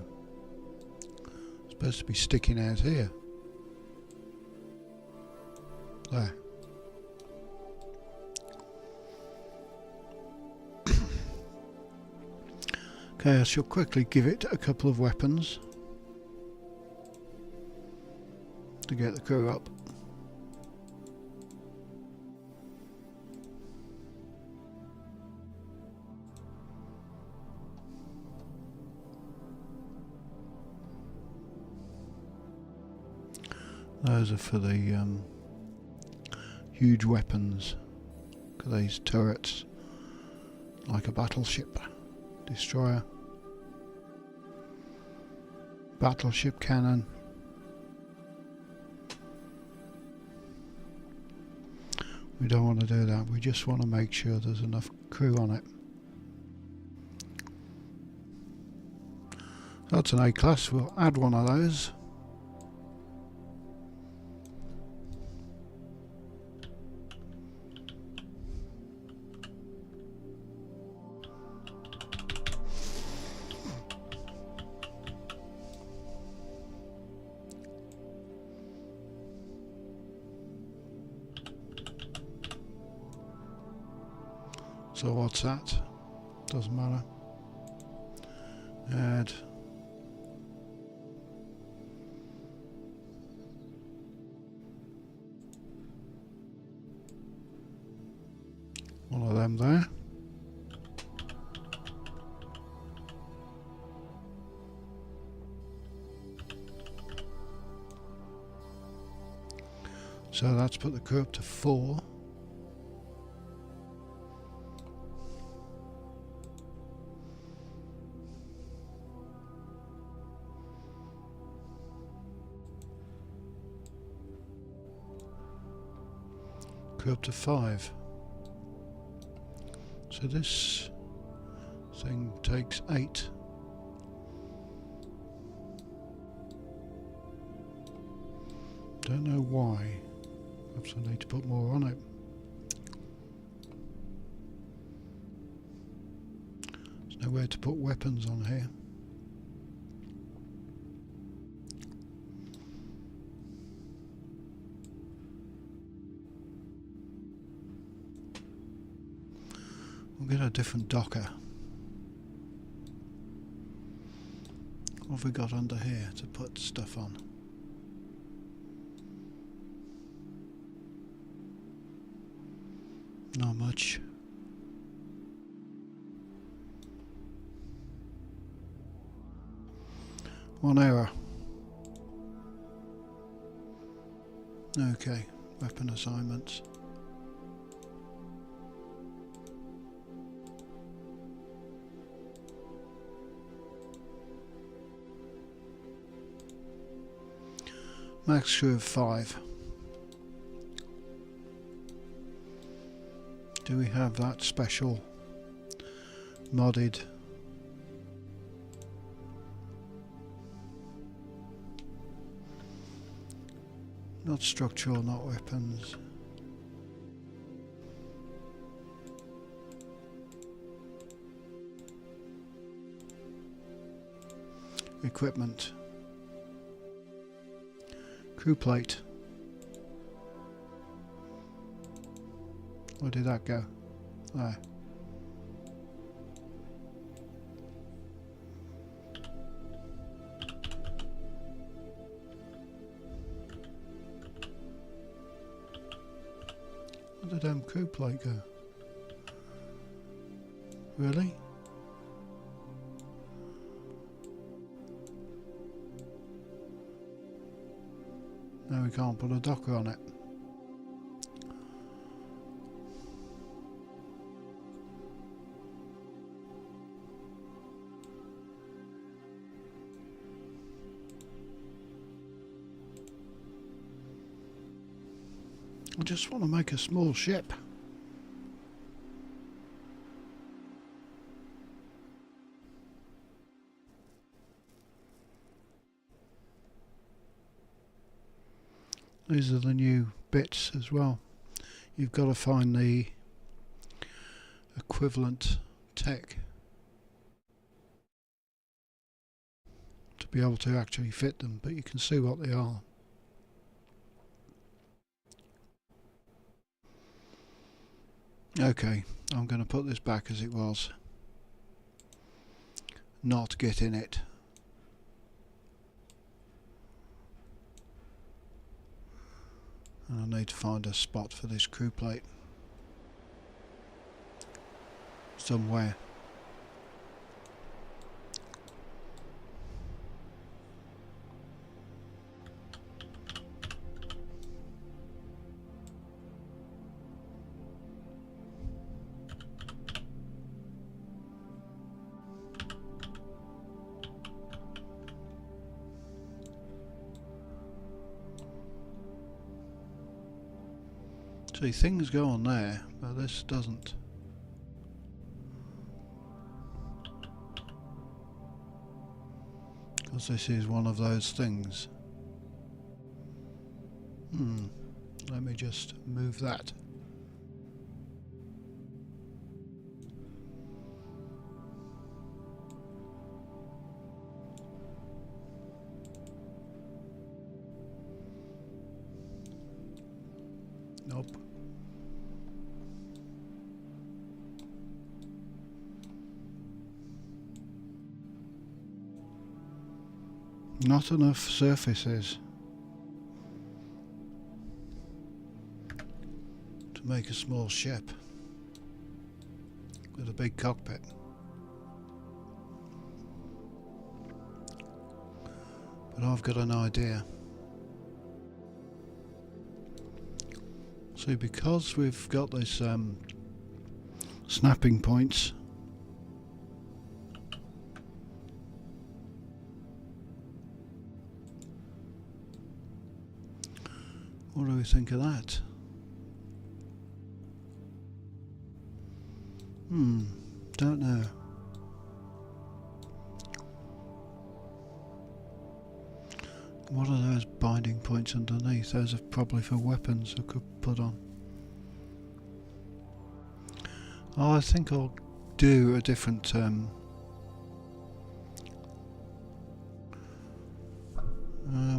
It's supposed to be sticking out here. There. Okay, I shall quickly give it a couple of weapons to get the crew up. Those are for the huge weapons, these turrets, like a battleship destroyer, battleship cannon. We don't want to do that, we just want to make sure there's enough crew on it. That's an A-class, we'll add one of those. So what's that? Doesn't matter. Add. One of them there. So that's put the crew up to 4. Crew up to 5. So this thing takes 8. Don't know why. Perhaps I need to put more on it. There's nowhere to put weapons on here. We'll get a different docker. What have we got under here to put stuff on? Not much. One error. Okay, weapon assignments. Max crew of 5. Do we have that special modded? Not structural, not weapons. Equipment. Crew plate. Where did that go? There. Where did crew plate go? Really? No, we can't put a docker on it. I just want to make a small ship. These are the new bits as well. You've got to find the equivalent tech to be able to actually fit them, but you can see what they are. Okay, I'm going to put this back as it was. not get in it. And I need to find a spot for this crew plate somewhere. See, things go on there, but this doesn't. Because this is one of those things. Let me just move that. Nope. Not enough surfaces to make a small ship with a big cockpit. But I've got an idea. See, because we've got this snapping points, what do we think of that? Don't know. What are those binding points underneath? Those are probably for weapons I could put on. Oh, I think I'll do a different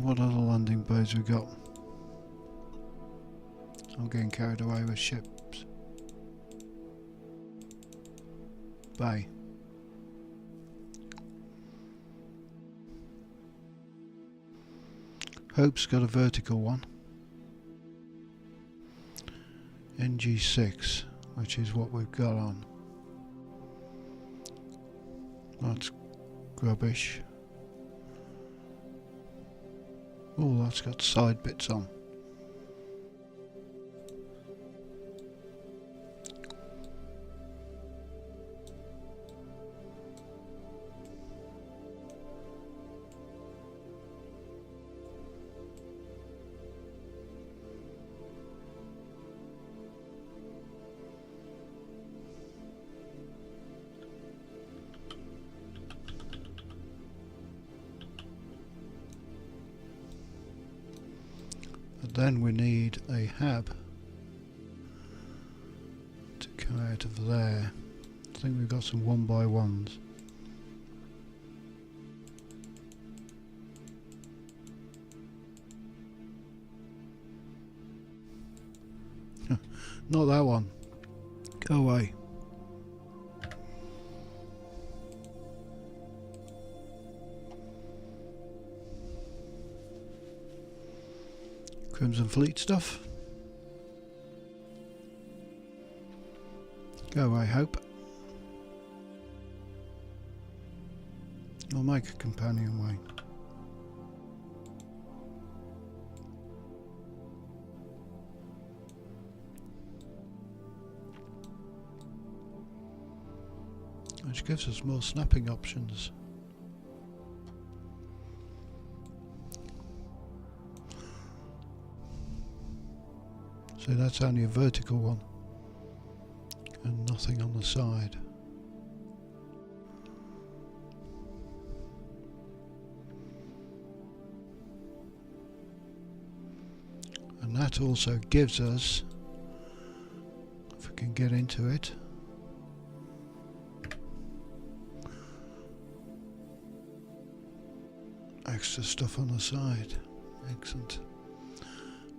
what other landing bays we got? I'm getting carried away with ships. Bay. Hope's got a vertical one. NG6, which is what we've got on. That's rubbish. Oh, that's got side bits on. Then we need a hab to come out of there. I think we've got some 1x1s. Not that one. Go away. Crimson Fleet stuff. Go away, Hope. I'll make a companionway. Which gives us more snapping options. So that's only a vertical one and nothing on the side. And that also gives us, if we can get into it, extra stuff on the side. Excellent.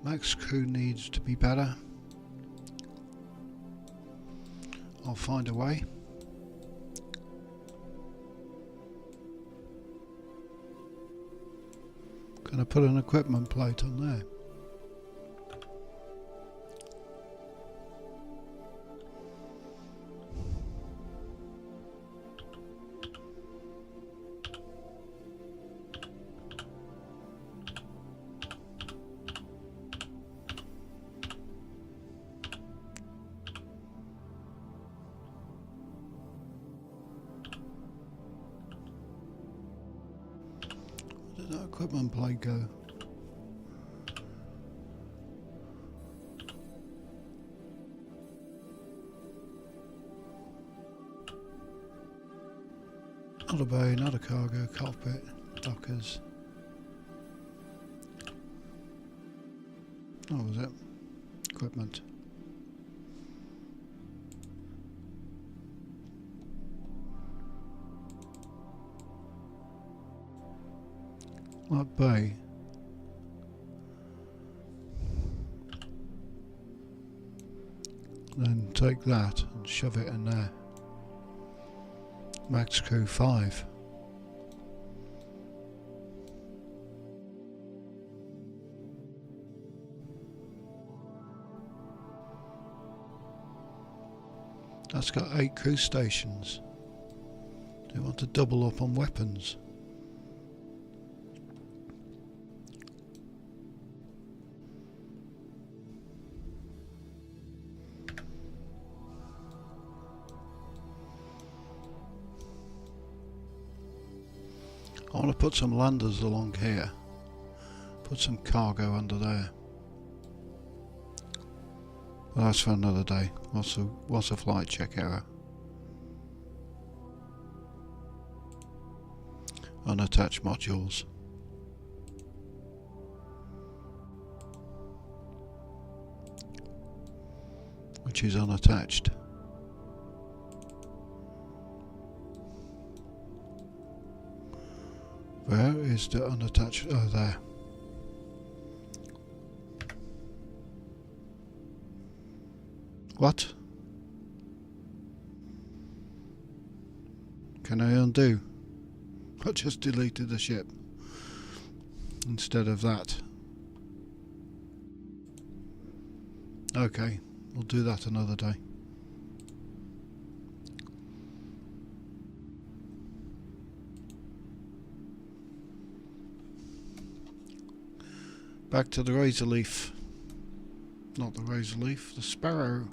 Max crew needs to be better. I'll find a way. Can I put an equipment plate on there? Where did that equipment plate go? Not a bay, not a cargo, cockpit, dockers. That was it. Equipment. That bay. Then take that and shove it in there. Max crew 5. That's got 8 crew stations. Do you want to double up on weapons? I want to put some landers along here. Put some cargo under there. But that's for another day. What's a flight check error? Unattached modules. Which is unattached. Where is the unattached? Oh, there. What? Can I undo? I just deleted the ship instead of that. Okay, we'll do that another day. Back to the razor leaf. Not the razor leaf, the sparrow.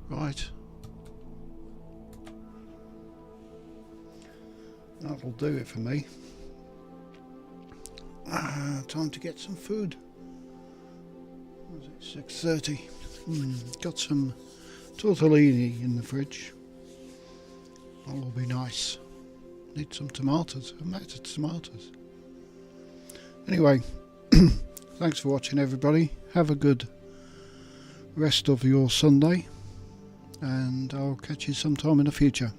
Right. That'll do it for me. Time to get some food. What was it, 6:30? Got some tortellini in the fridge. That'll be nice. Need some tomatoes. I'm out of tomatoes. Anyway, thanks for watching, everybody. Have a good rest of your Sunday, and I'll catch you sometime in the future.